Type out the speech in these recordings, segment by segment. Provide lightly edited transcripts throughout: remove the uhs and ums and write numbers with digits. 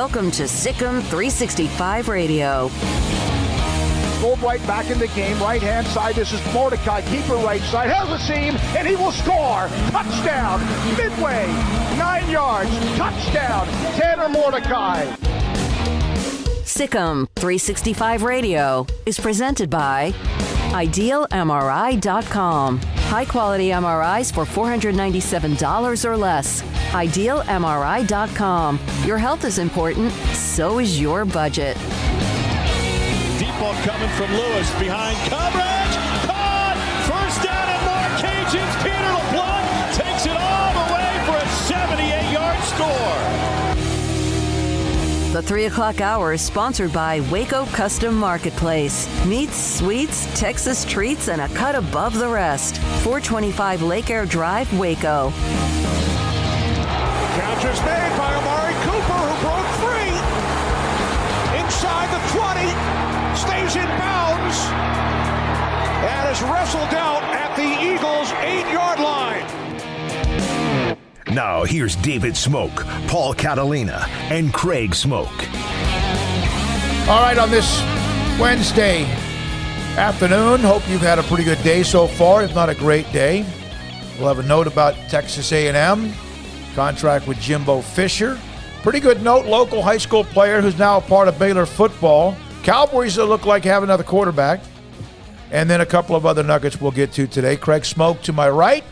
Welcome to Sikkim 365 Radio. Fulbright back in the game, right-hand side. This is Mordecai, keeper right side, has a seam, and he will score. Touchdown, midway, 9 yards, touchdown, Tanner Mordecai. Sikkim 365 Radio is presented by IdealMRI.com. High-quality MRIs for $497 or less. IdealMRI.com. Your health is important, so is your budget. Deep ball coming from Lewis, behind coverage, caught, first down and more Cajuns. Peter LeBlanc takes it all the way for a 78-yard score. The 3 o'clock hour is sponsored by Waco Custom Marketplace. Meats, sweets, Texas treats, and a cut above the rest. 425 Lake Air Drive, Waco. Counter's made by Amari Cooper, who broke free. Inside the 20, stays in bounds, and is wrestled out at the Eagles' 8-yard line. Now here's David Smoak, Paul Catalina, and Craig Smoak. All right, on this Wednesday afternoon, hope you've had a pretty good day so far, if not a great day. We'll have a note about Texas A&M, contract with Jimbo Fisher. Pretty good note, local high school player who's now a part of Baylor football. Cowboys that look like have another quarterback. And then a couple of other nuggets we'll get to today. Craig Smoak to my right,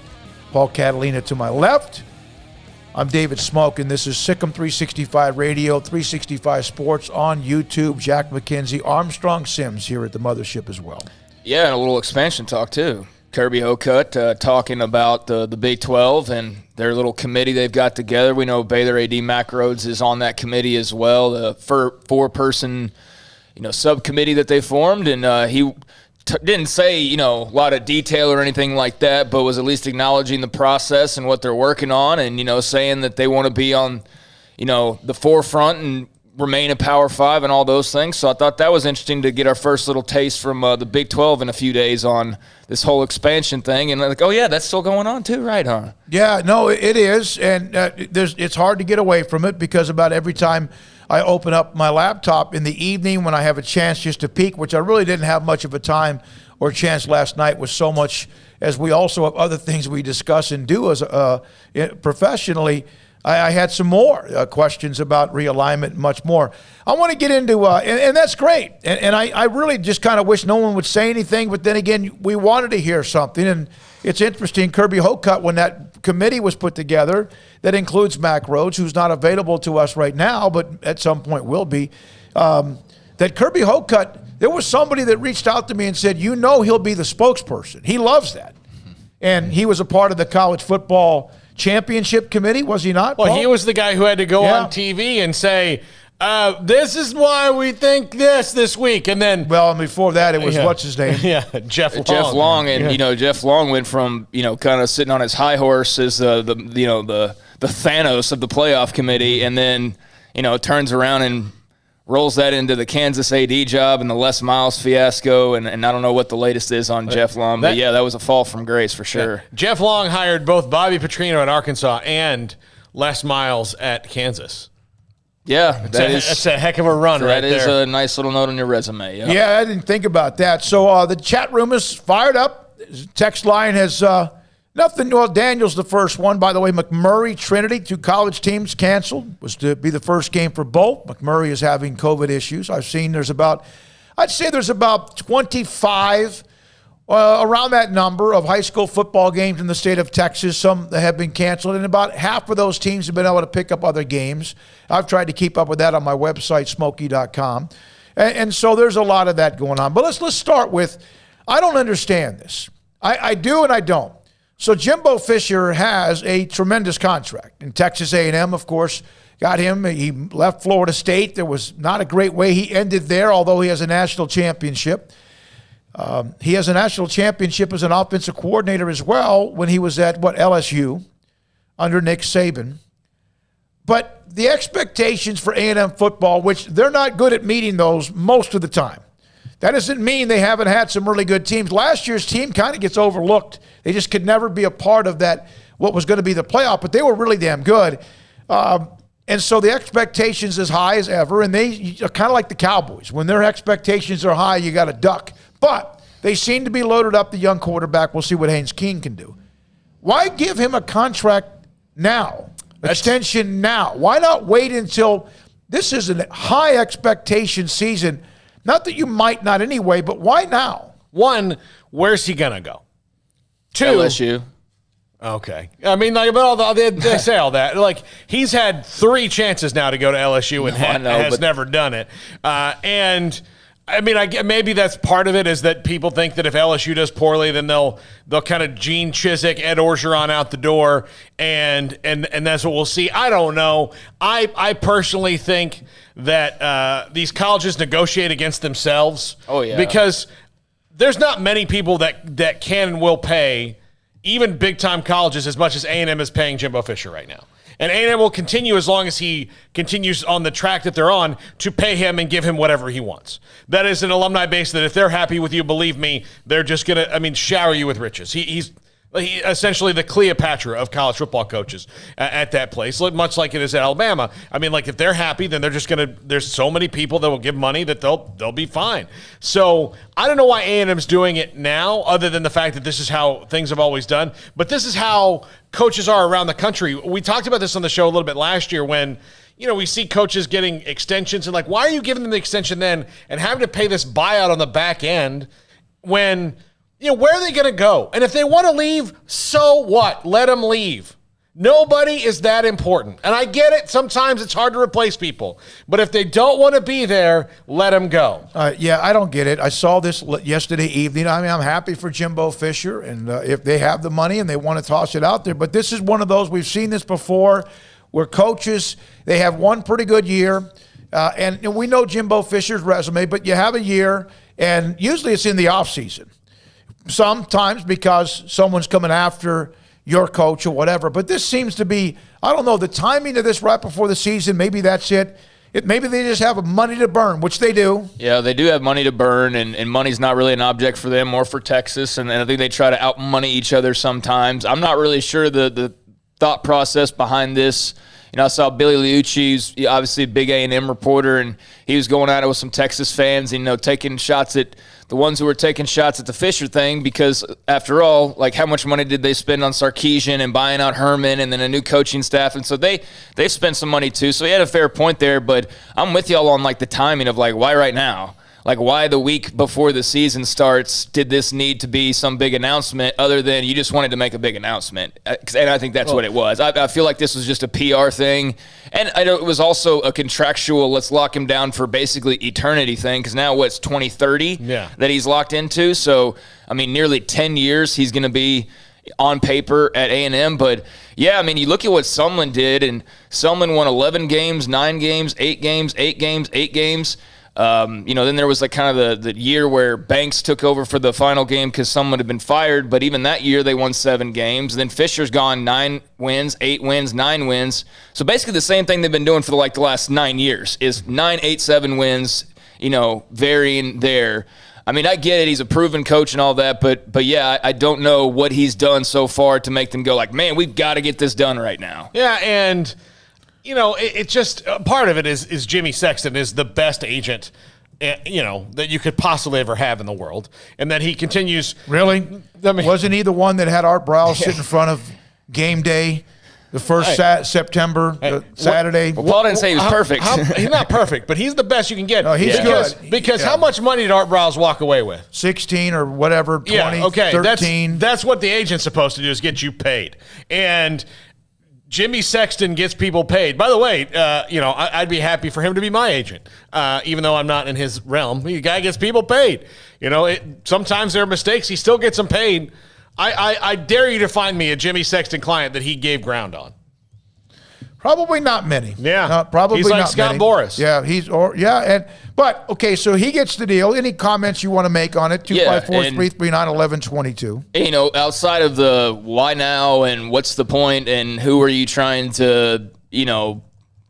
Paul Catalina to my left. I'm David Smoak, and this is Sikkim 365 Radio, 365 Sports on YouTube. Jack McKenzie, Armstrong Sims here at the mothership as well. Yeah, and a little expansion talk, too. Kirby Hocutt talking about the Big 12 and their little committee they've got together. We know Baylor AD Mac Rhodes is on that committee as well, the four-person subcommittee that they formed, and he didn't say, a lot of detail or anything like that, but was at least acknowledging the process and what they're working on and, saying that they want to be on, the forefront and remain a Power 5 and all those things. So I thought that was interesting to get our first little taste from the Big 12 in a few days on this whole expansion thing. And like, oh, yeah, that's still going on too, right, huh? Yeah, no, it is. And it's hard to get away from it because about every time I open up my laptop in the evening when I have a chance just to peek, which I really didn't have much of a time or chance last night with so much as we also have other things we discuss and do as professionally. I had some more questions about realignment and much more. I want to get into, and that's great. And I really just kind of wish no one would say anything, but then again, we wanted to hear something. And it's interesting, Kirby Hocutt, when that committee was put together, that includes Mac Rhodes, who's not available to us right now, but at some point will be, that Kirby Hocutt, there was somebody that reached out to me and said, he'll be the spokesperson. He loves that. And he was a part of the college football championship committee, was he not? Well, Paul? he was the guy who had to go on TV and say, this is why we think this week. And then, well, before that, it was what's his name? Jeff Long. Jeff Long, and Jeff Long went from kind of sitting on his high horse as the Thanos of the playoff committee, and then turns around and rolls that into the Kansas AD job and the Les Miles fiasco, and I don't know what the latest is on Jeff Long, but that was a fall from grace for sure. Yeah. Jeff Long hired both Bobby Petrino at Arkansas and Les Miles at Kansas. Yeah, that's a heck of a run right there. That is a nice little note on your resume. Yep. Yeah, I didn't think about that. So the chat room is fired up. Text line has nothing. Well, Daniel's the first one. By the way, McMurray Trinity, 2 college teams canceled. Was to be the first game for both. McMurray is having COVID issues. I've seen there's about 25 around that number of high school football games in the state of Texas. Some that have been canceled, and about half of those teams have been able to pick up other games. I've tried to keep up with that on my website, Smokey.com. And so there's a lot of that going on. But let's start with, I don't understand this. I do and I don't. So Jimbo Fisher has a tremendous contract. And Texas A&M, of course, got him. He left Florida State. There was not a great way he ended there, although he has a national championship. He has a national championship as an offensive coordinator as well when he was at, LSU under Nick Saban. But the expectations for A&M football, which they're not good at meeting those most of the time. That doesn't mean they haven't had some really good teams. Last year's team kind of gets overlooked. They just could never be a part of that, what was going to be the playoff, but they were really damn good. And so the expectation's as high as ever, and they are kind of like the Cowboys. When their expectations are high, you got to duck. But they seem to be loaded up, the young quarterback. We'll see what Haynes King can do. Why give him a contract now? Extension now? Why not wait until this is a high expectation season? Not that you might not anyway, but why now? One, where's he going to go? Two, LSU. Okay. I mean, like, but they say all that. Like, he's had 3 chances now to go to LSU and has never done it. And I mean, maybe that's part of it, is that people think that if LSU does poorly, then they'll kind of Gene Chizik, Ed Orgeron out the door, and that's what we'll see. I don't know. I personally think that these colleges negotiate against themselves. Oh yeah, because there's not many people that can and will pay even big-time colleges as much as A&M is paying Jimbo Fisher right now. And A&M will continue, as long as he continues on the track that they're on, to pay him and give him whatever he wants. That is an alumni base that if they're happy with you, believe me, they're just going to, shower you with riches. He's essentially the Cleopatra of college football coaches at that place, much like it is at Alabama. I mean, like, if they're happy, then they're just going to – there's so many people that will give money that they'll be fine. So I don't know why A&M's doing it now, other than the fact that this is how things have always done. But this is how coaches are around the country. We talked about this on the show a little bit last year when – we see coaches getting extensions, and like, why are you giving them the extension then and having to pay this buyout on the back end when – where are they going to go? And if they want to leave, so what? Let them leave. Nobody is that important. And I get it. Sometimes it's hard to replace people. But if they don't want to be there, let them go. Yeah, I don't get it. I saw this yesterday evening. I mean, I'm happy for Jimbo Fisher, and if they have the money and they want to toss it out there. But this is one of those, we've seen this before, where coaches, they have one pretty good year. And we know Jimbo Fisher's resume, but you have a year, and usually it's in the offseason. Sometimes because someone's coming after your coach or whatever. But this seems to be, I don't know, the timing of this right before the season, maybe that's it. Maybe they just have money to burn, which they do. Yeah, they do have money to burn, and money's not really an object for them or for Texas. And I think they try to outmoney each other sometimes. I'm not really sure the thought process behind this. I saw Billy Liucci, who's obviously a big A&M reporter, and he was going at it with some Texas fans, taking shots at the ones who were taking shots at the Fisher thing, because after all, like, how much money did they spend on Sarkisian and buying out Herman and then a new coaching staff? And so they spent some money too. So he had a fair point there, but I'm with y'all on like the timing of like, why right now? Like, why the week before the season starts did this need to be some big announcement, other than you just wanted to make a big announcement? And I think that's what it was. I feel like this was just a PR thing. And I know it was also a contractual, let's lock him down for basically eternity thing, because now it's 2030 that he's locked into. So, nearly 10 years he's going to be on paper at A&M. But, yeah, you look at what Sumlin did, and Sumlin won 11 games, 9 games, 8 games, 8 games, 8 games. Then there was like kind of the year where Banks took over for the final game because someone had been fired, but even that year they won 7 games. Then Fisher's gone 9 wins, 8 wins, 9 wins. So basically the same thing they've been doing for the last 9 years is 9, 8, 7 wins, varying there. I get it. He's a proven coach and all that, but yeah, I don't know what he's done so far to make them go like, man, we've got to get this done right now. Yeah, and it's just part of it is Jimmy Sexton is the best agent, that you could possibly ever have in the world, and that he continues. Really? Wasn't he the one that had Art Briles sit in front of game day, the first September, Saturday? Well, Paul didn't say he was perfect. He's not perfect, but he's the best you can get. No, he's good. Because how much money did Art Briles walk away with? 16 or whatever, 20, 13. That's what the agent's supposed to do, is get you paid. And Jimmy Sexton gets people paid. By the way, I'd be happy for him to be my agent, even though I'm not in his realm. The guy gets people paid. Sometimes there are mistakes. He still gets them paid. I dare you to find me a Jimmy Sexton client that he gave ground on. Probably not many. Yeah, probably he's like not Scott many. Boras. Yeah, but okay. So he gets the deal. Any comments you want to make on it? 254-339-1122. Outside of the why now and what's the point and who are you trying to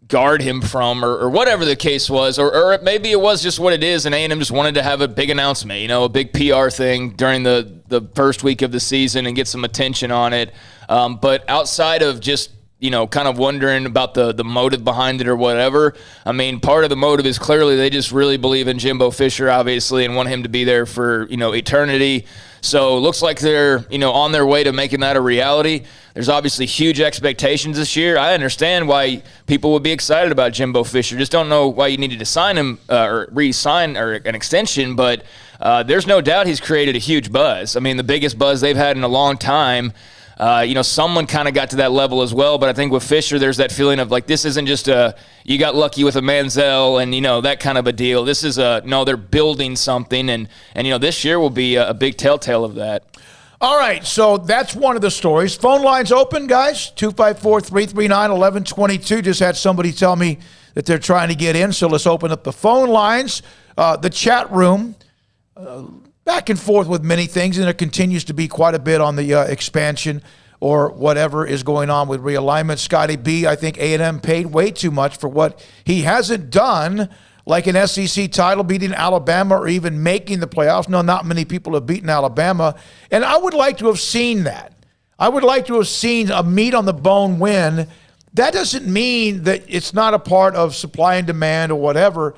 guard him from or whatever the case was, or maybe it was just what it is, and A&M just wanted to have a big announcement, a big PR thing during the first week of the season and get some attention on it. But outside of just kind of wondering about the motive behind it or whatever. I mean, part of the motive is clearly they just really believe in Jimbo Fisher, obviously, and want him to be there for, eternity. So it looks like they're, on their way to making that a reality. There's obviously huge expectations this year. I understand why people would be excited about Jimbo Fisher. Just don't know why you needed to sign him or re-sign or an extension, but there's no doubt he's created a huge buzz. I mean, the biggest buzz they've had in a long time. Someone kind of got to that level as well, but I think with Fisher, there's that feeling of like, this isn't just you got lucky with a Manziel and, that kind of a deal. This is no, they're building something, and this year will be a big telltale of that. All right, so that's one of the stories. Phone lines open, guys, 254-339-1122. Just had somebody tell me that they're trying to get in, so let's open up the phone lines. The chat room, back and forth with many things, and there continues to be quite a bit on the expansion or whatever is going on with realignment. Scotty B, I think A&M paid way too much for what he hasn't done, like an SEC title, beating Alabama, or even making the playoffs. No, not many people have beaten Alabama, and I would like to have seen that. I would like to have seen a meat-on-the-bone win. That doesn't mean that it's not a part of supply and demand or whatever.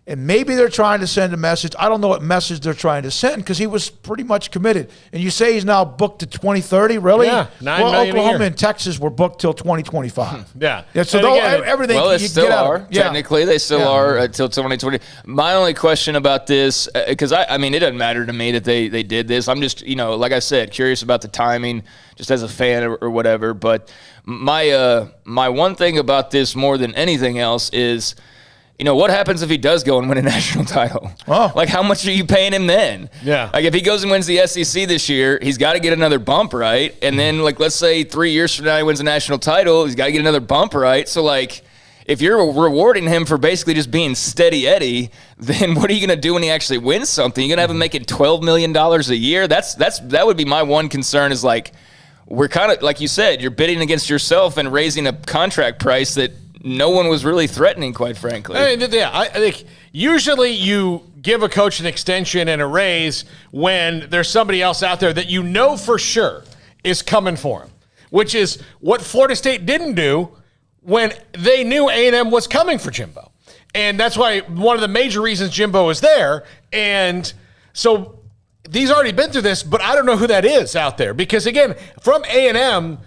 And maybe they're trying to send a message. I don't know what message they're trying to send, because he was pretty much committed. And you say he's now booked to 2030, really? Yeah, $9 million Oklahoma and Texas were booked till 2025. Yeah. So everything well, they you still get out are. of, Technically, they still are until 2020. My only question about this, because I mean, it doesn't matter to me that they did this. I'm just, like I said, curious about the timing, just as a fan or whatever. But my one thing about this more than anything else is, what happens if he does go and win a national title? Oh. Like, how much are you paying him then? Yeah. Like, if he goes and wins the SEC this year, he's got to get another bump, right? And then, like, let's say 3 years from now he wins a national title, he's got to get another bump, right? So, like, if you're rewarding him for basically just being steady Eddie, then what are you going to do when he actually wins something? You're going to have him making $12 million a year? That would be my one concern, is, like, we're kind of, like you said, you're bidding against yourself and raising a contract price that no one was really threatening, quite frankly. I think usually you give a coach an extension and a raise when there's somebody else out there that for sure is coming for him, which is what Florida State didn't do when they knew A&M was coming for Jimbo. And that's why one of the major reasons Jimbo is there. And so he's already been through this, but I don't know who that is out there. Because, again, from A&M,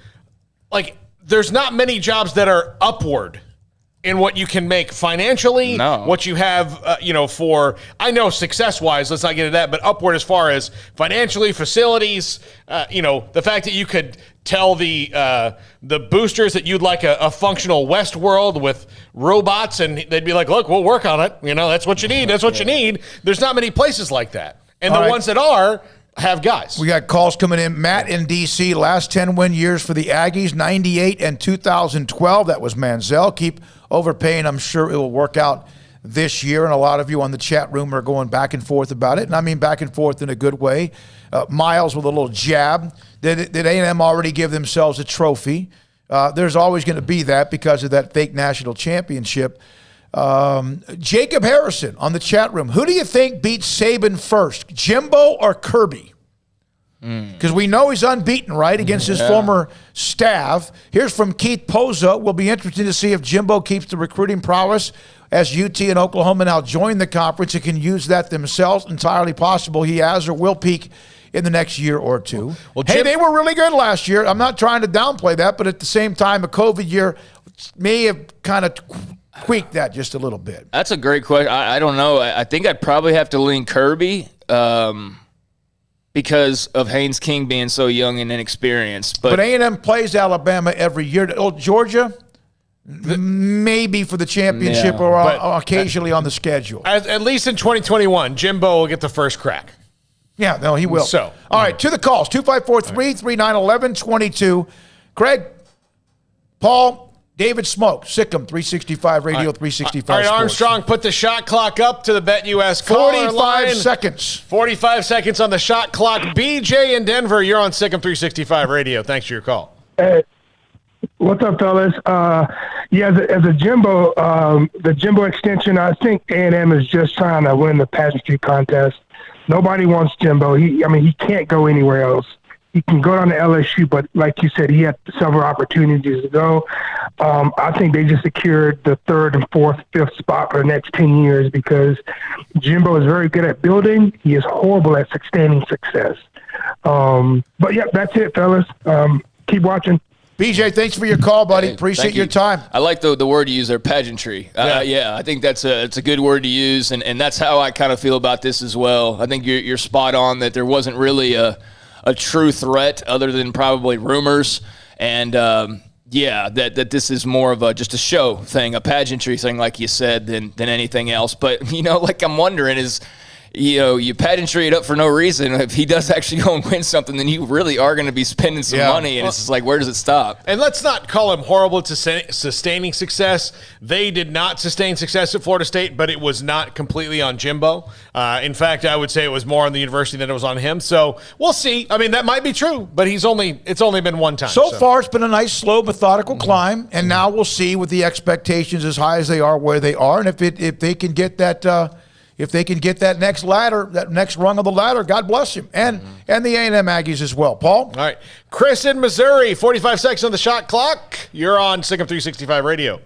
like, there's not many jobs that are upward in what you can make financially, what you have, for, I know success-wise, let's not get into that, but upward as far as financially, facilities, the fact that you could tell the boosters that you'd like a functional West world with robots, and they'd be like, look, we'll work on it. That's what you need. That's what you need. There's not many places like that. And the ones that are have guys. We got calls coming in. Matt in D.C., last 10 win years for the Aggies, 98 and 2012. That was Manziel. Keep overpaying. I'm sure it will work out this year. And a lot of you on the chat room are going back and forth about it. And I mean back and forth in a good way. Miles with a little jab. Did A&M already give themselves a trophy? There's always going to be that because of that fake national championship. Jacob Harrison on the chat room. Who do you think beats Saban first, Jimbo or Kirby? Because we know he's unbeaten, right, against his former staff. Here's from Keith Poza. Will be interesting to see if Jimbo keeps the recruiting prowess as UT and Oklahoma now join the conference and can use that themselves. Entirely possible he has or will peak in the next year or two. Well, they were really good last year. I'm not trying to downplay that, but at the same time, a COVID year may have kind of tweak that just a little bit. That's a great question. I don't know. I think I'd probably have to lean Kirby because of Haynes King being so young and inexperienced. But A&M plays Alabama every year. Georgia, maybe for the championship or occasionally on the schedule. At least in 2021, Jimbo will get the first crack. Yeah, no, he will. So, all right, to the calls, 254-339-1122. Craig, Paul, David Smoak, Sikkim, 365 Radio, 365 All right, Sports. Armstrong, put the shot clock up to the BetUS 45 seconds. 45 seconds on the shot clock. BJ in Denver, you're on Sikkim 365 Radio. Thanks for your call. Hey, what's up, fellas? As a Jimbo, the Jimbo extension, I think A&M is just trying to win the pageantry contest. Nobody wants Jimbo. He can't go anywhere else. he can go down to LSU, but like you said, he had several opportunities to go. I think they just secured the 3rd and 4th, 5th spot for the next 10 years because Jimbo is very good at building. He is horrible at sustaining success. But yeah, that's it, fellas. Keep watching. BJ, thanks for your call, buddy. Appreciate your time. I like the word you use there, pageantry. Yeah, I think it's a good word to use, and that's how I kind of feel about this as well. I think you're spot on that there wasn't really a true threat other than probably rumors, and that this is more of just a show thing, a pageantry thing, like you said, than anything else. But like I'm wondering is, you pageantry it up for no reason. If he does actually go and win something, then you really are going to be spending some money, and it's just like, where does it stop? And let's not call him horrible to sustaining success. They did not sustain success at Florida State, but it was not completely on Jimbo. In fact, I would say it was more on the university than it was on him. So we'll see. I mean, that might be true, but it's only been one time. So far, it's been a nice, slow, methodical climb, and now we'll see with the expectations as high as they are where they are, and if they can get that. If they can get that next ladder, that next rung of the ladder, God bless him. And the A&M Aggies as well. Paul? All right. Chris in Missouri, 45 seconds on the shot clock. You're on Sick 'em 365 Radio.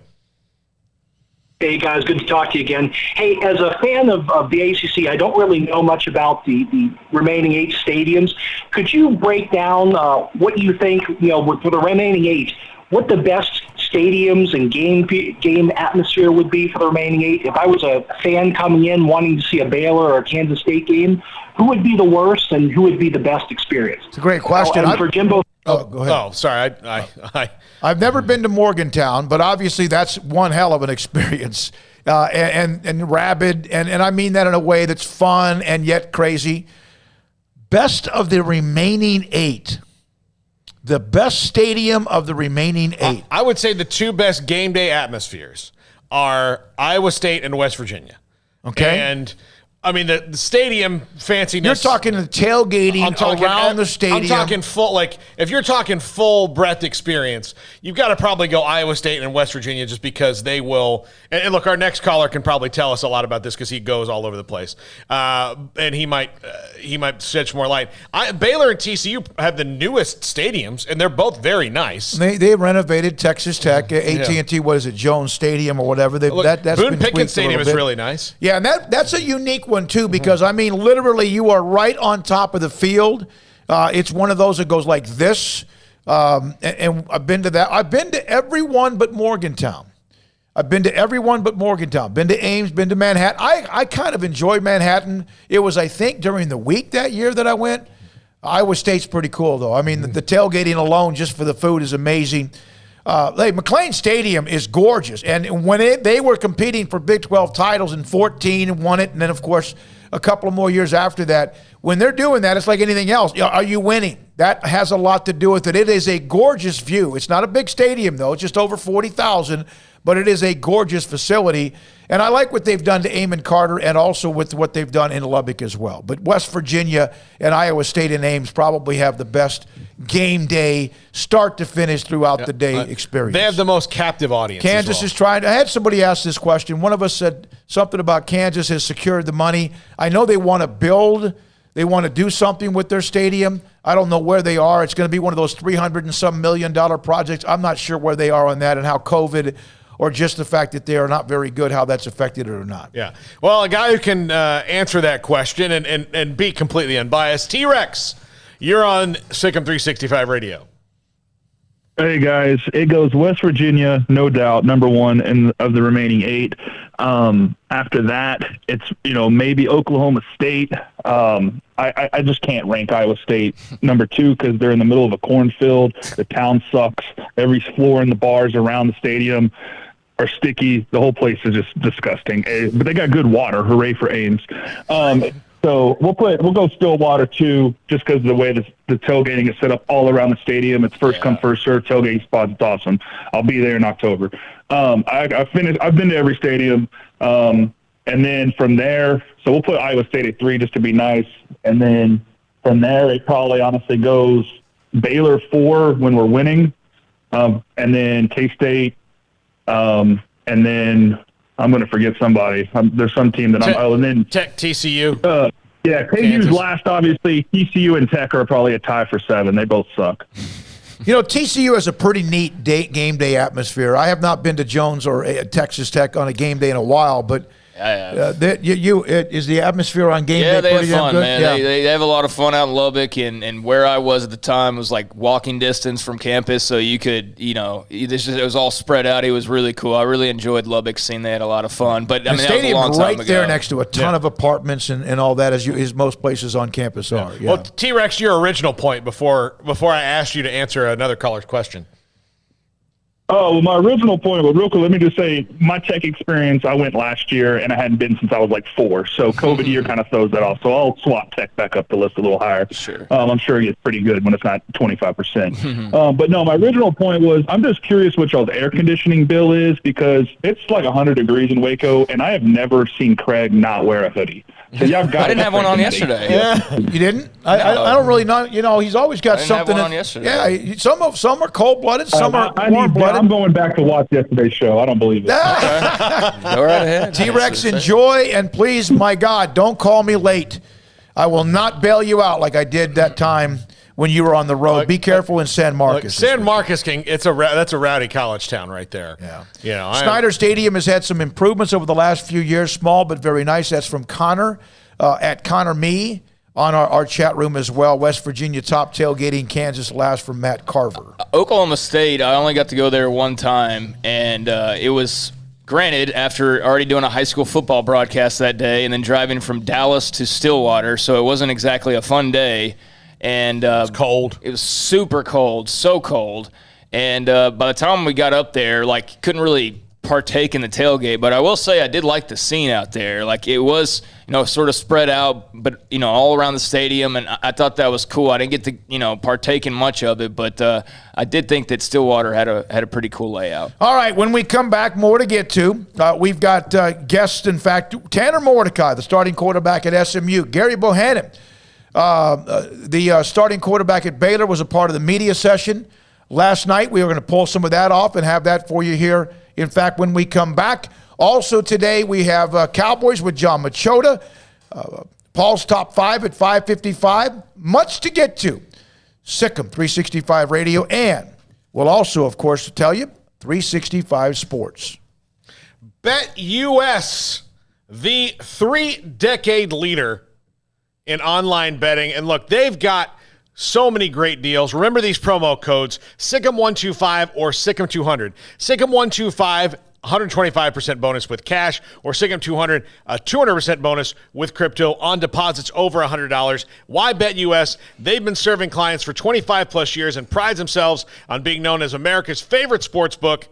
Hey, guys. Good to talk to you again. Hey, as a fan of the ACC, I don't really know much about the remaining 8 stadiums. Could you break down what you think, for the remaining 8, what the best stadiums and game atmosphere would be for the remaining 8? If I was a fan coming in wanting to see a Baylor or a Kansas State game, who would be the worst and who would be the best experience? It's a great question. For Jimbo. Oh, go ahead. Oh, sorry. I've never been to Morgantown, but obviously that's one hell of an experience. And rabid, and I mean that in a way that's fun and yet crazy. Best of the remaining 8. The best stadium of the remaining 8. I would say the 2 best game day atmospheres are Iowa State and West Virginia. Okay. And, I mean, the stadium fanciness. You're talking the tailgating around the stadium. I'm talking full, if you're talking full breadth experience, you've got to probably go Iowa State and West Virginia just because they will. And look, our next caller can probably tell us a lot about this because he goes all over the place. And he might shed more light. Baylor and TCU have the newest stadiums, and they're both very nice. They renovated Texas Tech, AT&T, what is it, Jones Stadium or whatever. That's Boone Pickens Stadium is really nice. Yeah, and that's a unique one too, because I mean, literally, you are right on top of the field. It's one of those that goes like this. And I've been to that. I've been to everyone but Morgantown. Been to Ames, been to Manhattan. I kind of enjoyed Manhattan. It was, I think, during the week that year that I went. Iowa State's pretty cool, though. I mean, the tailgating alone just for the food is amazing. McLean Stadium is gorgeous. And when they were competing for Big 12 titles in 2014 and won it, and then, of course, a couple of more years after that, when they're doing that, it's like anything else. Are you winning? That has a lot to do with it. It is a gorgeous view. It's not a big stadium, though. It's just over 40,000, but it is a gorgeous facility. And I like what they've done to Amon Carter and also with what they've done in Lubbock as well. But West Virginia and Iowa State and Ames probably have the best game day, start to finish throughout the day experience. They have the most captive audience. Kansas is trying. I had somebody ask this question. One of us said something about Kansas has secured the money. I know they want to build. They want to do something with their stadium. I don't know where they are. It's going to be one of those $300 and some million projects. I'm not sure where they are on that and how COVID or just the fact that they are not very good, how that's affected it or not. Yeah. Well, a guy who can answer that question and be completely unbiased, T-Rex, you're on Sick 'em 365 Radio. Hey, guys. It goes West Virginia, no doubt, number 1 of the remaining 8. After that, it's, maybe Oklahoma State. I just can't rank Iowa State number 2 because they're in the middle of a cornfield. The town sucks. Every floor in the bars around the stadium are sticky. The whole place is just disgusting. But they got good water. Hooray for Ames. So we'll go Stillwater 2 just because of the way the tailgating is set up all around the stadium. It's first come, first serve tailgating spots. It's awesome. I'll be there in October. I've been to every stadium. And then from there, so we'll put Iowa State at 3 just to be nice. And then from there, it probably honestly goes Baylor 4 when we're winning. And then K-State. And then I'm going to forget somebody. There's some team that and then Tech, TCU. Yeah, KU's last, obviously. TCU and Tech are probably a tie for 7. They both suck. TCU has a pretty neat game day atmosphere. I have not been to Jones or Texas Tech on a game day in a while, but is the atmosphere on game day pretty they have fun, good? man. Yeah. They have a lot of fun out in Lubbock, and where I was at the time was like walking distance from campus, so you could, it was all spread out. It was really cool. I really enjoyed Lubbock scene. They had a lot of fun. But the stadium's right there next to a ton of apartments and all that, as most places on campus are. Yeah. Well, T-Rex, your original point before I asked you to answer another caller's question. Oh, well, my original point, well, real quick, let me just say, my Tech experience, I went last year, and I hadn't been since I was like 4. So COVID year kind of throws that off. So I'll swap Tech back up the list a little higher. Sure. I'm sure it gets pretty good when it's not 25%. But no, my original point was, I'm just curious what y'all's air conditioning bill is, because it's like 100 degrees in Waco, and I have never seen Craig not wear a hoodie. So y'all got I didn't have one on yesterday. Yeah. You didn't? I don't really know. He's always got something. Have one on yesterday. Yeah, some are cold-blooded, some are warm-blooded. I'm going back to watch yesterday's show. I don't believe it. Go right ahead. T-Rex, enjoy, and please, my God, don't call me late. I will not bail you out like I did that time when you were on the road. Be careful in San Marcos. San Marcos, that's a rowdy college town right there. Yeah. Snyder Stadium has had some improvements over the last few years. Small but very nice. That's from Connor at Connor Me on our chat room as well. West Virginia top tailgating, Kansas last from Matt Carver. Oklahoma State, I only got to go there one time, and it was, granted, after already doing a high school football broadcast that day and then driving from Dallas to Stillwater, so it wasn't exactly a fun day. And it was cold. It was super cold, so cold. And by the time we got up there, couldn't really partake in the tailgate. But I will say I did like the scene out there. It was, sort of spread out, but, all around the stadium. And I thought that was cool. I didn't get to, partake in much of it, but I did think that Stillwater had a pretty cool layout. All right, when we come back, more to get to. We've got guests, in fact, Tanner Mordecai, the starting quarterback at SMU, Gerry Bohanon. The starting quarterback at Baylor was a part of the media session last night. We are going to pull some of that off and have that for you here, in fact, when we come back. Also today, we have Cowboys with Jon Machota. Paul's Top 5 at 5:55. Much to get to. Sikkim 365 Radio, and we'll also, of course, tell you 365 Sports. BetUS, the 3-decade leader in online betting. And look, they've got so many great deals. Remember these promo codes, Sikkim125 or Sikkim200. Sikkim125, 125% bonus with cash, or Sikkim200, a 200% bonus with crypto on deposits over $100. Why BetUS? They've been serving clients for 25 plus years and prides themselves on being known as America's favorite sports book.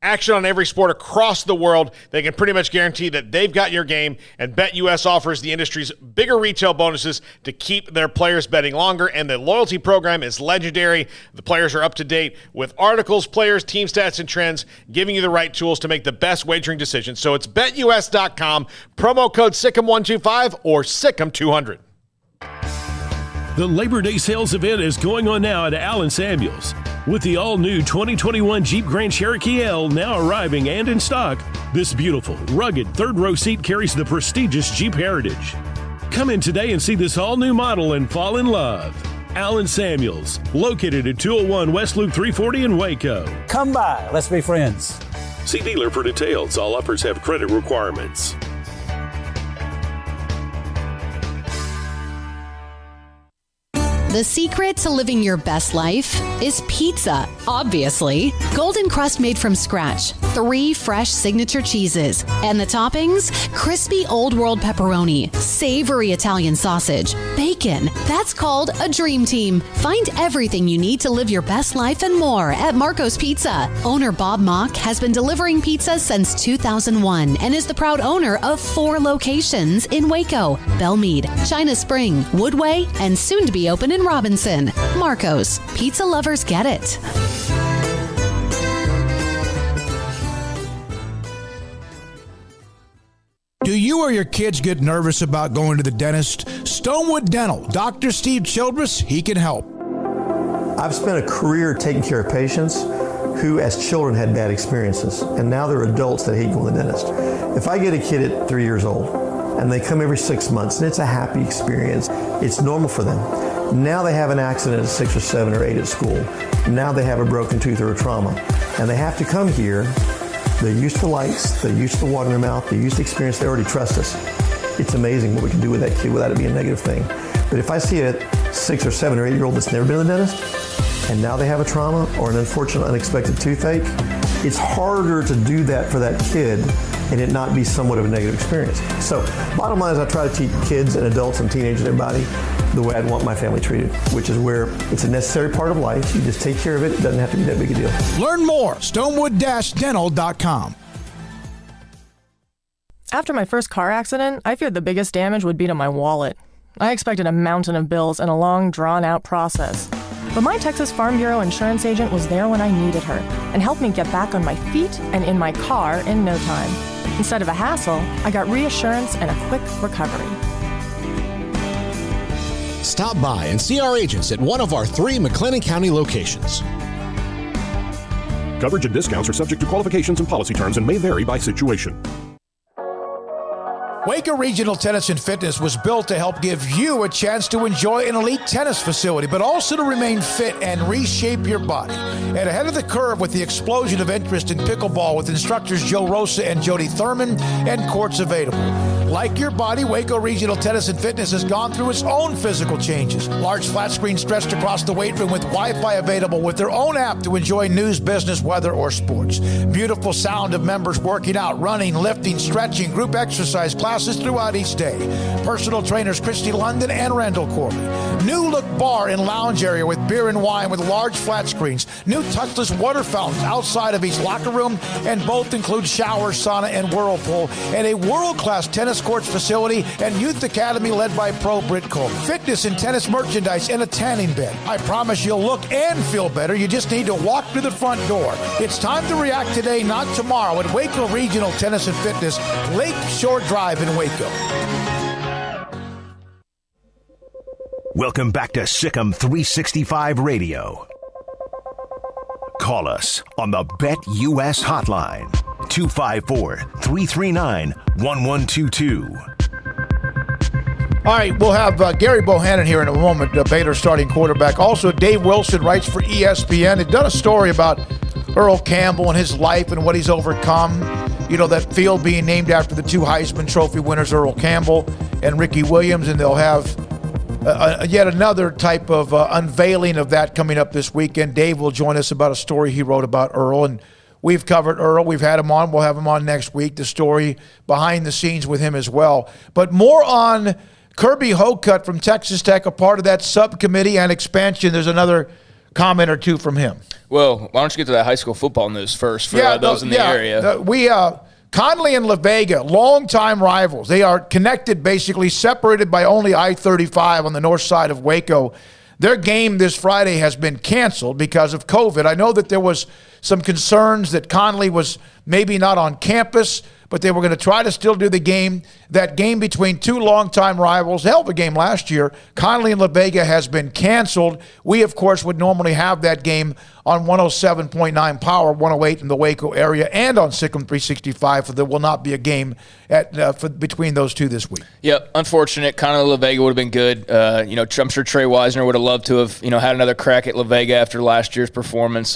Action on every sport across the world. They can pretty much guarantee that they've got your game, and BetUS offers the industry's bigger retail bonuses to keep their players betting longer, and the loyalty program is legendary. The players are up to date with articles, players, team stats, and trends, giving you the right tools to make the best wagering decisions. So it's BetUS.com, promo code Sikkim125 or Sikkim200. The Labor Day sales event is going on now at Allen Samuels. With the all-new 2021 Jeep Grand Cherokee L now arriving and in stock, this beautiful, rugged third-row seat carries the prestigious Jeep heritage. Come in today and see this all-new model and fall in love. Allen Samuels, located at 201 West Loop 340 in Waco. Come by, let's be friends. See dealer for details. All offers have credit requirements. The secret to living your best life is pizza, obviously. Golden crust made from scratch, 3 fresh signature cheeses, and the toppings, crispy old world pepperoni, savory Italian sausage, bacon. That's called a dream team. Find everything you need to live your best life and more at Marco's Pizza. Owner Bob Mock has been delivering pizza since 2001 and is the proud owner of 4 locations in Waco, Belmead, China Spring, Woodway, and soon to be open in Robinson. Marco's. Pizza lovers get it. Do you or your kids get nervous about going to the dentist? Stonewood Dental. Dr. Steve Childress, he can help. I've spent a career taking care of patients who as children had bad experiences, and now they're adults that hate going to the dentist. If I get a kid at 3 years old and they come every 6 months, and it's a happy experience. It's normal for them. Now they have an accident at 6 or 7 or 8 at school. Now they have a broken tooth or a trauma, and they have to come here. They're used to lights, they're used to water in their mouth, they're used to experience, they already trust us. It's amazing what we can do with that kid without it being a negative thing. But if I see a 6 or 7 or 8-year-old that's never been to the dentist, and now they have a trauma or an unfortunate unexpected toothache, it's harder to do that for that kid and it not be somewhat of a negative experience. So bottom line is I try to teach kids and adults and teenagers and everybody the way I'd want my family treated, which is where it's a necessary part of life. You just take care of it. It doesn't have to be that big a deal. Learn more, stonewood-dental.com. After my first car accident, I feared the biggest damage would be to my wallet. I expected a mountain of bills and a long, drawn-out process. But my Texas Farm Bureau insurance agent was there when I needed her and helped me get back on my feet and in my car in no time. Instead of a hassle, I got reassurance and a quick recovery. Stop by and see our agents at one of our 3 McLennan County locations. Coverage and discounts are subject to qualifications and policy terms and may vary by situation. Waco Regional Tennis and Fitness was built to help give you a chance to enjoy an elite tennis facility, but also to remain fit and reshape your body. And ahead of the curve with the explosion of interest in pickleball with instructors Joe Rosa and Jody Thurman and courts available. Like your body, Waco Regional Tennis and Fitness has gone through its own physical changes. Large flat screen stretched across the weight room with Wi-Fi available with their own app to enjoy news, business, weather, or sports. Beautiful sound of members working out, running, lifting, stretching, group exercise classes throughout each day. Personal trainers Christy London and Randall Corey. New look bar and lounge area with beer and wine with large flat screens. New touchless water fountains outside of each locker room, and both include shower, sauna, and whirlpool, and a world-class tennis courts facility and youth academy led by pro Britt Coleman. Fitness and tennis merchandise and a tanning bed. I promise you'll look and feel better. You just need to walk through the front door. It's time to react today, not tomorrow, at Waco Regional Tennis and Fitness, Lake Shore Drive in Waco. Welcome back to Sikkim 365 Radio. Call us on the BetUS hotline, 254-339-1122. All right, we'll have Gerry Bohanon here in a moment, Baylor starting quarterback. Also, Dave Wilson writes for ESPN. He's done a story about Earl Campbell and his life and what he's overcome. You know, that field being named after the 2 Heisman Trophy winners, Earl Campbell and Ricky Williams, and they'll have yet another type of unveiling of that coming up this weekend. Dave will join us about a story he wrote about Earl, and we've covered Earl. We've had him on. We'll have him on next week, the story behind the scenes with him as well. But more on Kirby Hocutt from Texas Tech, a part of that subcommittee and expansion. There's another comment or two from him. Well, why don't you get to that high school football news first for those in the area? Conley and La Vega, longtime rivals. They are connected, basically separated by only I-35 on the north side of Waco. Their game this Friday has been canceled because of COVID. I know that there was some concerns that Conley was maybe not on campus, but they were going to try to still do the game. That game between 2 longtime rivals, hell of a game last year, Conley and La Vega, has been canceled. We, of course, would normally have that game on 107.9 Power, 108 in the Waco area, and on Sikkim 365, for there will not be a game between those two this week. Yep, unfortunate. Conley La Vega would have been good. I'm sure Trey Wisner would have loved to have had another crack at La Vega after last year's performance.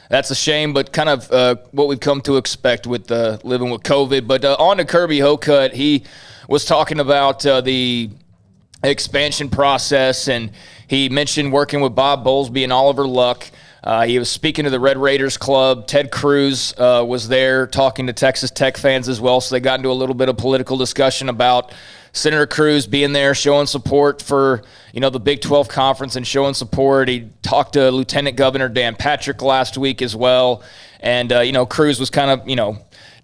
That's a shame, but kind of what we've come to expect with living with COVID. But on to Kirby Hocutt, he was talking about the expansion process, and he mentioned working with Bob Bowlesby and Oliver Luck. He was speaking to the Red Raiders Club. Ted Cruz was there talking to Texas Tech fans as well, so they got into a little bit of political discussion about Senator Cruz being there, showing support for, the Big 12 Conference and showing support. He talked to Lieutenant Governor Dan Patrick last week as well. And, Cruz was kind of,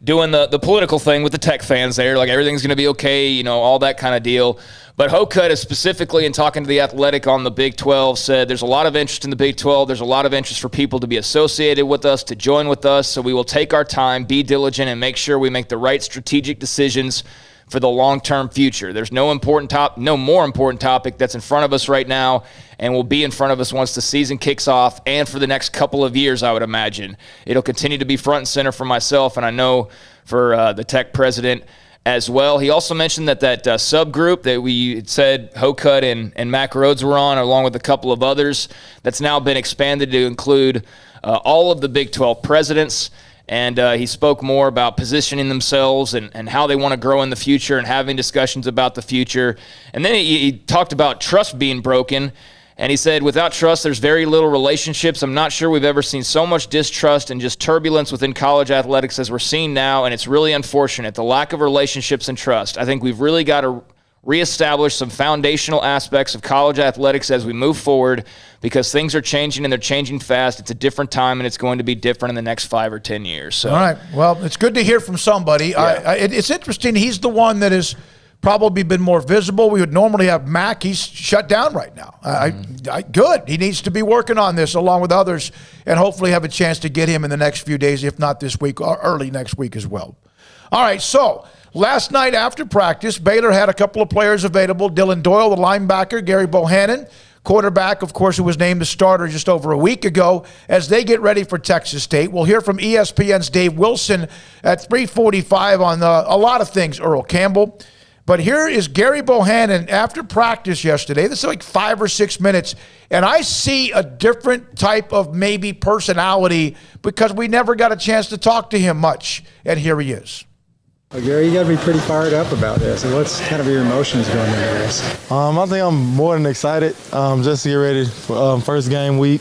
doing the political thing with the Tech fans there, like everything's going to be okay, all that kind of deal. But Hocutt is specifically, in talking to The Athletic on the Big 12, said there's a lot of interest in the Big 12. There's a lot of interest for people to be associated with us, to join with us. So we will take our time, be diligent, and make sure we make the right strategic decisions for the long-term future. There's no more important topic that's in front of us right now and will be in front of us once the season kicks off and for the next couple of years, I would imagine. It'll continue to be front and center for myself, and I know for the Tech president as well. He also mentioned that subgroup that we said Hokut and Mack Rhoades were on, along with a couple of others, that's now been expanded to include all of the Big 12 presidents. And he spoke more about positioning themselves and how they want to grow in the future and having discussions about the future. And then he talked about trust being broken. And he said, without trust, there's very little relationships. I'm not sure we've ever seen so much distrust and just turbulence within college athletics as we're seeing now, and it's really unfortunate, the lack of relationships and trust. I think we've really got to reestablish some foundational aspects of college athletics as we move forward, because things are changing and they're changing fast. It's a different time, and it's going to be different in the next 5 or 10 years. So. All right. Well, it's good to hear from somebody. Yeah. It's interesting. He's the one that has probably been more visible. We would normally have Mack. He's shut down right now. Good. He needs to be working on this along with others and hopefully have a chance to get him in the next few days, if not this week or early next week as well. All right, so last night after practice, Baylor had a couple of players available. Dylan Doyle, the linebacker, Gerry Bohanon, quarterback, of course, who was named the starter just over a week ago, as they get ready for Texas State. We'll hear from ESPN's Dave Wilson at 3:45 on a lot of things, Earl Campbell. But here is Gerry Bohanon after practice yesterday. This is like 5 or 6 minutes, and I see a different type of maybe personality because we never got a chance to talk to him much, and here he is. Well, Gerry, you got to be pretty fired up about this. And what's kind of your emotions going into this? I think I'm more than excited just to get ready for first game week.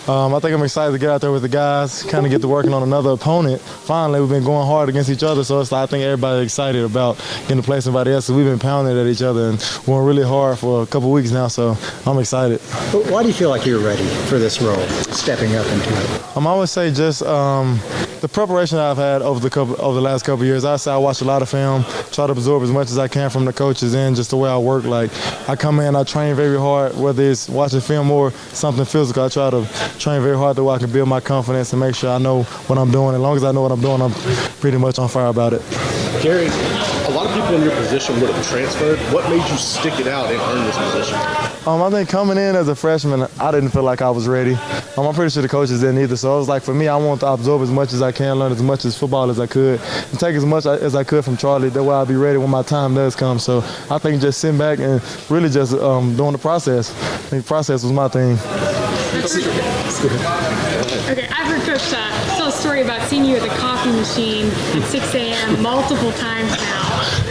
I think I'm excited to get out there with the guys, kind of get to working on another opponent. Finally, we've been going hard against each other, so I think everybody's excited about getting to play somebody else. So we've been pounding at each other and going really hard for a couple of weeks now, so I'm excited. But why do you feel like you're ready for this role, stepping up into it? I would say just the preparation I've had over the last couple of years. I watch a lot of film, try to absorb as much as I can from the coaches and just the way I work. Like, I come in, I train very hard, whether it's watching film or something physical. I try to train very hard so I can build my confidence and make sure I know what I'm doing. As long as I know what I'm doing, I'm pretty much on fire about it. Gerry, a lot of people in your position would have transferred. What made you stick it out and earn this position? I think coming in as a freshman, I didn't feel like I was ready. I'm pretty sure the coaches didn't either. So it was like, for me, I want to absorb as much as I can, learn as much as football as I could, and take as much as I could from Charlie. That way I'll be ready when my time does come. So I think just sitting back and really just doing the process. I think the process was my thing. Okay, I've heard Coach tell a story about seeing you at the coffee machine at 6 a.m. multiple times now.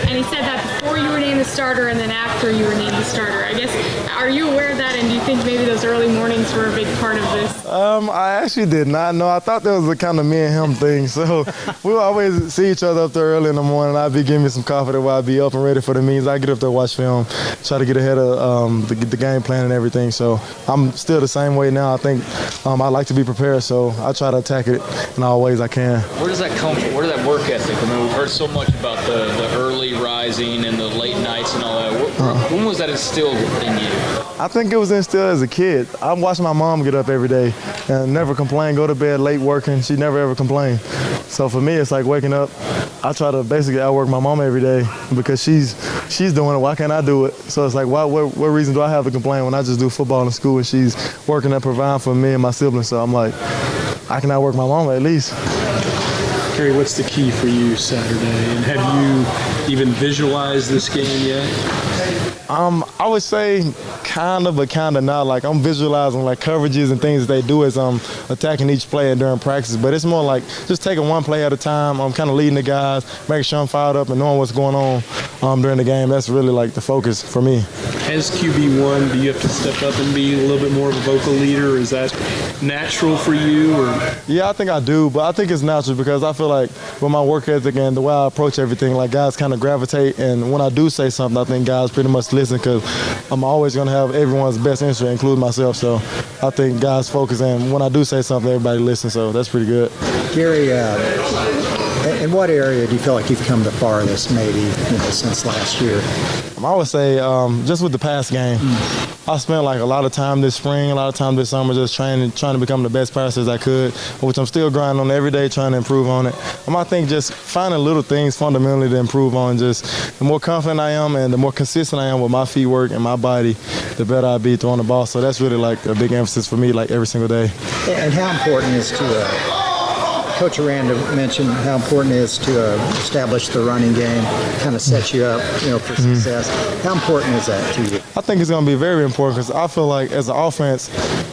And he said that before you were named the starter and then after you were named the starter. I guess, are you aware of that, and do you think maybe those early mornings were a big part of this? I actually did not know. I thought that was a kind of me and him thing. So we would always see each other up there early in the morning. I'd be giving me some coffee while I'd be up and ready for the meetings. I get up there, watch film, try to get ahead of the game plan and everything. So I'm still the same way now. I think I like to be prepared, so I try to attack it in all ways I can. Where does that come from? Where does that work ethic? I mean, we've heard so much about the early rising and the late nights and all that. When was that instilled in you? I think it was instilled as a kid. I'm watching my mom get up every day and never complain, go to bed late working. She never ever complained. So for me, it's like waking up. I try to basically outwork my mom every day because she's doing it. Why can't I do it? So it's like, what reason do I have to complain when I just do football in school and she's working and providing for me and my siblings? So I'm like, I can outwork my mom at least. Gerry, what's the key for you Saturday? And have you even visualized this game yet? I would say kind of, but kind of not. Like, I'm visualizing like coverages and things that they do as I'm attacking each play and during practice. But it's more like just taking one play at a time. I'm kind of leading the guys, making sure I'm fired up and knowing what's going on during the game. That's really like the focus for me. As QB1, do you have to step up and be a little bit more of a vocal leader? Or is that natural for you? Or? Yeah, I think I do, but I think it's natural because I feel like with my work ethic and the way I approach everything, like guys kind of gravitate. And when I do say something, I think guys pretty much listen because I'm always going to have everyone's best interest, including myself. So I think guys focus, and when I do say something, everybody listens. So that's pretty good. Gerry, in what area do you feel like you've come the farthest, maybe since last year? I would say just with the pass game. I spent like a lot of time this spring, a lot of time this summer just trying to become the best passer as I could, which I'm still grinding on every day, trying to improve on it. I think just finding little things fundamentally to improve on. Just the more confident I am and the more consistent I am with my feet work and my body, the better I'll be throwing the ball. So that's really like a big emphasis for me, like every single day. And how important is to Coach Aranda mentioned how important it is to establish the running game, kind of set you up, for success. How important is that to you? I think it's going to be very important because I feel like as an offense,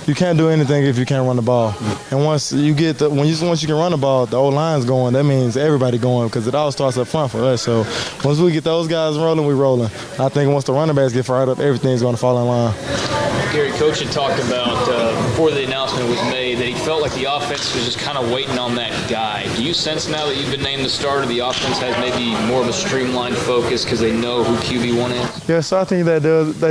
you can't do anything if you can't run the ball. And once you once you can run the ball, the old line's going. That means everybody going because it all starts up front for us. So once we get those guys rolling, we're rolling. I think once the running backs get fired up, everything's going to fall in line. Gary, Coach had talked about before the announcement was made that he felt like the offense was just kind of waiting on that guy. Do you sense now that you've been named the starter, the offense has maybe more of a streamlined focus because they know who QB1 is? Yeah, so I think they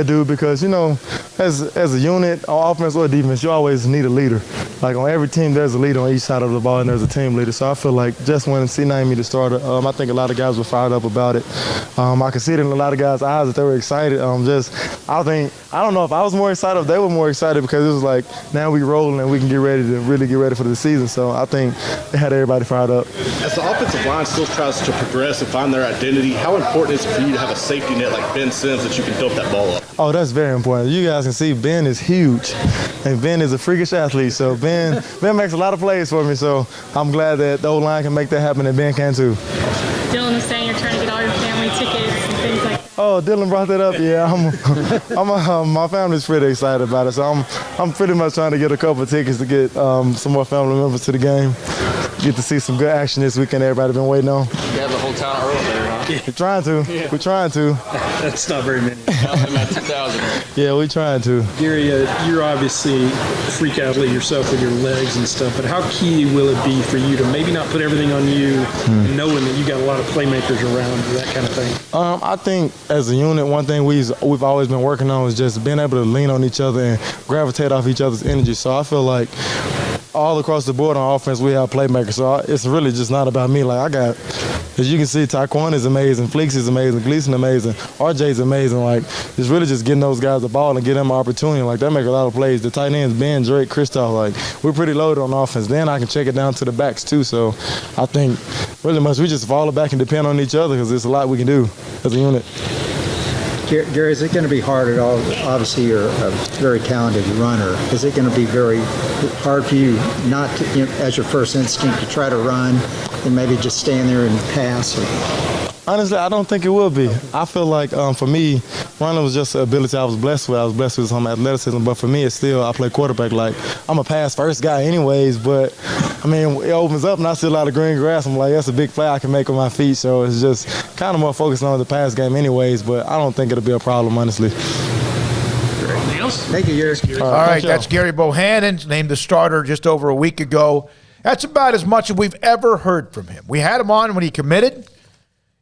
do because, as a unit, on offense or defense, you always need a leader. Like on every team, there's a leader on each side of the ball, and there's a team leader. So I feel like just when C named me the starter, I think a lot of guys were fired up about it. I could see it in a lot of guys' eyes that they were excited. I don't know if I was more excited, if they were more excited because it was like now we rolling and we can get ready to really get ready for the season. So I think they had everybody fired up. As the offensive line still tries to progress and find their identity, how important is it for you to have a safety net like Ben Sims that you can dump that ball up? Oh, that's very important. You guys can see Ben is huge, and Ben is a freakish athlete. So Ben makes a lot of plays for me. So I'm glad that the O-line can make that happen, and Ben can too. Dylan was saying you're trying to get all your family tickets and things like that. Oh, Dylan brought that up. Yeah, my family's pretty excited about it. So I'm pretty much trying to get a couple of tickets to get some more family members to the game. Get to see some good action this weekend. Everybody been waiting on. You have the whole town Earl there, huh? Yeah. We're trying to. Yeah. We're trying to. That's not very many. About 2,000. Yeah, we're trying to. Gary, you're obviously a freak athlete yourself with your legs and stuff, but how key will it be for you to maybe not put everything on you, knowing that you got a lot of playmakers around you, that kind of thing? I think as a unit, one thing we've always been working on is just being able to lean on each other and gravitate off each other's energy. So I feel like all across the board on offense, we have playmakers. So it's really just not about me. Like as you can see, Taquan is amazing, Fleeks is amazing, Gleason amazing, RJ's amazing. Like it's really just getting those guys the ball and getting them an opportunity. Like they make a lot of plays. The tight ends, Ben, Drake, Kristoff, like we're pretty loaded on offense. Then I can check it down to the backs too. So I think really much we just fall back and depend on each other because there's a lot we can do as a unit. Gary, is it going to be hard at all? Obviously, you're a very talented runner. Is it going to be very hard for you not to, as your first instinct, to try to run and maybe just stand there and pass? Honestly, I don't think it will be. I feel like for me, running was just an ability I was blessed with. I was blessed with some athleticism, but for me, it's still I play quarterback. Like I'm a pass first guy, anyways. But I mean, it opens up and I see a lot of green grass. I'm like, that's a big play I can make with my feet. So it's just kind of more focused on the pass game, anyways. But I don't think it'll be a problem, honestly. Anything else? Thank you, Gary. All right, that's Gerry Bohanon, named the starter just over a week ago. That's about as much as we've ever heard from him. We had him on when he committed.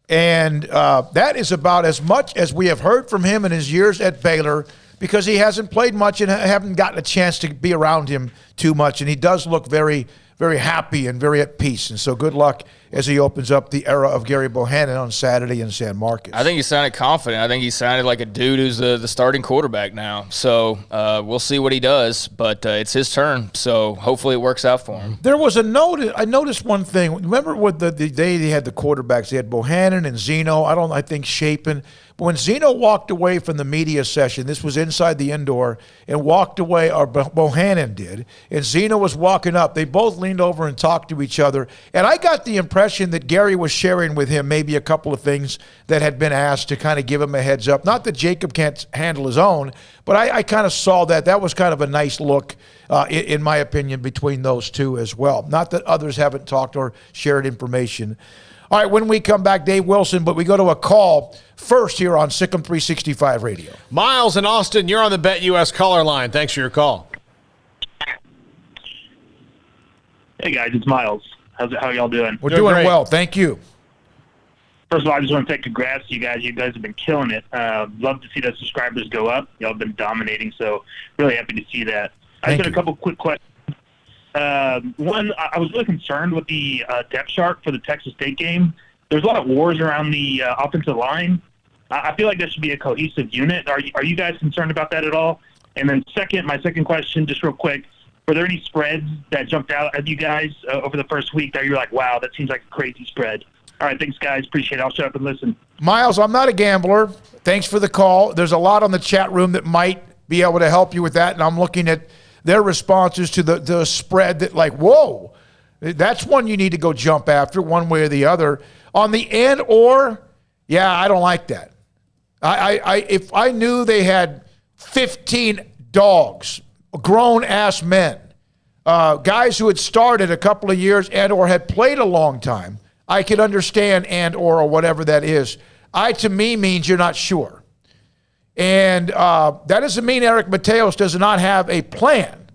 And that is about as much as we have heard from him in his years at Baylor because he hasn't played much and haven't gotten a chance to be around him too much. And he does look very, very happy and very at peace. And so good luck as he opens up the era of Gerry Bohanon on Saturday in San Marcos. I think he sounded confident. I think he sounded like a dude who's the starting quarterback now. So we'll see what he does, but it's his turn. So hopefully it works out for him. There was a note. I noticed one thing. Remember with the day they had the quarterbacks? They had Bohanon and Zeno. I think Shapen. But when Zeno walked away from the media session, this was inside the indoor, and walked away, or Bohanon did, and Zeno was walking up. They both leaned over and talked to each other. And I got the impression that Gary was sharing with him maybe a couple of things that had been asked to kind of give him a heads up. Not that Jacob can't handle his own, but I kind of saw that. That was kind of a nice look, in my opinion, between those two as well. Not that others haven't talked or shared information. All right, when we come back, Dave Wilson, but we go to a call first here on Sikkim 365 Radio. Miles in Austin, you're on the BetUS caller line. Thanks for your call. Hey, guys, it's Miles. How y'all doing? We're doing well. Thank you. First of all, I just want to say congrats to you guys. You guys have been killing it. Love to see the subscribers go up. Y'all have been dominating, so really happy to see that. I just got a couple quick questions. One, I was really concerned with the depth chart for the Texas State game. There's a lot of wars around the offensive line. I feel like that should be a cohesive unit. Are you guys concerned about that at all? And then my second question, just real quick, were there any spreads that jumped out at you guys over the first week that you're like, wow, that seems like a crazy spread? All right, thanks, guys. Appreciate it. I'll shut up and listen. Miles, I'm not a gambler. Thanks for the call. There's a lot on the chat room that might be able to help you with that, and I'm looking at their responses to the spread that, like, whoa, That's one you need to go jump after one way or the other. On the and or, yeah, I don't like that. If I knew they had 15 dogs, grown-ass men, guys who had started a couple of years and or had played a long time, I could understand and or whatever that is. To me means you're not sure. And that doesn't mean Eric Mateos does not have a plan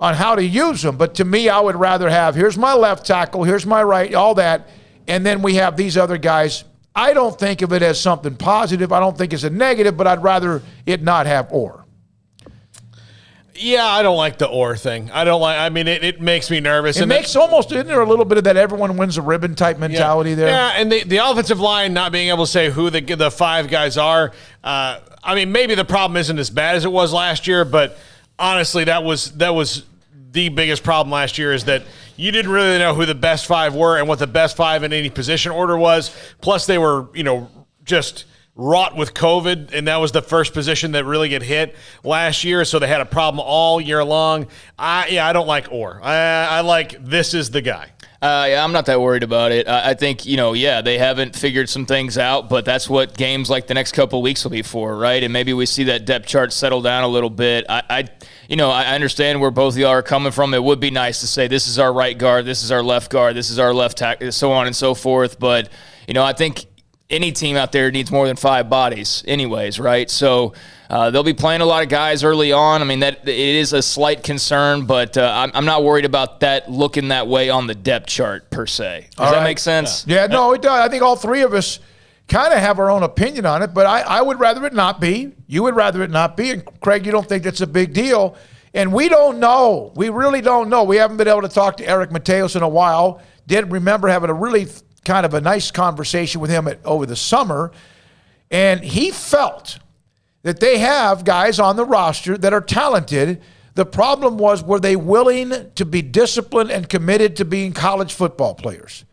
on how to use them. But to me, I would rather have, here's my left tackle, here's my right, all that, and then we have these other guys. I don't think of it as something positive. I don't think it's a negative, but I'd rather it not have or. Yeah, I don't like the or thing. It makes me nervous. It makes almost, isn't there a little bit of that everyone wins a ribbon type mentality there? Yeah, and the offensive line not being able to say who the five guys are. Maybe the problem isn't as bad as it was last year, but honestly, that was the biggest problem last year is that you didn't really know who the best five were and what the best five in any position order was. Plus, they were, just wrought with COVID, and that was the first position that really get hit last year, so they had a problem all year long. I don't like or. I like this is the guy. I'm not that worried about it. I think, they haven't figured some things out, but that's what games like the next couple of weeks will be for, right? And maybe we see that depth chart settle down a little bit. I understand where both of y'all are coming from. It would be nice to say this is our right guard, this is our left guard, this is our left tackle, so on and so forth. But, I think any team out there needs more than 5 bodies anyways, right? So they'll be playing a lot of guys early on. That it is a slight concern, but I'm not worried about that looking that way on the depth chart per se. Does that make sense? Yeah, no, it does. I think all three of us kind of have our own opinion on it, but I would rather it not be. You would rather it not be. And Craig, you don't think that's a big deal. And we don't know. We really don't know. We haven't been able to talk to Eric Mateos in a while. Did remember having a really kind of a nice conversation with him over the summer. And he felt that they have guys on the roster that are talented. The problem was, were they willing to be disciplined and committed to being college football players?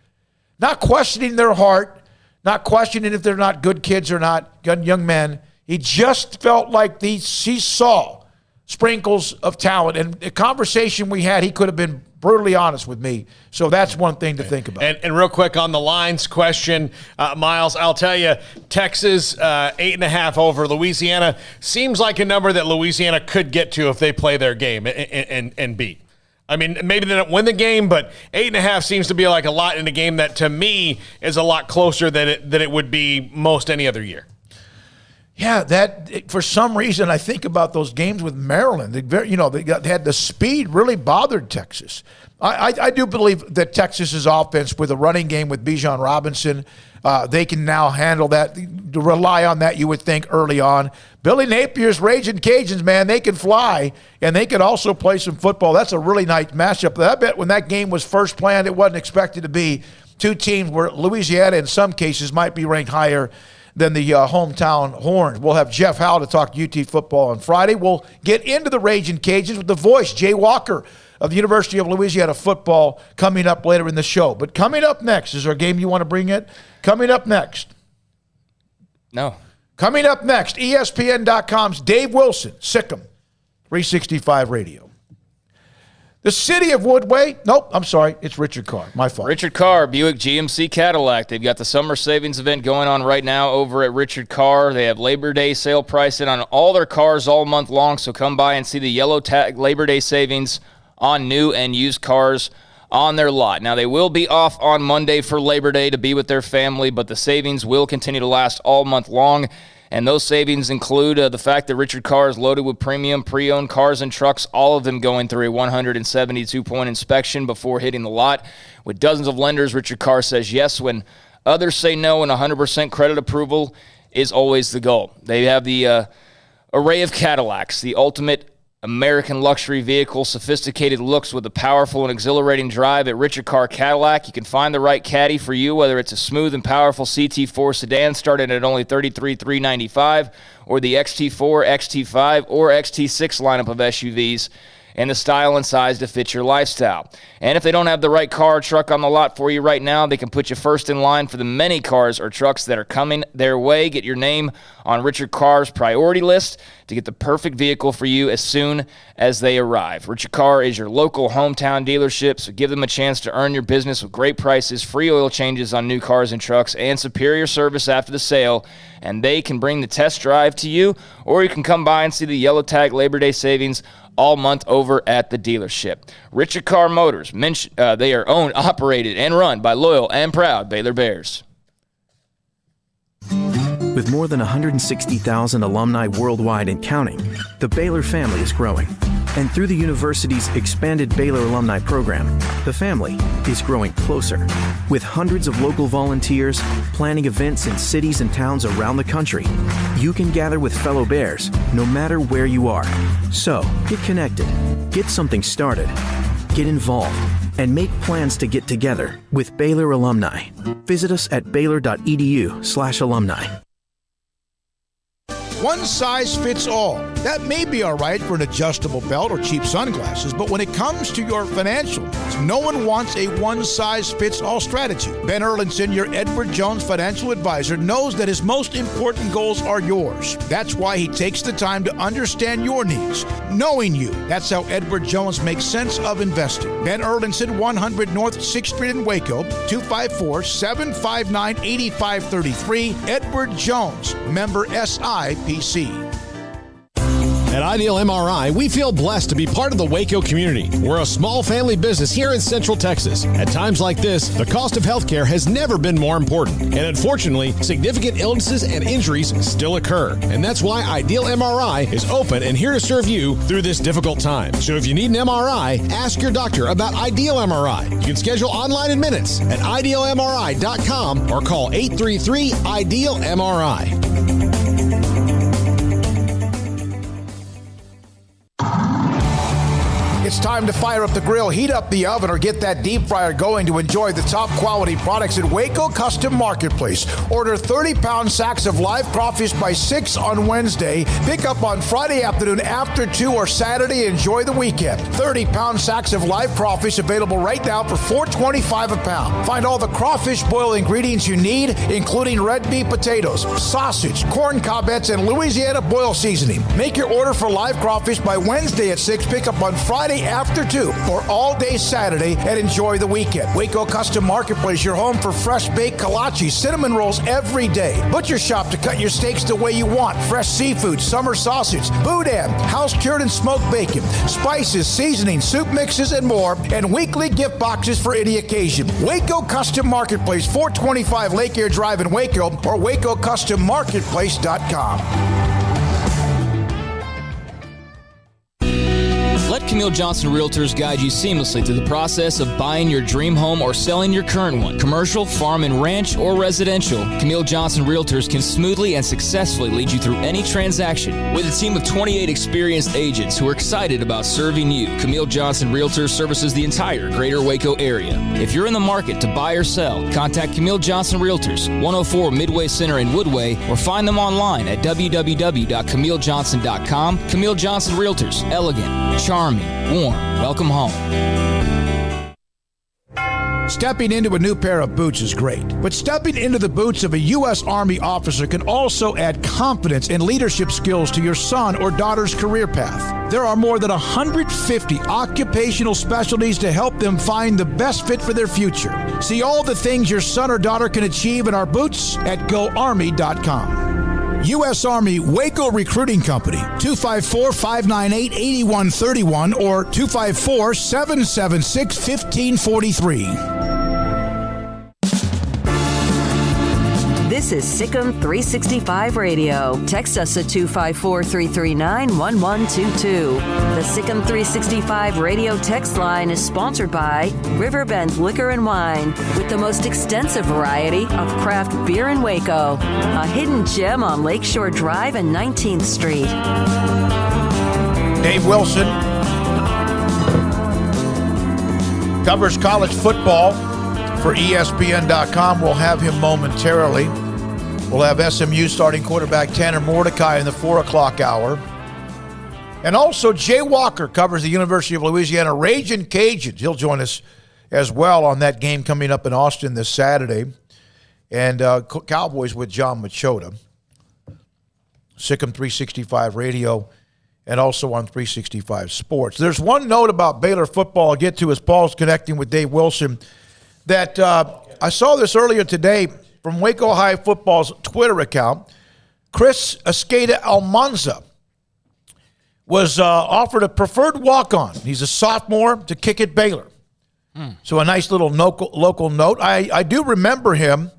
Not questioning their heart, not questioning if they're not good kids or not, young men. He just felt like he saw sprinkles of talent. And the conversation we had, he could have been brutally honest with me. So that's one thing to think about. And real quick on the lines question, Miles, I'll tell you, Texas 8.5 over Louisiana seems like a number that Louisiana could get to if they play their game and beat. Maybe they don't win the game, but 8.5 seems to be like a lot in a game that to me is a lot closer than it would be most any other year. Yeah, that for some reason I think about those games with Maryland. They had the speed really bothered Texas. I do believe that Texas's offense with a running game with Bijan Robinson, they can now handle that. To rely on that, you would think early on. Billy Napier's Raging Cajuns, man, they can fly and they can also play some football. That's a really nice matchup. I bet when that game was first planned, it wasn't expected to be two teams where Louisiana in some cases might be ranked higher than the hometown Horns. We'll have Jeff Howe to talk UT football on Friday. We'll get into the Raging Cajuns with the voice, Jay Walker of the University of Louisiana football, coming up later in the show. But coming up next, is there a game you want to bring in? Coming up next. No. Coming up next, ESPN.com's Dave Wilson, Sikkim, 365 Radio. The city of Woodway. Nope, I'm sorry. It's Richard Carr. My fault. Richard Carr, Buick GMC Cadillac. They've got the summer savings event going on right now over at Richard Carr. They have Labor Day sale pricing on all their cars all month long, so come by and see the yellow tag Labor Day savings on new and used cars on their lot. Now, they will be off on Monday for Labor Day to be with their family, but the savings will continue to last all month long. And those savings include the fact that Richard Carr is loaded with premium pre-owned cars and trucks, all of them going through a 172-point inspection before hitting the lot. With dozens of lenders, Richard Carr says yes when others say no, and 100% credit approval is always the goal. They have the array of Cadillacs, the ultimate American luxury vehicle, sophisticated looks with a powerful and exhilarating drive at Richard Carr Cadillac. You can find the right Caddy for you, whether it's a smooth and powerful CT4 sedan starting at only $33,395, or the XT4, XT5, or XT6 lineup of SUVs. in the style and size to fit your lifestyle. And if they don't have the right car or truck on the lot for you right now, they can put you first in line for the many cars or trucks that are coming their way. Get your name on Richard Carr's priority list to get the perfect vehicle for you as soon as they arrive. Richard Carr is your local hometown dealership, so give them a chance to earn your business with great prices, free oil changes on new cars and trucks, and superior service after the sale. And they can bring the test drive to you, or you can come by and see the Yellow Tag Labor Day savings all month over at the dealership. Richard Carr Motors, they are owned, operated, and run by loyal and proud Baylor Bears. With more than 160,000 alumni worldwide and counting, the Baylor family is growing. And through the university's expanded Baylor alumni program, the family is growing closer. With hundreds of local volunteers planning events in cities and towns around the country, you can gather with fellow Bears no matter where you are. So, get connected, get something started, get involved, and make plans to get together with Baylor alumni. Visit us at baylor.edu/alumni. One size fits all. That may be all right for an adjustable belt or cheap sunglasses, but when it comes to your financial needs, no one wants a one-size-fits-all strategy. Ben Erlinson, your Edward Jones financial advisor, knows that his most important goals are yours. That's why he takes the time to understand your needs, knowing you. That's how Edward Jones makes sense of investing. Ben Erlinson, 100 North 6th Street in Waco, 254-759-8533. Edward Jones, member SIPC. At Ideal MRI, we feel blessed to be part of the Waco community. We're a small family business here in Central Texas. At times like this, the cost of healthcare has never been more important. And unfortunately, significant illnesses and injuries still occur. And that's why Ideal MRI is open and here to serve you through this difficult time. So if you need an MRI, ask your doctor about Ideal MRI. You can schedule online in minutes at idealmri.com or call 833-IDEAL-MRI. It's time to fire up the grill, heat up the oven, or get that deep fryer going to enjoy the top quality products at Waco Custom Marketplace. Order 30-pound sacks of live crawfish by 6 on Wednesday. Pick up on Friday afternoon after 2 or Saturday. Enjoy the weekend. 30-pound sacks of live crawfish available right now for $4.25 a pound. Find all the crawfish boil ingredients you need, including red beef potatoes, sausage, corn cobettes, and Louisiana boil seasoning. Make your order for live crawfish by Wednesday at 6. Pick up on Friday after 2 or all day Saturday, and enjoy the weekend. Waco Custom Marketplace, your home for fresh baked kolache, cinnamon rolls every day. Butcher shop to cut your steaks the way you want. Fresh seafood, summer sausage, boudin, house cured and smoked bacon, spices, seasoning, soup mixes, and more, and weekly gift boxes for any occasion. Waco Custom Marketplace, 425 Lake Air Drive in Waco, or WacoCustomMarketplace.com. Let Camille Johnson Realtors guide you seamlessly through the process of buying your dream home or selling your current one. Commercial, farm and ranch, or residential, Camille Johnson Realtors can smoothly and successfully lead you through any transaction. With a team of 28 experienced agents who are excited about serving you, Camille Johnson Realtors services the entire greater Waco area. If you're in the market to buy or sell, contact Camille Johnson Realtors, 104 Midway Center in Woodway, or find them online at www.camillejohnson.com. Camille Johnson Realtors, elegant, charming, warm. Welcome home. Stepping into a new pair of boots is great, but stepping into the boots of a U.S. Army officer can also add confidence and leadership skills to your son or daughter's career path. There are more than 150 occupational specialties to help them find the best fit for their future. See all the things your son or daughter can achieve in our boots at GoArmy.com. U.S. Army Waco Recruiting Company, 254-598-8131 or 254-776-1543. This is Sikkim 365 Radio. Text us at 254-339-1122. The Sikkim 365 Radio text line is sponsored by Riverbend Liquor and Wine, with the most extensive variety of craft beer in Waco. A hidden gem on Lakeshore Drive and 19th Street. Dave Wilson covers college football for ESPN.com. We'll have him momentarily. We'll have SMU starting quarterback Tanner Mordecai in the 4 o'clock hour. And also, Jay Walker covers the University of Louisiana Ragin' Cajuns. He'll join us as well on that game coming up in Austin this Saturday. And Cowboys with Jon Machota. Sikkim 365 Radio and also on 365 Sports. There's one note about Baylor football I'll get to as Paul's connecting with Dave Wilson that I saw this earlier today from Waco High Football's Twitter account. Chris Escada Almanza was offered a preferred walk-on. He's a sophomore to kick at Baylor. So a nice little local note. I do remember him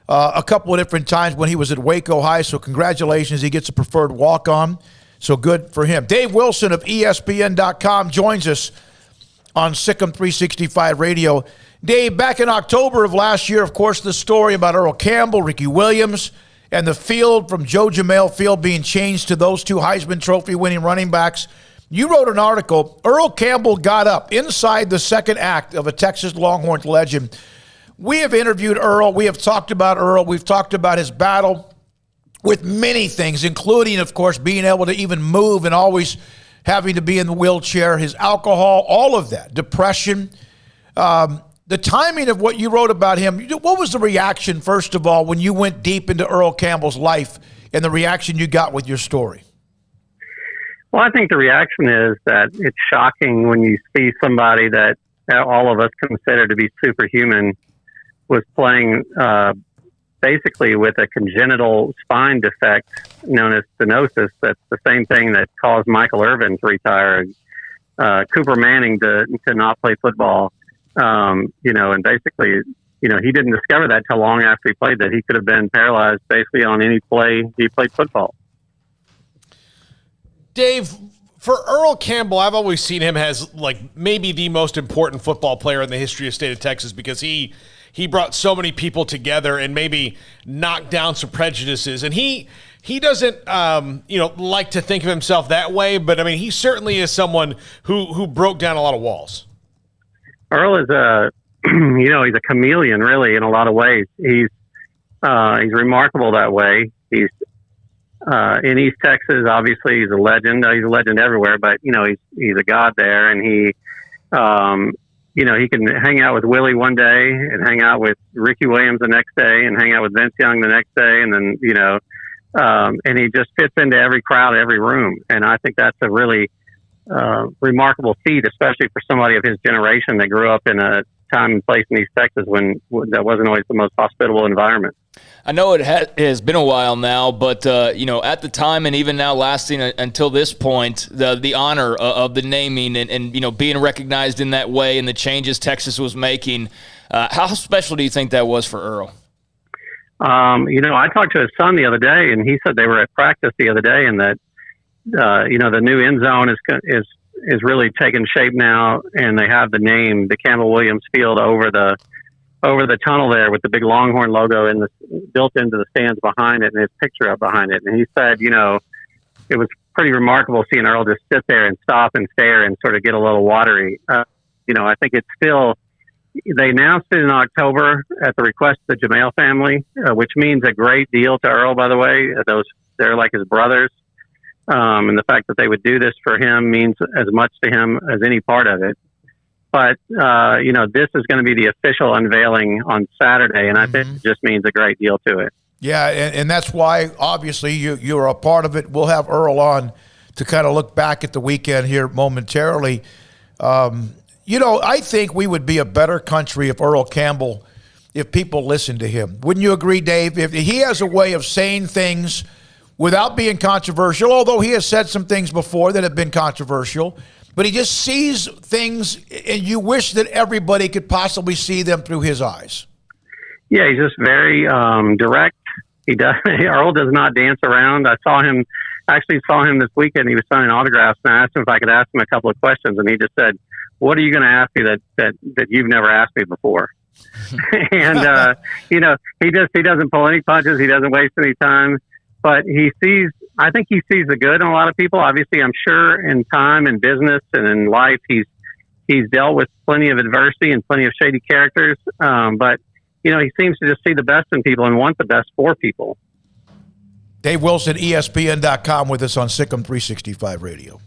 a couple of different times when he was at Waco High, so congratulations. He gets a preferred walk-on, so good for him. Dave Wilson of ESPN.com joins us on Sikkim 365 Radio. Dave, back in October of last year, of course, the story about Earl Campbell, Ricky Williams, and the field from Joe Jamail Field being changed to those two Heisman Trophy winning running backs. You wrote an article, Earl Campbell got up inside the second act of a Texas Longhorns legend. We have interviewed Earl. We have talked about Earl. We've talked about his battle with many things, including, of course, being able to even move and always having to be in the wheelchair, his alcohol, all of that, depression. The timing of what you wrote about him, what was the reaction, first of all, when you went deep into Earl Campbell's life and the reaction you got with your story? Well, I think the reaction is that it's shocking when you see somebody that all of us consider to be superhuman was playing basically with a congenital spine defect known as stenosis. That's the same thing that caused Michael Irvin to retire, Cooper Manning to not play football. And basically, he didn't discover that till long after he played, that he could have been paralyzed basically on any play he played football. Dave, for Earl Campbell, I've always seen him as maybe the most important football player in the history of the state of Texas, because he brought so many people together and maybe knocked down some prejudices. And he doesn't like to think of himself that way, but I mean, he certainly is someone who broke down a lot of walls. Earl is he's a chameleon, really, in a lot of ways. He's remarkable that way. He's in East Texas, obviously, he's a legend. He's a legend everywhere, but he's a god there, and he can hang out with Willie one day and hang out with Ricky Williams the next day and hang out with Vince Young the next day, and then and he just fits into every crowd, every room, and I think that's a really remarkable feat, especially for somebody of his generation that grew up in a time and place in East Texas when that wasn't always the most hospitable environment. I know it has been a while now, but at the time and even now lasting until this point, the honor of the naming and being recognized in that way and the changes Texas was making, how special do you think that was for Earl? I talked to his son the other day, and he said they were at practice the other day, and that the new end zone is really taking shape now, and they have the name, the Campbell Williams Field, over the tunnel there with the big Longhorn logo built into the stands behind it, and his picture up behind it. And he said, it was pretty remarkable seeing Earl just sit there and stop and stare and sort of get a little watery. I think it's still, they announced it in October at the request of the Jamail family, which means a great deal to Earl, by the way. They're like his brothers. And the fact that they would do this for him means as much to him as any part of it. But, this is going to be the official unveiling on Saturday, and I think it just means a great deal to it. Yeah, and that's why, obviously, you're a part of it. We'll have Earl on to kind of look back at the weekend here momentarily. I think we would be a better country if Earl Campbell, if people listened to him. Wouldn't you agree, Dave? If he has a way of saying things without being controversial, although he has said some things before that have been controversial, but he just sees things, and you wish that everybody could possibly see them through his eyes. Yeah, he's just very direct. Earl does not dance around. I saw him this weekend. He was signing autographs, and I asked him if I could ask him a couple of questions, and he just said, "What are you going to ask me that you've never asked me before?" And he doesn't pull any punches. He doesn't waste any time. But I think he sees the good in a lot of people. Obviously, I'm sure in time and business and in life, he's dealt with plenty of adversity and plenty of shady characters. But he seems to just see the best in people and want the best for people. Dave Wilson, ESPN.com, with us on Sikkim 365 Radio.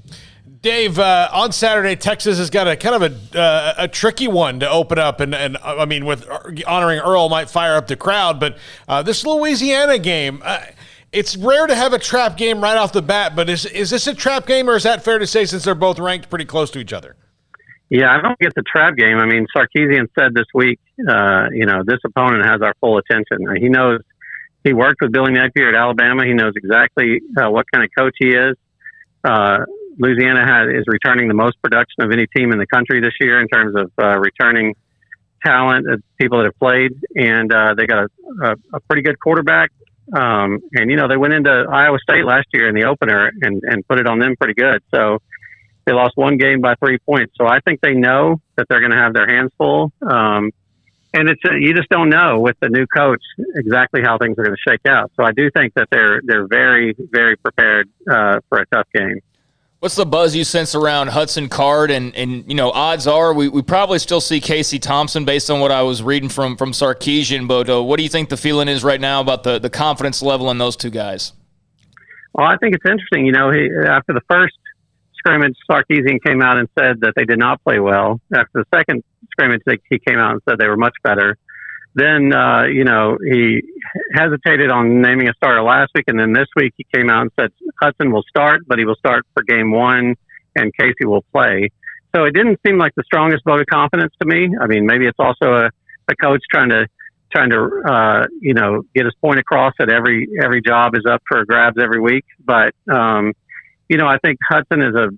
Dave, on Saturday, Texas has got a kind of a tricky one to open up, and I mean, with honoring Earl might fire up the crowd, but this Louisiana game, it's rare to have a trap game right off the bat, but is this a trap game, or is that fair to say since they're both ranked pretty close to each other? Yeah, I don't get the trap game. I mean, Sarkisian said this week, this opponent has our full attention. He knows he worked with Billy Napier at Alabama. He knows exactly what kind of coach he is. Louisiana is returning the most production of any team in the country this year in terms of returning talent, people that have played, and they got a pretty good quarterback. And, they went into Iowa State last year in the opener and put it on them pretty good. So they lost one game by 3 points. So I think they know that they're going to have their hands full. And you just don't know with the new coach exactly how things are going to shake out. So I do think that they're very, very prepared for a tough game. What's the buzz you sense around Hudson Card? And odds are we probably still see Casey Thompson based on what I was reading from Sarkisian. But what do you think the feeling is right now about the confidence level in those two guys? Well, I think it's interesting. After the first scrimmage, Sarkisian came out and said that they did not play well. After the second scrimmage, he came out and said they were much better. Then, he hesitated on naming a starter last week, and then this week he came out and said Hudson will start, but he will start for game one, and Casey will play. So it didn't seem like the strongest vote of confidence to me. I mean, maybe it's also a coach trying to get his point across that every job is up for grabs every week. But I think Hudson is a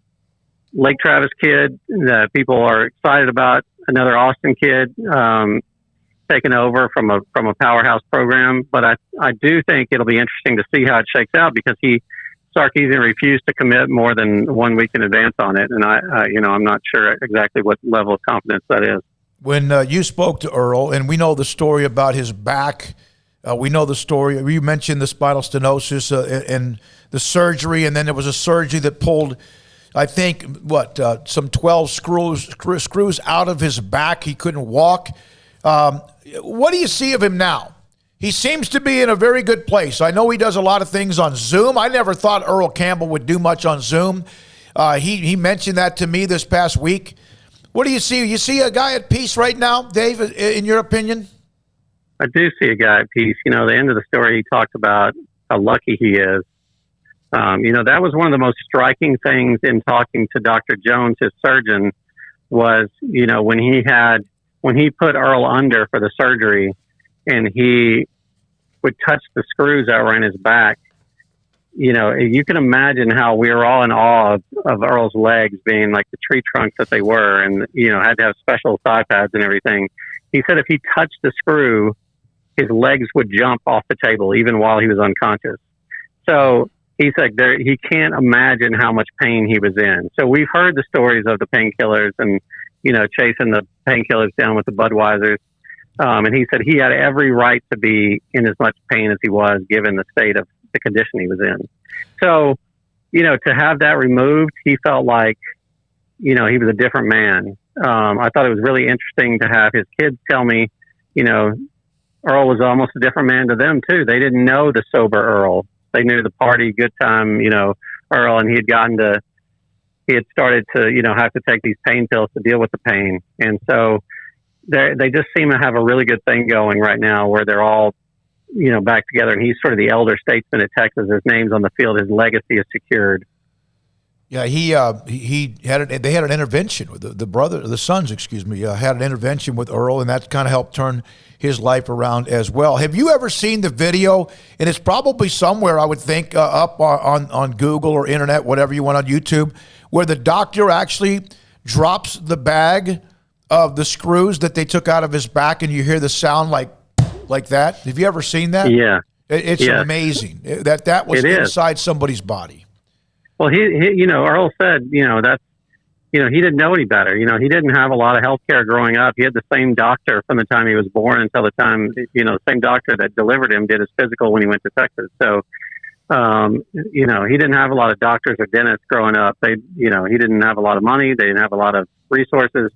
Lake Travis kid that people are excited about. Another Austin kid. Taken over from a powerhouse program, but I do think it'll be interesting to see how it shakes out because Sarkisian refused to commit more than 1 week in advance on it, and I'm not sure exactly what level of confidence that is. When you spoke to Earl, and we know the story about his back, we know the story. You mentioned the spinal stenosis and the surgery, and then there was a surgery that pulled, I think, some 12 screws out of his back. He couldn't walk. What do you see of him now? He seems to be in a very good place. I know he does a lot of things on Zoom. I never thought Earl Campbell would do much on Zoom. He mentioned that to me this past week. What do you see? You see a guy at peace right now, Dave, in your opinion? I do see a guy at peace. The end of the story, he talked about how lucky he is. That was one of the most striking things in talking to Dr. Jones, his surgeon, was, when he put Earl under for the surgery and he would touch the screws that were in his back, you can imagine how we were all in awe of Earl's legs being like the tree trunks that they were and, had to have special thigh pads and everything. He said if he touched the screw, his legs would jump off the table even while he was unconscious. So he said he can't imagine how much pain he was in. So we've heard the stories of the painkillers and, chasing the painkillers down with the Budweisers. And he said he had every right to be in as much pain as he was, given the state of the condition he was in. So, to have that removed, he felt like, he was a different man. I thought it was really interesting to have his kids tell me, Earl was almost a different man to them too. They didn't know the sober Earl. They knew the party, good time, Earl, and he had started to, have to take these pain pills to deal with the pain. And so they just seem to have a really good thing going right now where they're all, back together. And he's sort of the elder statesman at Texas. His name's on the field. His legacy is secured. Yeah, they had an intervention with the sons, had an intervention with Earl, and that kind of helped turn his life around as well. Have you ever seen the video? And it's probably somewhere, I would think, up on Google or internet, whatever you want, on YouTube, where the doctor actually drops the bag of the screws that they took out of his back, and you hear the sound like that. Have you ever seen that? Yeah. It's amazing that was inside somebody's body. Well, he Earl said, that's, he didn't know any better. He didn't have a lot of health care growing up. He had the same doctor from the time he was born until the time, the same doctor that delivered him did his physical when he went to Texas. So, he didn't have a lot of doctors or dentists growing up. He didn't have a lot of money. They didn't have a lot of resources.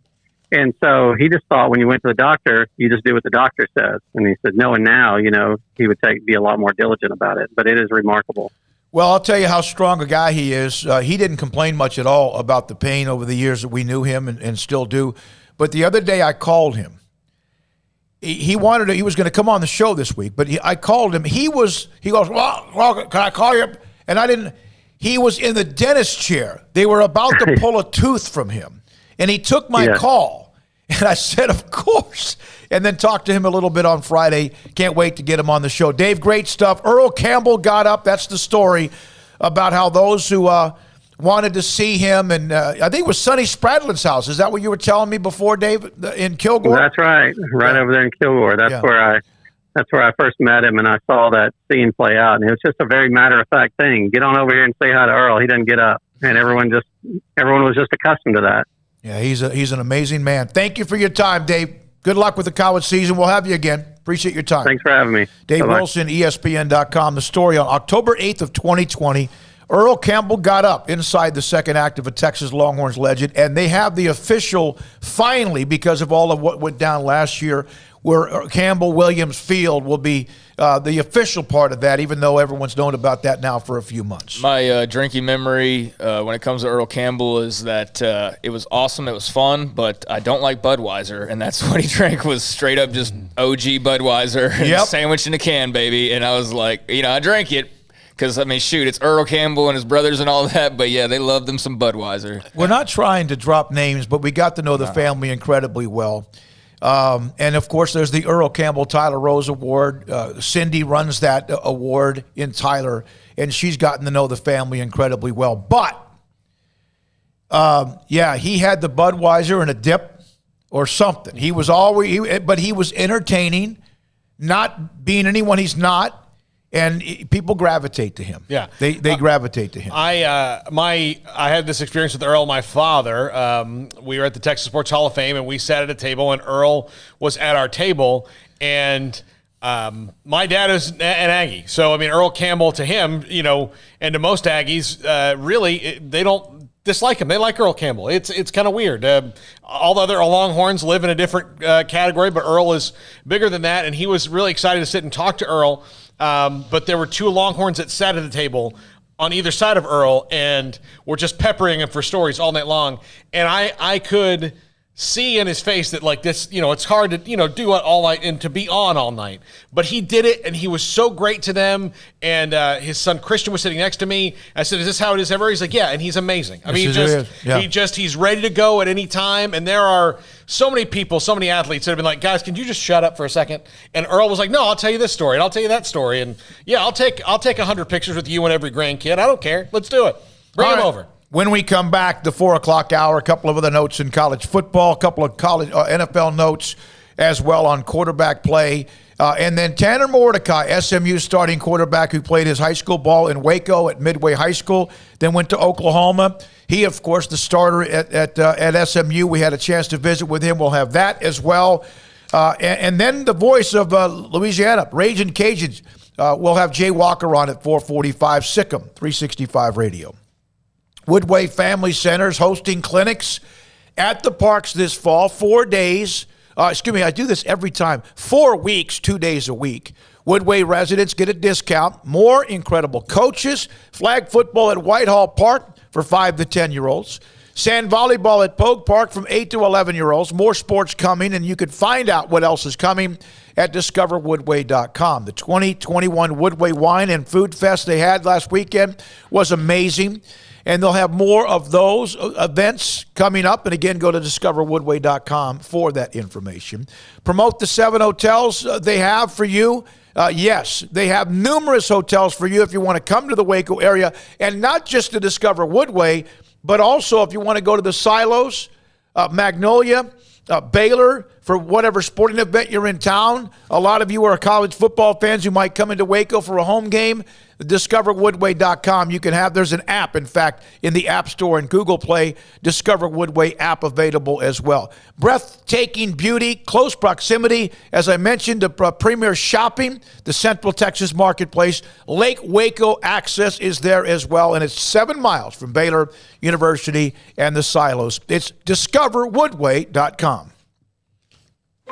And so he just thought when you went to the doctor, you just do what the doctor says. And he said, knowing now, he would be a lot more diligent about it. But it is remarkable. Well, I'll tell you how strong a guy he is. He didn't complain much at all about the pain over the years that we knew him and still do. But the other day I called him. He was going to come on the show this week, but I called him. He goes, well, can I call you? And I didn't. He was in the dentist chair. They were about to pull a tooth from him. And he took my call. And I said, of course. And then talked to him a little bit on Friday. Can't wait to get him on the show. Dave, great stuff. Earl Campbell got up. That's the story about how those who wanted to see him, and I think it was Sonny Spradlin's house. Is that what you were telling me before, Dave, in Kilgore? That's right. Right over there in Kilgore. That's where I first met him, and I saw that scene play out. And it was just a very matter-of-fact thing. Get on over here and say hi to Earl. He doesn't get up. And everyone was just accustomed to that. Yeah, he's an amazing man. Thank you for your time, Dave. Good luck with the college season. We'll have you again. Appreciate your time. Thanks for having me. Dave Bye-bye. Wilson, ESPN.com. The story on October 8th of 2020, Earl Campbell got up inside the second act of a Texas Longhorns legend, and they have the official, finally, because of all of what went down last year, where Campbell-Williams Field will be the official part of that, even though everyone's known about that now for a few months. My drinking memory when it comes to Earl Campbell is that it was awesome, it was fun, but I don't like Budweiser, and that's what he drank was straight up just OG Budweiser, sandwich in a can, baby. And I was like, I drank it. Because, it's Earl Campbell and his brothers and all that, but, yeah, they love them some Budweiser. We're not trying to drop names, but we got to know the family incredibly well. And, of course, there's the Earl Campbell Tyler Rose Award. Cindy runs that award in Tyler, and she's gotten to know the family incredibly well. But, he had the Budweiser and a dip or something. He was but he was entertaining, not being anyone he's not. And people gravitate to him. Yeah, they gravitate to him. I had this experience with Earl, my father. We were at the Texas Sports Hall of Fame, and we sat at a table, and Earl was at our table. And my dad is an Aggie, so Earl Campbell to him, and to most Aggies, they don't dislike him. They like Earl Campbell. It's kind of weird. All the other Longhorns live in a different category, but Earl is bigger than that, and he was really excited to sit and talk to Earl. But there were two Longhorns that sat at the table on either side of Earl and were just peppering him for stories all night long. And I could see in his face that this, it's hard to, do it all night and to be on all night. But he did it, and he was so great to them. And his son Christian was sitting next to me. I said, "Is this how it is ever?" He's like, "Yeah," and he's amazing. He's ready to go at any time. And there are so many people, so many athletes that have been like, "Guys, can you just shut up for a second?" And Earl was like, "No, I'll tell you this story, and I'll tell you that story, and I'll take 100 pictures with you and every grandkid. I don't care. Let's do it. Bring them over." When we come back, the 4 o'clock hour, a couple of other notes in college football, a couple of college NFL notes as well on quarterback play. And then Tanner Mordecai, SMU starting quarterback who played his high school ball in Waco at Midway High School, then went to Oklahoma. He, of course, the starter at SMU. We had a chance to visit with him. We'll have that as well. And then the voice of Louisiana, Ragin' Cajuns. We'll have Jay Walker on at 445, Sikkim, 365 Radio. Woodway Family Centers hosting clinics at the parks this fall, 4 days. I do this every time. 4 weeks, 2 days a week. Woodway residents get a discount. More incredible coaches. Flag football at Whitehall Park for 5 to 10-year-olds. Sand volleyball at Pogue Park from 8 to 11-year-olds. More sports coming, and you can find out what else is coming at discoverwoodway.com. The 2021 Woodway Wine and Food Fest they had last weekend was amazing. And they'll have more of those events coming up. And again, go to discoverwoodway.com for that information. Promote the 7 hotels they have for you. Yes, they have numerous hotels for you if you want to come to the Waco area. And not just to discover Woodway, but also if you want to go to the Silos, Magnolia, Baylor, for whatever sporting event you're in town. A lot of you are college football fans who might come into Waco for a home game. DiscoverWoodway.com. You can have, there's an app, in fact, in the App Store and Google Play, Discover Woodway app available as well. Breathtaking beauty, close proximity, as I mentioned, the premier shopping, the Central Texas Marketplace. Lake Waco access is there as well, and it's 7 miles from Baylor University and the silos. It's DiscoverWoodway.com.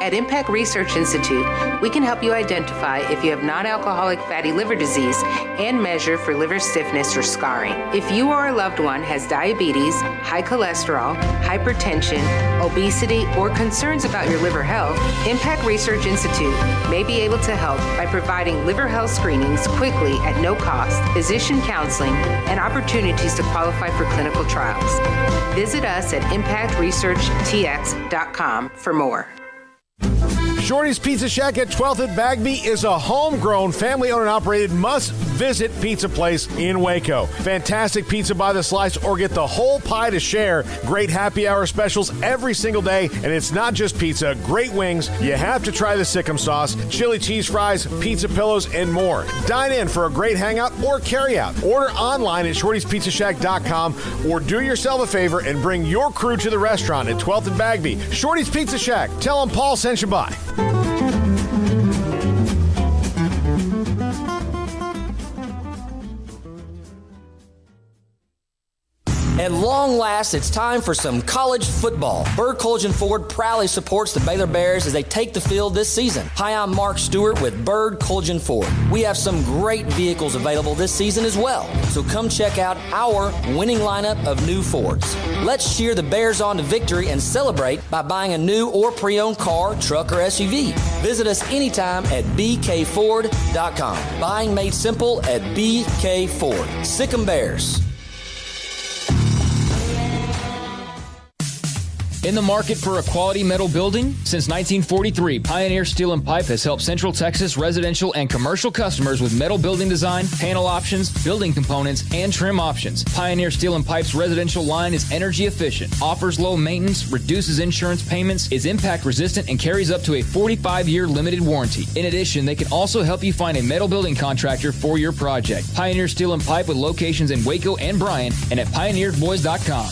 At Impact Research Institute, we can help you identify if you have non-alcoholic fatty liver disease and measure for liver stiffness or scarring. If you or a loved one has diabetes, high cholesterol, hypertension, obesity, or concerns about your liver health, Impact Research Institute may be able to help by providing liver health screenings quickly at no cost, physician counseling, and opportunities to qualify for clinical trials. Visit us at impactresearchtx.com for more. Shorty's Pizza Shack at 12th and Bagby is a homegrown, family-owned and operated must-visit pizza place in Waco. Fantastic pizza by the slice or get the whole pie to share. Great happy hour specials every single day, and it's not just pizza. Great wings. You have to try the Sikkim sauce, chili cheese fries, pizza pillows, and more. Dine in for a great hangout or carry-out. Order online at shortyspizzashack.com or do yourself a favor and bring your crew to the restaurant at 12th and Bagby. Shorty's Pizza Shack. Tell them Paul sent you by. At long last, it's time for some college football. Bird Collision Ford proudly supports the Baylor Bears as they take the field this season. Hi, I'm Mark Stewart with Bird Collision Ford. We have some great vehicles available this season as well, so come check out our winning lineup of new Fords. Let's cheer the Bears on to victory and celebrate by buying a new or pre-owned car, truck, or SUV. Visit us anytime at bkford.com. Buying made simple at BK Ford. Sikkim Bears. In the market for a quality metal building? Since 1943, Pioneer Steel and Pipe has helped Central Texas residential and commercial customers with metal building design, panel options, building components, and trim options. Pioneer Steel and Pipe's residential line is energy efficient, offers low maintenance, reduces insurance payments, is impact resistant, and carries up to a 45-year limited warranty. In addition, they can also help you find a metal building contractor for your project. Pioneer Steel and Pipe with locations in Waco and Bryan and at pioneerboys.com.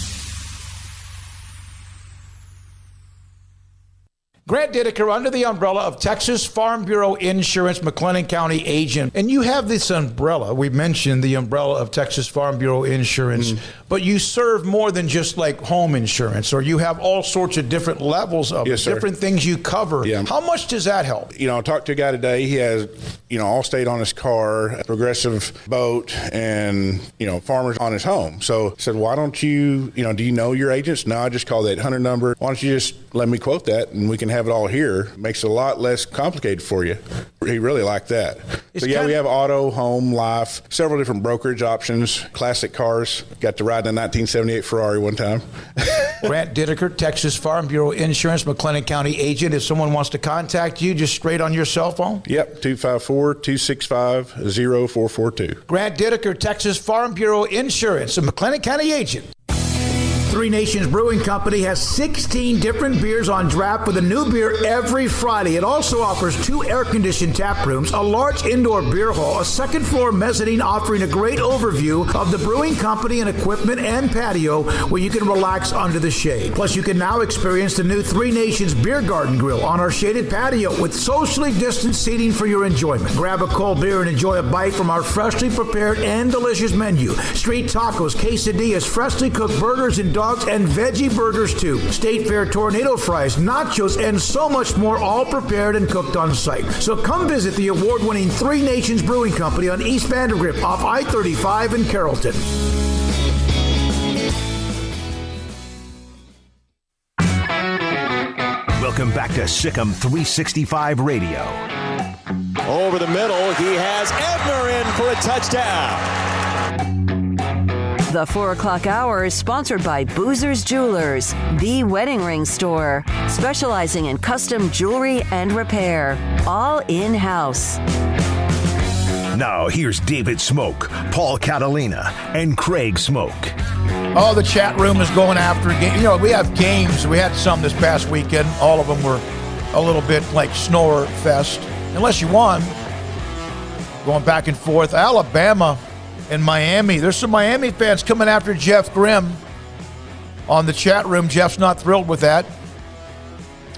Grant Dideker, under the umbrella of Texas Farm Bureau Insurance, McLennan County agent. And you have this umbrella. We mentioned the umbrella of Texas Farm Bureau Insurance, but you serve more than just like home insurance, or you have all sorts of different levels of different things you cover. Yeah. How much does that help? You know, I talked to a guy today. He has, Allstate on his car, Progressive boat, and, Farmers on his home. So I said, why don't you, do you know your agents? No, I just call the 800 number. Why don't you just let me quote that and we can have it all here. Makes it a lot less complicated for you. He really liked that. So we have auto, home, life, several different brokerage options, classic cars. Got to ride in a 1978 Ferrari one time. Grant Dideker, Texas Farm Bureau Insurance, McLennan County agent. If someone wants to contact you, just straight on your cell phone? Yep, 254-265-0442. Grant Dideker, Texas Farm Bureau Insurance, a McLennan County agent. Three Nations Brewing Company has 16 different beers on draft with a new beer every Friday. It also offers 2 air-conditioned tap rooms, a large indoor beer hall, a second-floor mezzanine offering a great overview of the brewing company and equipment and patio where you can relax under the shade. Plus, you can now experience the new Three Nations Beer Garden Grill on our shaded patio with socially distanced seating for your enjoyment. Grab a cold beer and enjoy a bite from our freshly prepared and delicious menu. Street tacos, quesadillas, freshly cooked burgers and dogs and veggie burgers too. State Fair tornado fries, nachos, and so much more, all prepared and cooked on site. So come visit the award-winning Three Nations Brewing Company on East Vandergrift off I-35 in Carrollton. Welcome back to Sikkim 365 Radio. Over the middle, he has Ebner in for a touchdown. The 4 o'clock hour is sponsored by Boozer's Jewelers, the wedding ring store, specializing in custom jewelry and repair, all in-house. Now here's David Smoak, Paul Catalina, and Craig Smoak. Oh, the chat room is going after games. We have games. We had some this past weekend. All of them were a little bit like snore fest, unless you won. Going back and forth. Alabama and Miami. There's some Miami fans coming after Jeff Grimm on the chat room. Jeff's not thrilled with that.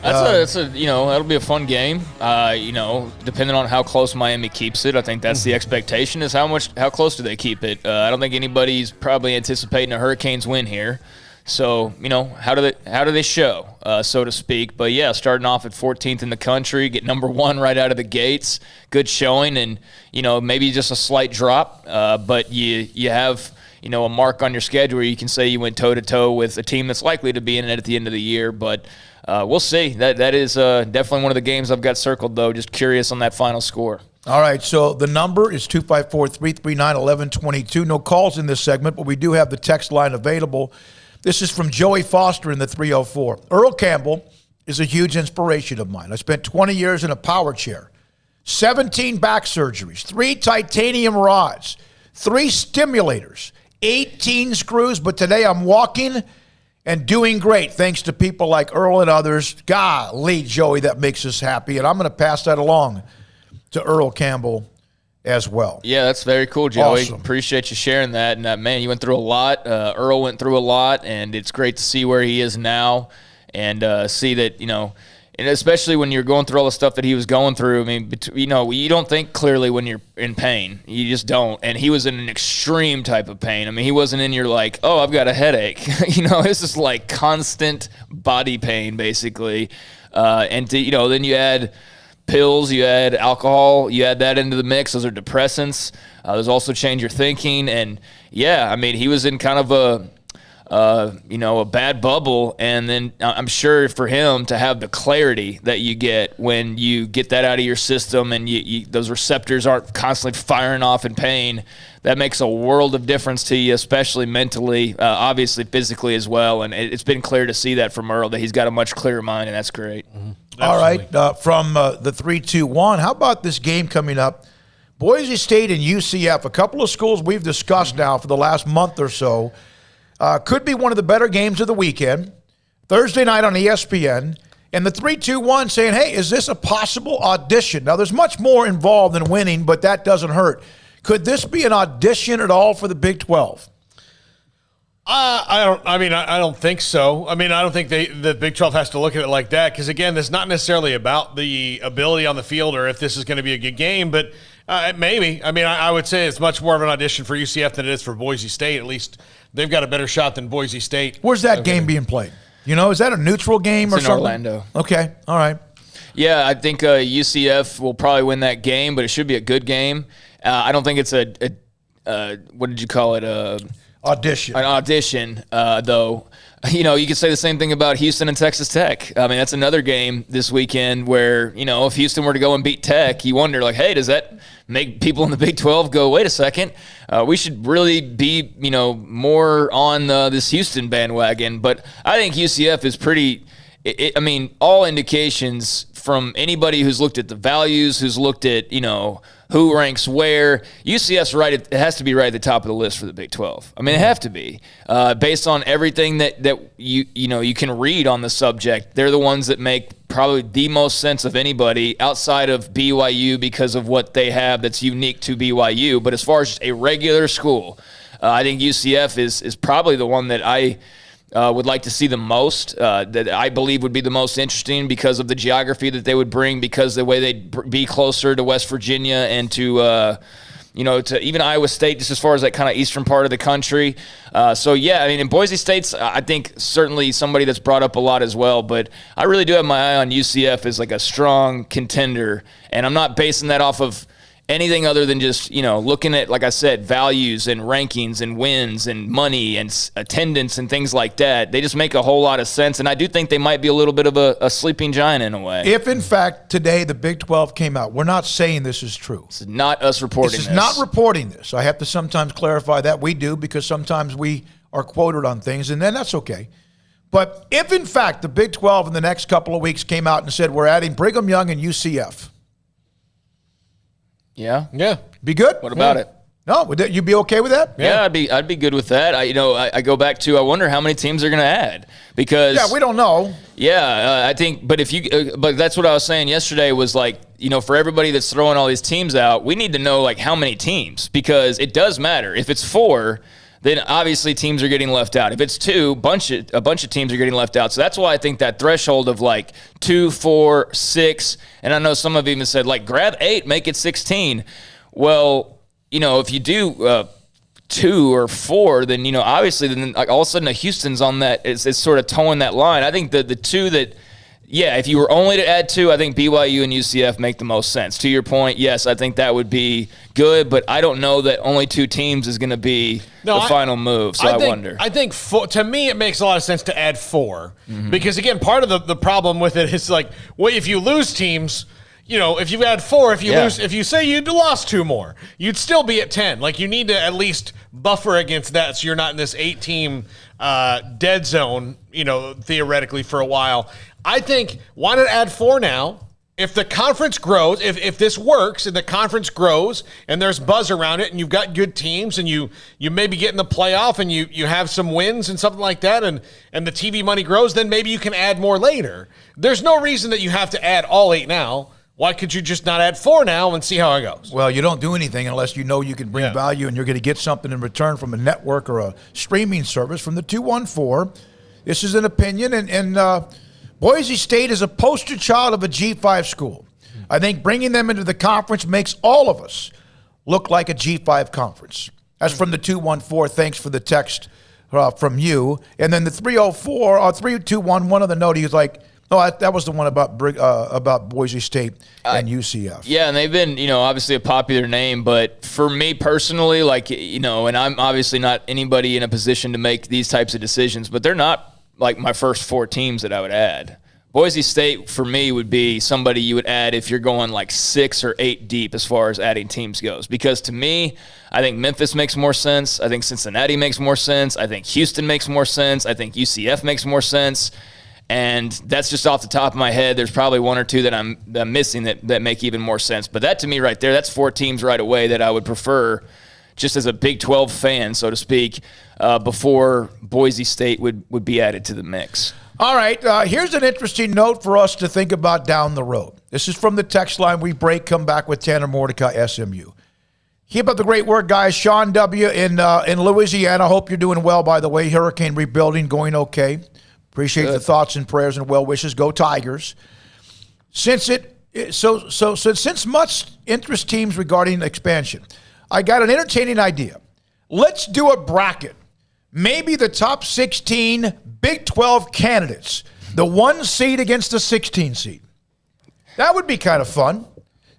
That'll be a fun game. Depending on how close Miami keeps it, I think that's the expectation is how close do they keep it. I don't think anybody's probably anticipating a Hurricanes win here. So, how do they show, so to speak? But yeah, starting off at 14th in the country, get number 1 right out of the gates, good showing, and maybe just a slight drop, but you have a mark on your schedule where you can say you went toe-to-toe with a team that's likely to be in it at the end of the year. But we'll see. That is definitely one of the games I've got circled, though. Just curious on that final score. All right, so the number is 254-339-1122. No calls in this segment, but we do have the text line available. This is from Joey Foster in the 304. Earl Campbell is a huge inspiration of mine. I spent 20 years in a power chair, 17 back surgeries, 3 titanium rods, 3 stimulators, 18 screws, but today I'm walking and doing great thanks to people like Earl and others. Golly, Joey, that makes us happy, and I'm going to pass that along to Earl Campbell as well. Yeah, that's very cool, Joey. Awesome. Appreciate you sharing that. And man, you went through a lot. Earl went through a lot, and it's great to see where he is now and see that, and especially when you're going through all the stuff that he was going through. I mean, you don't think clearly when you're in pain. You just don't. And he was in an extreme type of pain. I mean, he wasn't in your like, oh, I've got a headache. It's just like constant body pain, basically. And then you add pills, you add alcohol, you add that into the mix. Those are depressants. Those also change your thinking. And yeah, I mean, he was in kind of a bad bubble. And then I'm sure for him to have the clarity that you get when you get that out of your system and those receptors aren't constantly firing off in pain, that makes a world of difference to you, especially mentally, obviously physically as well. And it's been clear to see that from Earl, that he's got a much clearer mind, and that's great. Mm-hmm. All right, from the 3-2-1, how about this game coming up? Boise State and UCF, a couple of schools we've discussed now for the last month or so. Could be one of the better games of the weekend. Thursday night on ESPN. And the 3-2-1 saying, hey, is this a possible audition? Now, there's much more involved than winning, but that doesn't hurt. Could this be an audition at all for the Big 12? I don't think so. I mean, I don't think the Big 12 has to look at it like that because, again, it's not necessarily about the ability on the field or if this is going to be a good game, but maybe. I mean, I would say it's much more of an audition for UCF than it is for Boise State. At least they've got a better shot than Boise State. Where's that game being played? Is that a neutral game or in something? Orlando. Okay, all right. Yeah, I think UCF will probably win that game, but it should be a good game. I don't think it's a what did you call it? Audition. An audition, though. You could say the same thing about Houston and Texas Tech. I mean, that's another game this weekend where, if Houston were to go and beat Tech, you wonder, like, hey, does that make people in the Big 12 go, wait a second, we should really be, more on this Houston bandwagon. But I think UCF is pretty all indications from anybody who's looked at the values, who's looked at, who ranks where, UCF's right. It has to be right at the top of the list for the Big 12. I mean, it have to be based on everything that you can read on the subject. They're the ones that make probably the most sense of anybody outside of BYU because of what they have that's unique to BYU. But as far as just a regular school, I think UCF is probably the one that I would like to see the most, that I believe would be the most interesting because of the geography that they would bring, because the way they'd be closer to West Virginia and to even Iowa State, just as far as that kind of eastern part of the country. In Boise State's, I think certainly somebody that's brought up a lot as well, but I really do have my eye on UCF as like a strong contender, and I'm not basing that off of anything other than just, looking at, like I said, values and rankings and wins and money and attendance and things like that. They just make a whole lot of sense, and I do think they might be a little bit of a sleeping giant in a way. If, in fact, today the Big 12 came out, we're not saying this is true. It's not us reporting this. This is not reporting this. I have to sometimes clarify that. We do, because sometimes we are quoted on things, and then that's okay. But if, in fact, the Big 12 in the next couple of weeks came out and said we're adding Brigham Young and UCF, Yeah. be good. What about it? No, would you'd be okay with that? Yeah, I'd be good with that. I go back to, I wonder how many teams they're going to add, because we don't know. Yeah, I think, but but that's what I was saying yesterday was like, for everybody that's throwing all these teams out, we need to know like how many teams, because it does matter. If it's 4, then obviously teams are getting left out. If it's 2, a bunch of teams are getting left out. So that's why I think that threshold of like 2, 4, 6, and I know some have even said like grab 8, make it 16. Well, if you do 2 or 4, then, obviously then like all of a sudden Houston's on that, it's sort of towing that line. I think the 2 that, if you were only to add 2, I think BYU and UCF make the most sense. To your point, yes, I think that would be good, but I don't know that only 2 teams is going to be the final move, so I wonder. I think, to me, it makes a lot of sense to add 4, because, again, part of the problem with it is like, well, if you lose teams – if you add 4, if you say you'd lost 2 more, you'd still be at 10. Like, you need to at least buffer against that so you're not in this 8-team dead zone, theoretically for a while. I think, why not add 4 now? If the conference grows, if this works and the conference grows and there's buzz around it and you've got good teams and you maybe get in the playoff and you have some wins and something like that and the TV money grows, then maybe you can add more later. There's no reason that you have to add all 8 now. Why could you just not add 4 now and see how it goes? Well, you don't do anything unless you know you can bring value and you're going to get something in return from a network or a streaming service. From the 214, this is an opinion, and Boise State is a poster child of a G5 school. I think bringing them into the conference makes all of us look like a G5 conference. That's from the 214. Thanks for the text from you. And then the 304, 3211, one of the note, he was like, no, that was the one about Boise State and UCF. Yeah, and they've been, obviously a popular name, but for me personally, like, and I'm obviously not anybody in a position to make these types of decisions, but they're not like my first 4 teams that I would add. Boise State, for me, would be somebody you would add if you're going like 6 or 8 deep as far as adding teams goes. Because to me, I think Memphis makes more sense. I think Cincinnati makes more sense. I think Houston makes more sense. I think UCF makes more sense. And that's just off the top of my head. There's probably 1 or 2 that I'm missing that make even more sense. But that to me right there, that's 4 teams right away that I would prefer just as a Big 12 fan, so to speak, before Boise State would be added to the mix. All right, here's an interesting note for us to think about down the road. This is from the text line. We break, come back with Tanner Mordecai, SMU. Keep up the great work, guys. Sean W. in Louisiana. Hope you're doing well, by the way. Hurricane rebuilding going okay. Appreciate the thoughts and prayers and well wishes. Go Tigers. Since much interest teams regarding expansion, I got an entertaining idea. Let's do a bracket. Maybe the top 16 Big 12 candidates, the 1 seed against the 16 seed. That would be kind of fun.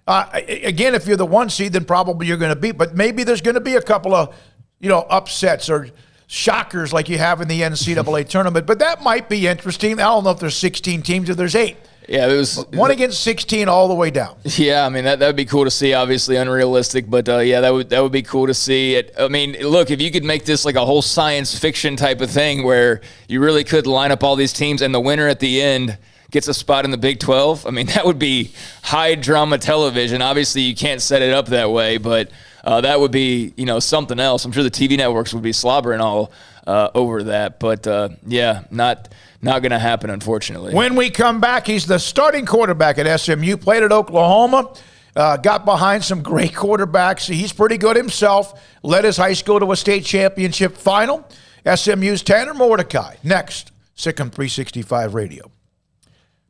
Again, if you're the 1 seed, then probably you're going to beat. But maybe there's going to be a couple of, upsets or shockers like you have in the NCAA tournament, but that might be interesting. I don't know if there's 16 teams or there's 8. Yeah, it was 1 against 16 all the way down. Yeah, I mean that would be cool to see. Obviously unrealistic, but that would be cool to see. I mean, look, if you could make this like a whole science fiction type of thing where you really could line up all these teams and the winner at the end gets a spot in the Big 12. I mean, that would be high drama television. Obviously, you can't set it up that way, but that would be, something else. I'm sure the TV networks would be slobbering all over that, but not going to happen, unfortunately. When we come back, he's the starting quarterback at SMU, played at Oklahoma, got behind some great quarterbacks. He's pretty good himself, led his high school to a state championship final. SMU's Tanner Mordecai, next, Sikkim 365 Radio.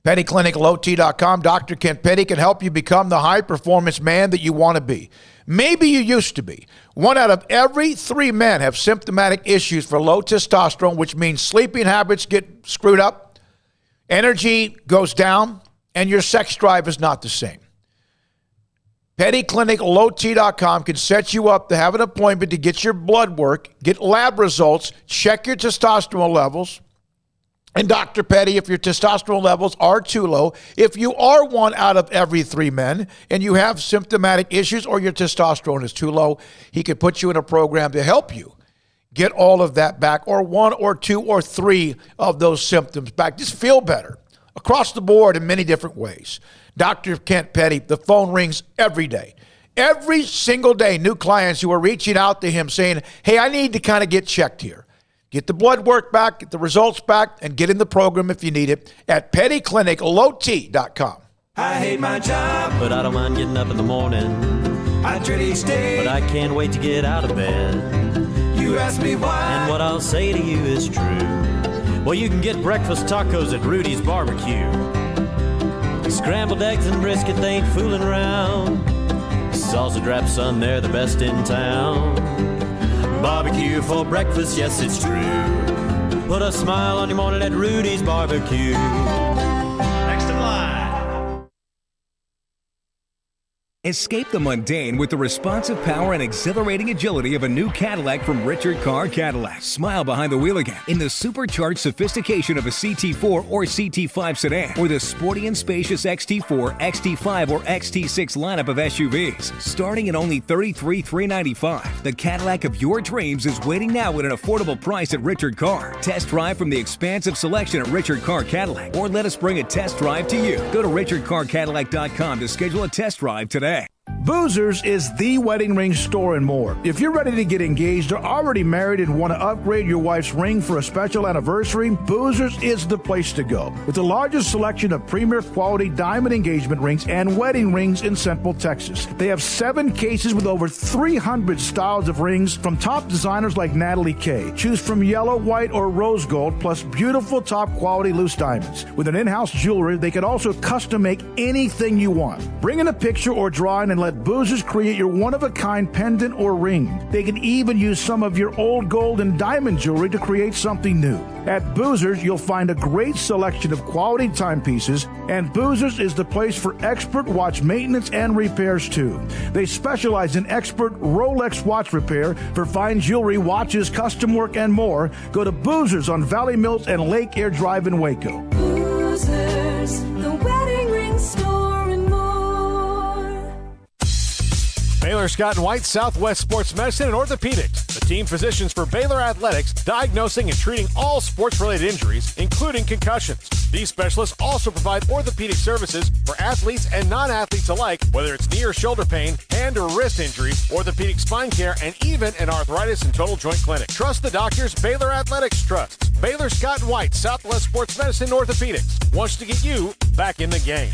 PettyClinicLowT.com. Dr. Kent Petty can help you become the high-performance man that you want to be. Maybe you used to be. 1 out of every 3 men have symptomatic issues for low testosterone, which means sleeping habits get screwed up, energy goes down, and your sex drive is not the same. PettyClinicLowT.com can set you up to have an appointment to get your blood work, get lab results, check your testosterone levels. And Dr. Petty, if your testosterone levels are too low, if you are 1 out of every 3 men and you have symptomatic issues or your testosterone is too low, he could put you in a program to help you get all of that back, or 1 or 2 or 3 of those symptoms back. Just feel better across the board in many different ways. Dr. Kent Petty, the phone rings every day. Every single day, new clients who are reaching out to him saying, hey, I need to kind of get checked here. Get the blood work back, get the results back, and get in the program if you need it at pettycliniclowt.com. I hate my job, but I don't mind getting up in the morning. I dread each day, but I can't wait to get out of bed. You ask me why, and what I'll say to you is true. Well, you can get breakfast tacos at Rudy's Barbecue. Scrambled eggs and brisket, they ain't fooling around. Sausage wrap, son, they're the best in town. Barbecue for breakfast, yes, it's true. Put a smile on your morning at Rudy's Barbecue. Next in line. Escape the mundane with the responsive power and exhilarating agility of a new Cadillac from Richard Carr Cadillac. Smile behind the wheel again in the supercharged sophistication of a CT4 or CT5 sedan, or the sporty and spacious XT4, XT5, or XT6 lineup of SUVs. Starting at only $33,395, the Cadillac of your dreams is waiting now at an affordable price at Richard Carr. Test drive from the expansive selection at Richard Carr Cadillac, or let us bring a test drive to you. Go to richardcarcadillac.com to schedule a test drive today. Boozers is the wedding ring store and more. If you're ready to get engaged or already married and want to upgrade your wife's ring for a special anniversary, Boozers is the place to go. With the largest selection of premier quality diamond engagement rings and wedding rings in Central Texas. They have 7 cases with over 300 styles of rings from top designers like Natalie Kay. Choose from yellow, white, or rose gold, plus beautiful top quality loose diamonds. With an in-house jeweler, they can also custom make anything you want. Bring in a picture or drawing and let Boozers create your one-of-a-kind pendant or ring. They can even use some of your old gold and diamond jewelry to create something new. At Boozers, you'll find a great selection of quality timepieces, and Boozers is the place for expert watch maintenance and repairs too. They specialize in expert Rolex watch repair for fine jewelry, watches, custom work, and more. Go to Boozers on Valley Mills and Lake Air Drive in Waco. Boozers, the wedding ring store and more. Baylor Scott & White, Southwest Sports Medicine and Orthopedics, the team physicians for Baylor Athletics, diagnosing and treating all sports-related injuries, including concussions. These specialists also provide orthopedic services for athletes and non-athletes alike, whether it's knee or shoulder pain, hand or wrist injuries, orthopedic spine care, and even an arthritis and total joint clinic. Trust the doctors Baylor Athletics trusts. Baylor Scott & White, Southwest Sports Medicine and Orthopedics wants to get you back in the game.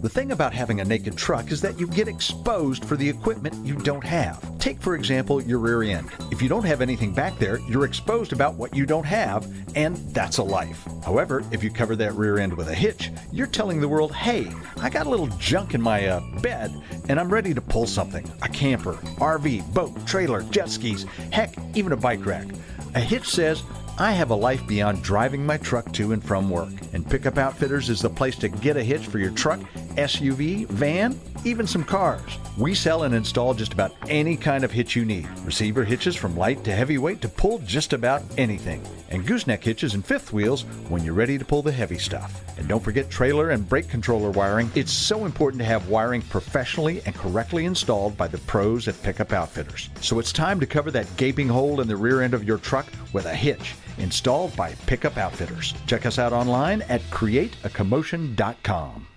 The thing about having a naked truck is that you get exposed for the equipment you don't have. Take, for example, your rear end. If you don't have anything back there, you're exposed about what you don't have, and that's a life. However, if you cover that rear end with a hitch, you're telling the world, hey, I got a little junk in my bed, and I'm ready to pull something. A camper, RV, boat, trailer, jet skis, heck, even a bike rack. A hitch says, I have a life beyond driving my truck to and from work, and Pickup Outfitters is the place to get a hitch for your truck, SUV, van, even some cars. We sell and install just about any kind of hitch you need. Receiver hitches from light to heavyweight to pull just about anything. And gooseneck hitches and fifth wheels when you're ready to pull the heavy stuff. And don't forget trailer and brake controller wiring. It's so important to have wiring professionally and correctly installed by the pros at Pickup Outfitters. So it's time to cover that gaping hole in the rear end of your truck with a hitch. Installed by Pickup Outfitters. Check us out online at createacommotion.com.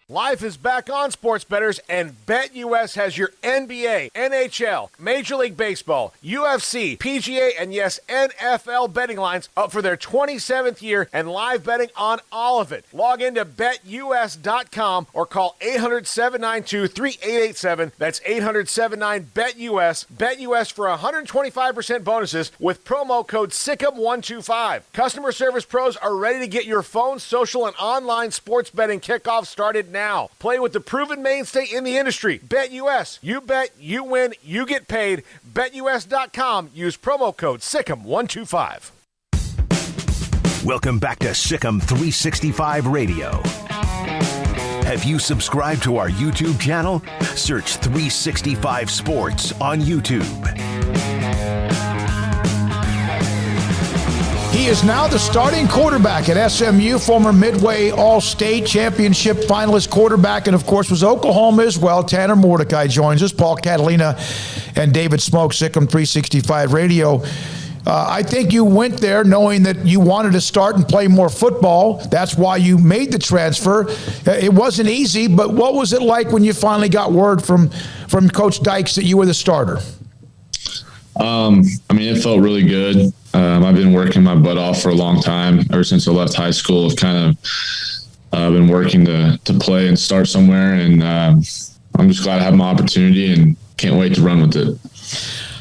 Life is back on, sports bettors, and BetUS has your NBA, NHL, Major League Baseball, UFC, PGA, and yes, NFL betting lines up for their 27th year and live betting on all of it. Log into BetUS.com or call 800-792-3887. That's 800-79-BETUS. BetUS for 125% bonuses with promo code SICK'EM125. Customer service pros are ready to get your phone, social, and online sports betting kickoff started now. Play with the proven mainstay in the industry. BetUS. You bet, you win, you get paid. BetUS.com. Use promo code SICK'EM125. Welcome back to Sick'em 365 Radio. Have you subscribed to our YouTube channel? Search 365 Sports on YouTube. He is now the starting quarterback at SMU, former Midway All-State Championship finalist quarterback, and of course was Oklahoma as well. Tanner Mordecai joins us. Paul Catalina and David Smoak, Sick'em 365 Radio. I think you went there knowing that you wanted to start and play more football. That's why you made the transfer. It wasn't easy, but what was it like when you finally got word from Coach Dykes that you were the starter? It felt really good. I've been working my butt off for a long time. Ever since I left high school, I've kind of been working to play and start somewhere, and I'm just glad I have my opportunity and can't wait to run with it.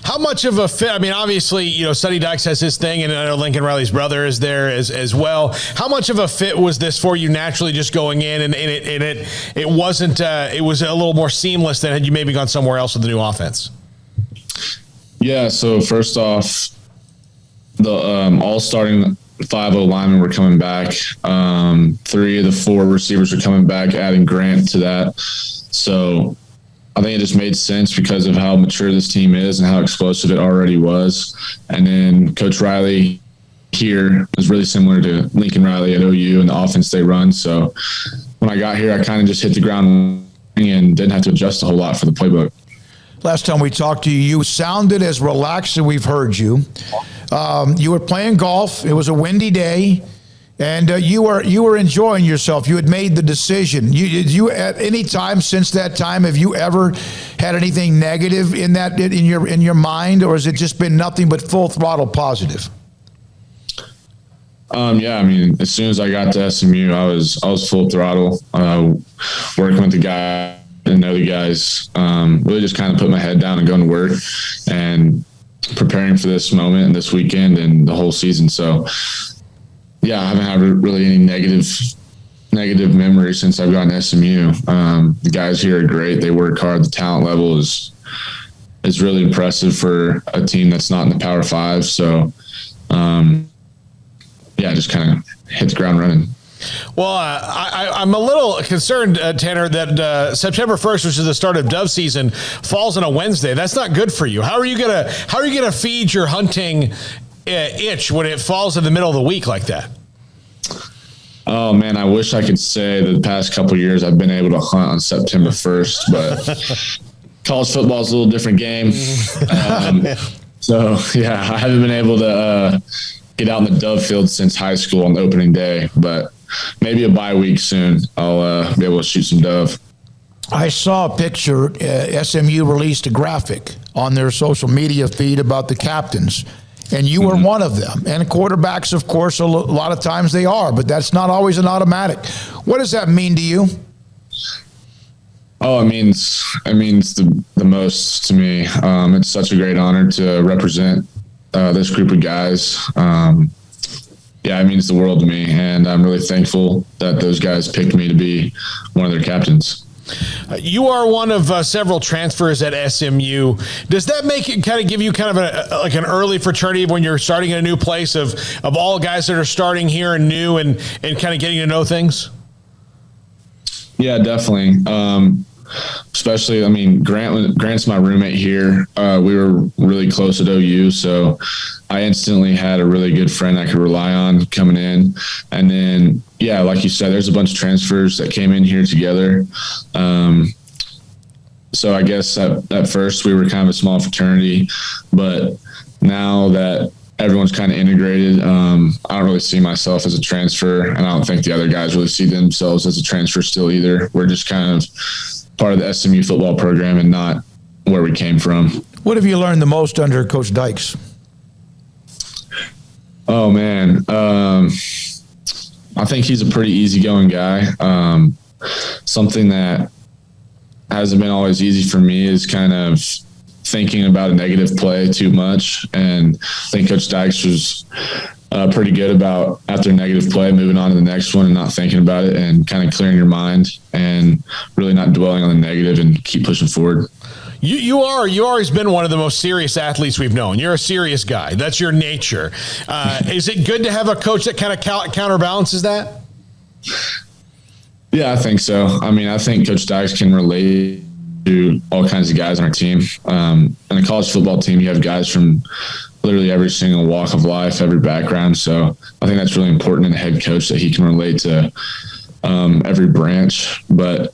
How much of a fit? I mean, obviously, Sonny Dykes has his thing, and I know Lincoln Riley's brother is there as well. How much of a fit was this for you naturally just going in, and it wasn't? It was a little more seamless than had you maybe gone somewhere else with the new offense. Yeah. So first off, the all starting 5-0 linemen were coming back. 3 of the 4 receivers are coming back, adding Grant to that. So I think it just made sense because of how mature this team is and how explosive it already was. And then Coach Riley here is really similar to Lincoln Riley at OU and the offense they run. So when I got here, I kind of just hit the ground and didn't have to adjust a whole lot for the playbook. Last time we talked to you, you sounded as relaxed as we've heard you. You were playing golf. It was a windy day. And you were enjoying yourself. You had made the decision. You at any time since that time, have you ever had anything negative in your mind, or has it just been nothing but full throttle positive? Yeah, as soon as I got to SMU, I was full throttle, working with the guy and know the guys. Really just kind of put my head down and going to work and preparing for this moment and this weekend and the whole season. So. Yeah, I haven't had really any negative memories since I've gotten to SMU. The guys here are great. They work hard. The talent level is really impressive for a team that's not in the Power 5. So, just kind of hit the ground running. Well, I'm a little concerned, Tanner, that September 1st, which is the start of dove season, falls on a Wednesday. That's not good for you. How are you gonna feed your hunting itch when it falls in the middle of the week like that? Oh man, I wish I could say that the past couple of years I've been able to hunt on September 1st, but college football is a little different game. So yeah, I haven't been able to get out in the dove field since high school on the opening day, but maybe a bye week soon. I'll be able to shoot some dove. I saw a picture. SMU released a graphic on their social media feed about the captains. And you were one of them. And quarterbacks, of course, a lot of times they are, but that's not always an automatic. What does that mean to you? Oh, it means the most to me. It's such a great honor to represent this group of guys. It means the world to me, and I'm really thankful that those guys picked me to be one of their captains. You are one of several transfers at SMU. Does that make it kind of give you kind of an early fraternity when you're starting in a new place of all guys that are starting here and new and kind of getting to know things? Yeah, definitely. Especially, Grant's my roommate here. We were really close at OU, so I instantly had a really good friend I could rely on coming in. And then, yeah, like you said, there's a bunch of transfers that came in here together. So I guess at first we were kind of a small fraternity, but now that everyone's kind of integrated, I don't really see myself as a transfer, and I don't think the other guys really see themselves as a transfer still either. We're just kind of part of the SMU football program and not where we came from. What have you learned the most under Coach Dykes? Oh man, I think he's a pretty easygoing guy. Something that hasn't been always easy for me is kind of thinking about a negative play too much, and I think Coach Dykes was pretty good about, after a negative play, moving on to the next one and not thinking about it and kind of clearing your mind and really not dwelling on the negative and keep pushing forward. You always been one of the most serious athletes we've known. You're a serious guy. That's your nature. Is it good to have a coach that kind of counterbalances that? Yeah, I think so. I think Coach Dykes can relate to all kinds of guys on our team. In a college football team, you have guys from literally every single walk of life, every background. So I think that's really important in a head coach, that he can relate to every branch. But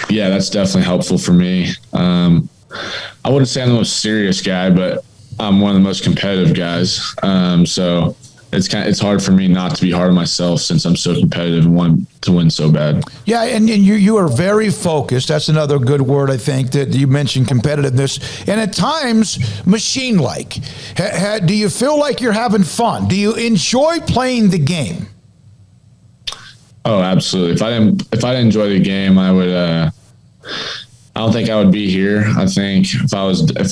yeah, that's definitely helpful for me. I wouldn't say I'm the most serious guy, but I'm one of the most competitive guys. So it's hard for me not to be hard on myself since I'm so competitive and want to win so bad. Yeah, and you are very focused. That's another good word, I think, that you mentioned, competitiveness. And at times, machine-like. Do you feel like you're having fun? Do you enjoy playing the game? Oh, absolutely. If I didn't enjoy the game, I would. I don't think I would be here. I think if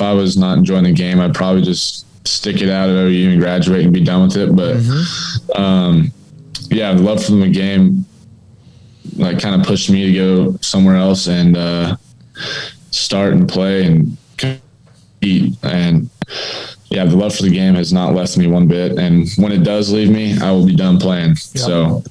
I was not enjoying the game, I'd probably just stick it out at OU and graduate and be done with it. But the love for the game like kind of pushed me to go somewhere else and start and play and compete. And the love for the game has not left me one bit. And when it does leave me, I will be done playing. Yep. So.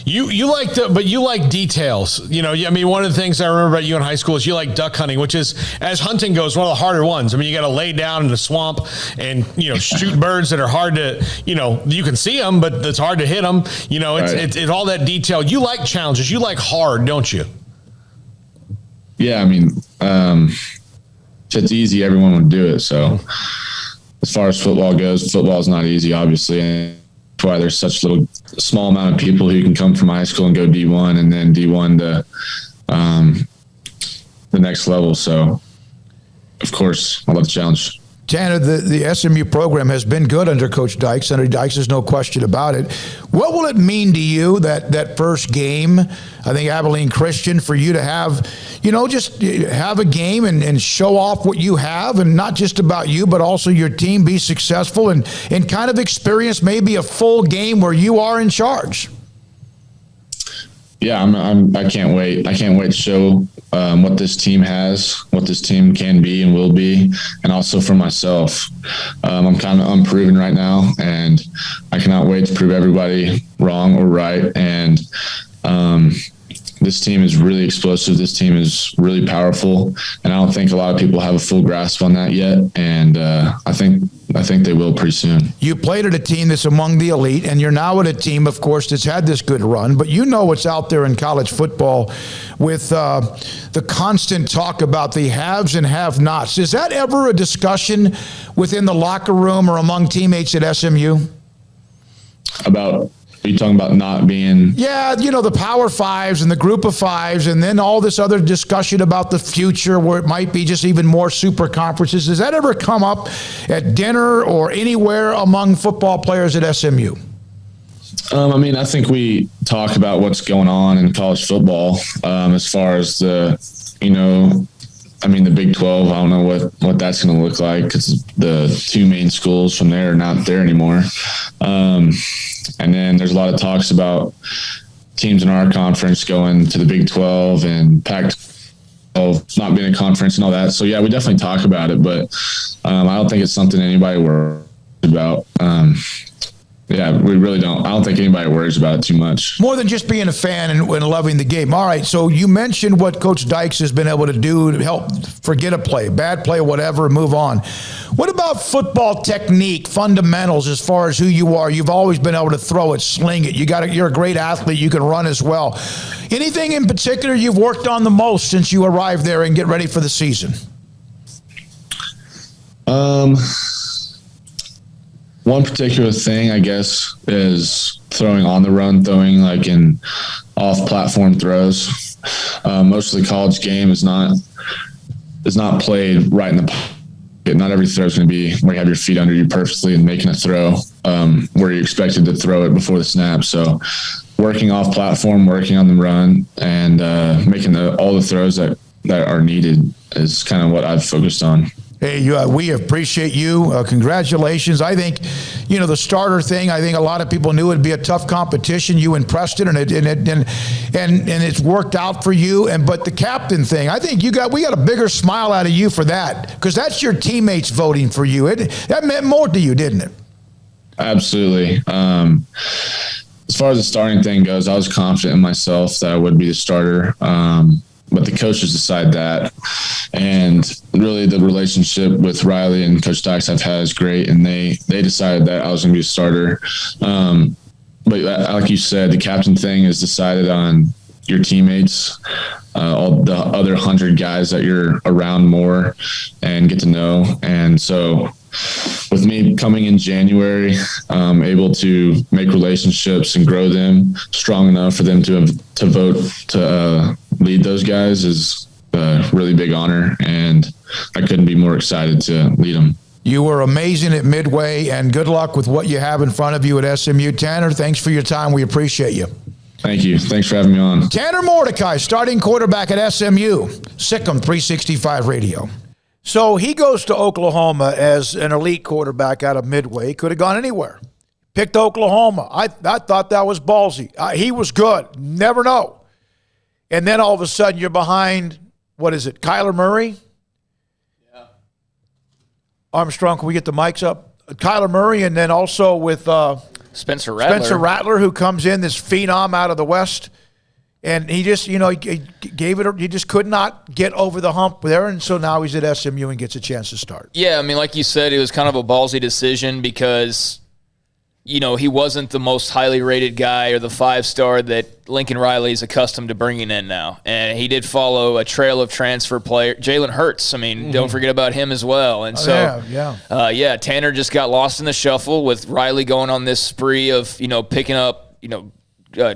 You like details. I mean, one of the things I remember about you in high school is you like duck hunting, which is, as hunting goes, one of the harder ones. I mean, you got to lay down in the swamp and, shoot birds that are hard to, you can see them, but it's hard to hit them. It's all that detail. You like challenges. You like hard, don't you? Yeah. I mean, if it's easy, everyone would do it. So as far as football goes, football is not easy, obviously. And that's why there's such small amount of people who can come from high school and go D1 and then D1 to the next level. So, of course, I love the challenge. Tanner, the SMU program has been good under Coach Dykes. Under Dykes, there's no question about it. What will it mean to you that first game, I think Abilene Christian, for you to have, just have a game and show off what you have, and not just about you, but also your team be successful and kind of experience maybe a full game where you are in charge? Yeah, I can't wait. I can't wait to show what this team has, what this team can be and will be, and also for myself. I'm kind of unproven right now, and I cannot wait to prove everybody wrong or right. And this team is really explosive. This team is really powerful, and I don't think a lot of people have a full grasp on that yet. And I think they will pretty soon. You played at a team that's among the elite, and you're now at a team, of course, that's had this good run. But you know what's out there in college football with the constant talk about the haves and have-nots. Is that ever a discussion within the locker room or among teammates at SMU? Are you talking about not being? Yeah, the Power Fives and the Group of Fives, and then all this other discussion about the future where it might be just even more super conferences. Does that ever come up at dinner or anywhere among football players at SMU? I think we talk about what's going on in college football as far as the Big 12, I don't know what that's going to look like because the two main schools from there are not there anymore. And then there's a lot of talks about teams in our conference going to the Big 12 and Pac-12 not being a conference and all that. So, yeah, we definitely talk about it, but I don't think it's something anybody worries about. We really don't. I don't think anybody worries about it too much. More than just being a fan and loving the game. All right, so you mentioned what Coach Dykes has been able to do to help forget a play, bad play, whatever, move on. What about football technique, fundamentals as far as who you are? You've always been able to throw it, sling it. You're a great athlete. You can run as well. Anything in particular you've worked on the most since you arrived there and get ready for the season? One particular thing, I guess, is throwing on the run, throwing like in off-platform throws. Most of the college game is not played right in the pocket. Not every throw is going to be where you have your feet under you perfectly and making a throw where you're expected to throw it before the snap. So working off-platform, working on the run, and making all the throws that are needed is kind of what I've focused on. Hey, we appreciate you. Congratulations. I think, the starter thing, I think a lot of people knew it'd be a tough competition. You impressed it, and it's worked out for you. But the captain thing, I think we got a bigger smile out of you for that, because that's your teammates voting for you. That meant more to you, didn't it? Absolutely. As far as the starting thing goes, I was confident in myself that I would be the starter. But the coaches decide that. And really the relationship with Riley and Coach Dykes I've had is great. And they decided that I was going to be a starter. But like you said, the captain thing is decided on your teammates. all the other 100 guys that you're around more and get to know. And so with me coming in January, able to make relationships and grow them strong enough for them to vote to lead those guys is a really big honor, and I couldn't be more excited to lead them. You were amazing at Midway, and good luck with what you have in front of you at SMU. Tanner, thanks for your time. We appreciate you. Thank you. Thanks for having me on. Tanner Mordecai, starting quarterback at SMU, Sikkim 365 Radio. So he goes to Oklahoma as an elite quarterback out of Midway. Could have gone anywhere. Picked Oklahoma. I thought that was ballsy. He was good. Never know. And then all of a sudden you're behind, what is it, Kyler Murray? Yeah. Armstrong, can we get the mics up? Kyler Murray, and then also with Spencer Rattler, who comes in, this phenom out of the West. And he just, he gave it, he just could not get over the hump there. And so now he's at SMU and gets a chance to start. Yeah, I mean, like you said, it was kind of a ballsy decision because, he wasn't the most highly rated guy or the 5-star that Lincoln Riley is accustomed to bringing in now. And he did follow a trail of transfer player. Jalen Hurts, I mean, don't forget about him as well. And so, Tanner just got lost in the shuffle with Riley going on this spree of, picking up,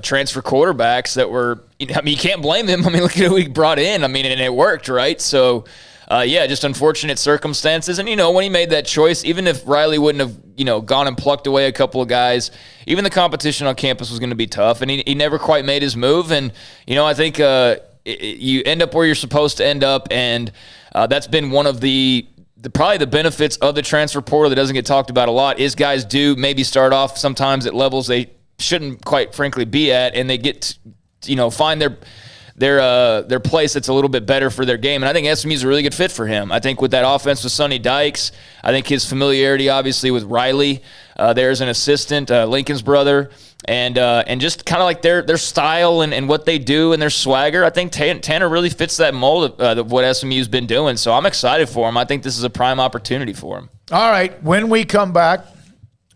transfer quarterbacks that were, you can't blame him. I mean, look at who he brought in. I mean, and it worked, right? So, just unfortunate circumstances. And, when he made that choice, even if Riley wouldn't have, gone and plucked away a couple of guys, even the competition on campus was going to be tough. And he never quite made his move. And, I think you end up where you're supposed to end up. And that's been one of probably the benefits of the transfer portal that doesn't get talked about a lot is guys do maybe start off sometimes at levels they shouldn't quite frankly be at, and they get to, find their place that's a little bit better for their game. And I think SMU's a really good fit for him. I think with that offense with Sonny Dykes, I think his familiarity obviously with Riley, there's an assistant, Lincoln's brother, and just kind of like their style and what they do and their swagger. I think Tanner really fits that mold of what SMU's been doing. So I'm excited for him. I think this is a prime opportunity for him. All right, when we come back,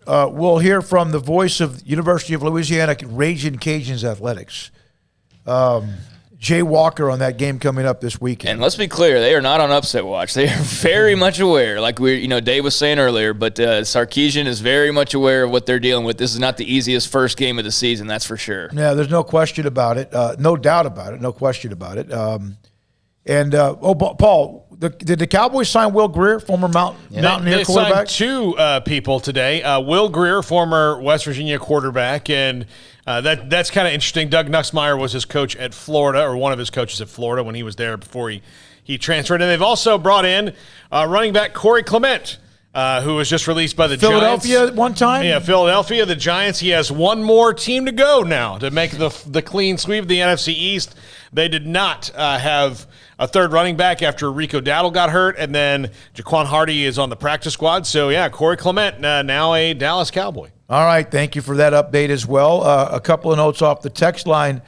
we'll hear from the voice of University of Louisiana Raging Cajuns athletics, Jay Walker, on that game coming up this weekend. And let's be clear, they are not on upset watch. They are very much aware, like Dave was saying earlier, but Sarkisian is very much aware of what they're dealing with. This is not the easiest first game of the season, that's for sure. Yeah, there's no question about it. No doubt about it. No question about it. Paul, did the Cowboys sign Will Grier, former Mountaineer quarterback? They signed two people today. Will Grier, former West Virginia quarterback, and that's kind of interesting. Doug Nussmeier was his coach at Florida, or one of his coaches at Florida when he was there before he transferred. And they've also brought in running back Corey Clement, who was just released by the Philadelphia Giants. One time? Yeah, Philadelphia, the Giants. He has one more team to go now to make the clean sweep of the NFC East. They did not have a third running back after Rico Dowdle got hurt, and then Jaquan Hardy is on the practice squad. So, Corey Clement, now a Dallas Cowboy. All right, thank you for that update as well. A couple of notes off the text line.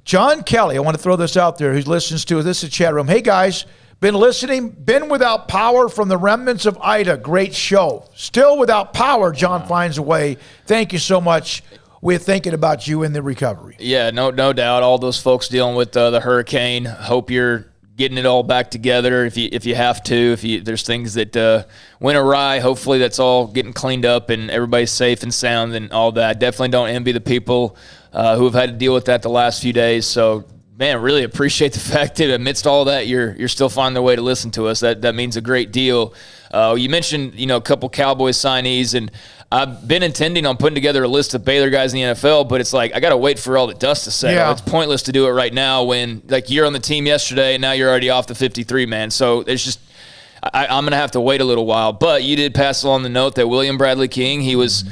John Kelly, I want to throw this out there, who listens to this is chat room. Hey, guys, been listening, been without power from the remnants of Ida. Great show. Still without power, John finds a way. Thank you so much. We're thinking about you in the recovery. Yeah, no doubt. All those folks dealing with the hurricane. Hope you're getting it all back together if you have to. If there's things that went awry, hopefully that's all getting cleaned up and everybody's safe and sound and all that. Definitely don't envy the people who have had to deal with that the last few days. So, man, really appreciate the fact that amidst all that, you're still finding a way to listen to us. That means a great deal. You mentioned a couple Cowboys signees, and I've been intending on putting together a list of Baylor guys in the NFL, but it's like I got to wait for all the dust to settle. Yeah. It's pointless to do it right now when you're on the team yesterday and now you're already off the 53 man. So it's just I'm going to have to wait a little while. But you did pass along the note that William Bradley King, he was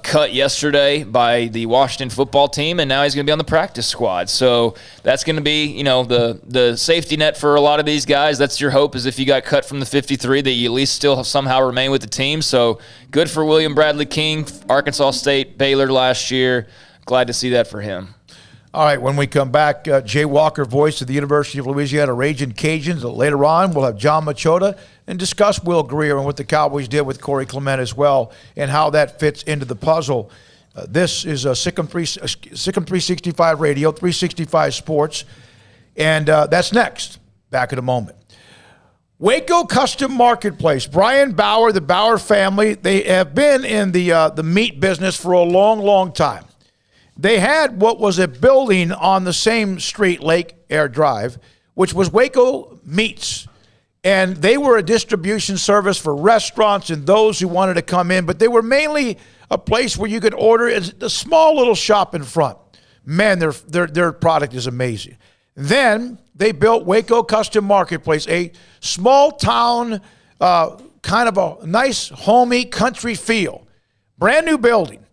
cut yesterday by the Washington football team, and now he's going to be on the practice squad. So that's going to be, the safety net for a lot of these guys. That's your hope, is if you got cut from the 53 that you at least still somehow remain with the team. So good for William Bradley King, Arkansas State, Baylor last year. Glad to see that for him. All right, when we come back, Jay Walker, voice of the University of Louisiana Raging Cajuns. Later on, we'll have Jon Machota and discuss Will Grier and what the Cowboys did with Corey Clement as well and how that fits into the puzzle. This is Sikkim 365 Radio, 365 Sports. And that's next. Back in a moment. Waco Custom Marketplace. Brian Bauer, the Bauer family, they have been in the meat business for a long, long time. They had what was a building on the same street, Lake Air Drive, which was Waco Meats. And they were a distribution service for restaurants and those who wanted to come in, but they were mainly a place where you could order a small little shop in front. Man, their product is amazing. Then they built Waco Custom Marketplace, a small town, kind of a nice, homey, country feel. Brand new building,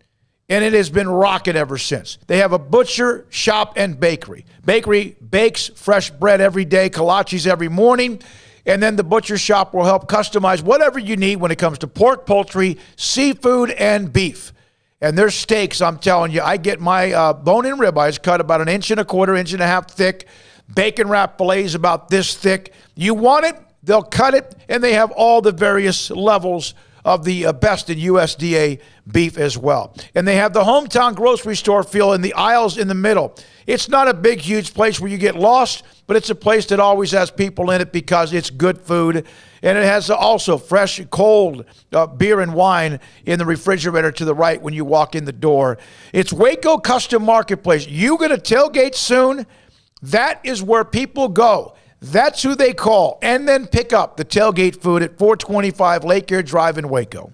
and it has been rocking ever since. They have a butcher, shop, and bakery. Bakery bakes fresh bread every day, kolaches every morning, and then the butcher shop will help customize whatever you need when it comes to pork, poultry, seafood, and beef. And their steaks, I'm telling you, I get my bone-in ribeyes cut about 1.25 inches, 1.5 inches thick. Bacon wrap fillets about this thick. You want it, they'll cut it, and they have all the various levels of the best in USDA beef as well. And they have the hometown grocery store feel in the aisles in the middle. It's not a big, huge place where you get lost, but it's a place that always has people in it because it's good food. And it has also fresh, cold beer and wine in the refrigerator to the right when you walk in the door. It's Waco Custom Marketplace. You going to tailgate soon? That is where people go. That's who they call. And then pick up the tailgate food at 425 Lake Air Drive in Waco.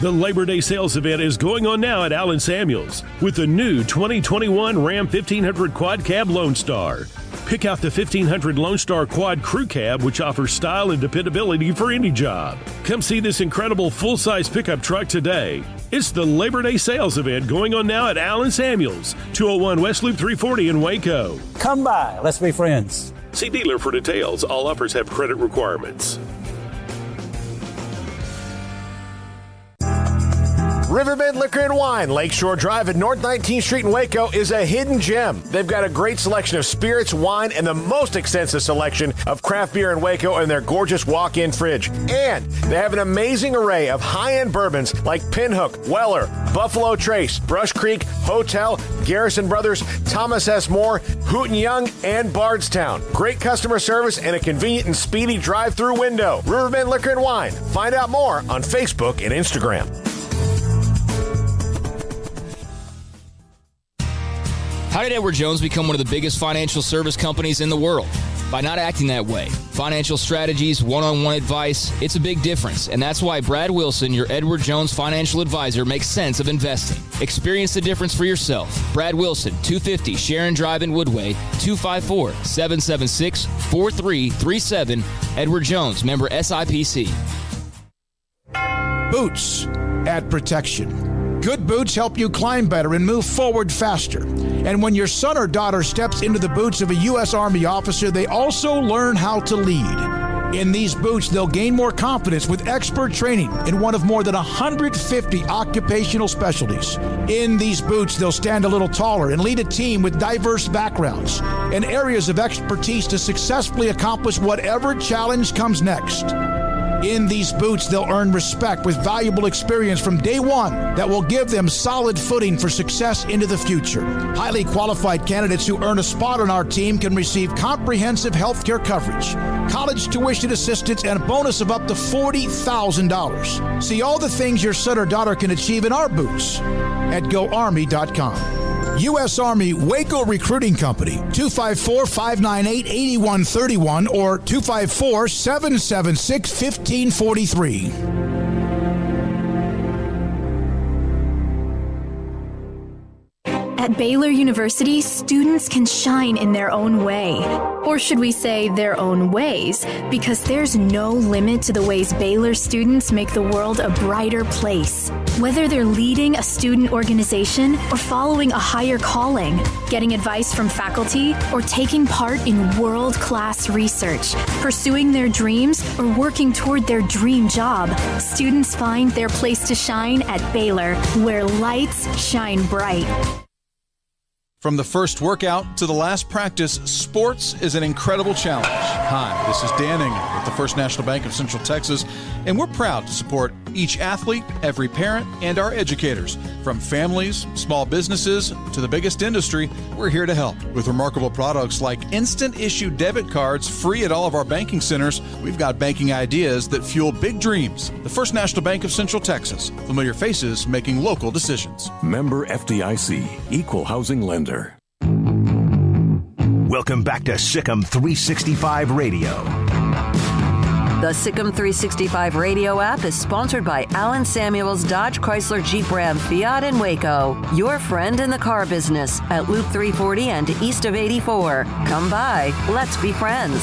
The Labor Day sales event is going on now at Allen Samuels with the new 2021 Ram 1500 Quad Cab Lone Star. Pick out the 1500 Lone Star Quad Crew Cab, which offers style and dependability for any job. Come see this incredible full-size pickup truck today. It's the Labor Day sales event going on now at Allen Samuels, 201 West Loop 340 in Waco. Come by. Let's be friends. See dealer for details. All offers have credit requirements. Riverbend Liquor and Wine, Lakeshore Drive at North 19th Street in Waco is a hidden gem. They've got a great selection of spirits, wine, and the most extensive selection of craft beer in Waco in their gorgeous walk-in fridge. And they have an amazing array of high-end bourbons like Pinhook, Weller, Buffalo Trace, Brush Creek, Hotel, Garrison Brothers, Thomas S. Moore, Hooten Young, and Bardstown. Great customer service and a convenient and speedy drive-through window. Riverbend Liquor and Wine. Find out more on Facebook and Instagram. How did Edward Jones become one of the biggest financial service companies in the world? By not acting that way. Financial strategies, one-on-one advice, it's a big difference. And that's why Brad Wilson, your Edward Jones financial advisor, makes sense of investing. Experience the difference for yourself. Brad Wilson, 250 Sharon Drive in Woodway, 254-776-4337. Edward Jones, member SIPC. Boots add protection. Good boots help you climb better and move forward faster. And when your son or daughter steps into the boots of a U.S. Army officer, they also learn how to lead. In these boots, they'll gain more confidence with expert training in one of more than 150 occupational specialties. In these boots, they'll stand a little taller and lead a team with diverse backgrounds and areas of expertise to successfully accomplish whatever challenge comes next. In these boots, they'll earn respect with valuable experience from day one that will give them solid footing for success into the future. Highly qualified candidates who earn a spot on our team can receive comprehensive health care coverage, college tuition assistance, and a bonus of up to $40,000. See all the things your son or daughter can achieve in our boots at GoArmy.com. U.S. Army Waco Recruiting Company, 254-598-8131 or 254-776-1543. At Baylor University, students can shine in their own way. Or should we say their own ways? Because there's no limit to the ways Baylor students make the world a brighter place. Whether they're leading a student organization or following a higher calling, getting advice from faculty, or taking part in world-class research, pursuing their dreams, or working toward their dream job, students find their place to shine at Baylor, where lights shine bright. From the first workout to the last practice, sports is an incredible challenge. Hi, this is Dan Engel with the First National Bank of Central Texas, and we're proud to support Each athlete, every parent, and our educators. From families, small businesses, to the biggest industry, we're here to help. With remarkable products like instant issue debit cards free at all of our banking centers, we've got banking ideas that fuel big dreams. The First National Bank of Central Texas. Familiar faces making local decisions. Member FDIC, Equal Housing Lender. Welcome back to Sikkim 365 Radio. The Sikkim 365 radio app is sponsored by Allen Samuels Dodge Chrysler Jeep Ram Fiat in Waco. Your friend in the car business at Loop 340 and east of 84. Come by. Let's be friends.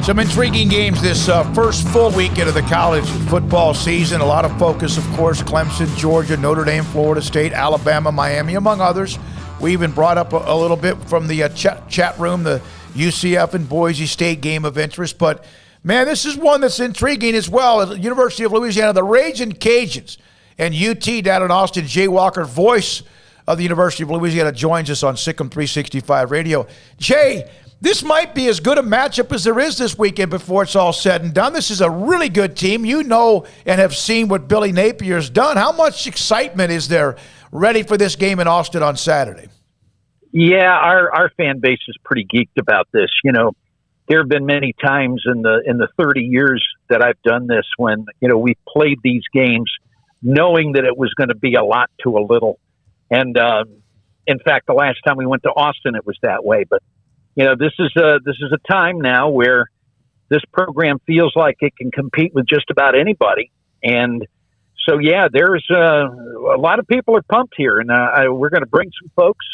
Some intriguing games this first full weekend of the college football season. A lot of focus, of course, Clemson, Georgia, Notre Dame, Florida State, Alabama, Miami, among others. We even brought up a little bit from the chat room, the UCF and Boise State game of interest. But, man, this is one that's intriguing as well. At the University of Louisiana, the Ragin' Cajuns and UT down in Austin. Jay Walker, voice of the University of Louisiana, joins us on Sikkim 365 Radio. Jay, this might be as good a matchup as there is this weekend before it's all said and done. This is a really good team. You know and have seen what Billy Napier's done. How much excitement is there ready for this game in Austin on Saturday? Yeah, our fan base is pretty geeked about this. You know, there have been many times in the 30 years that I've done this when, you know, we played these games knowing that it was going to be a lot to a little. And in fact, the last time we went to Austin, it was that way. But, you know, this is a time now where this program feels like it can compete with just about anybody. And so, yeah, there's a lot of people are pumped here. And we're going to bring some folks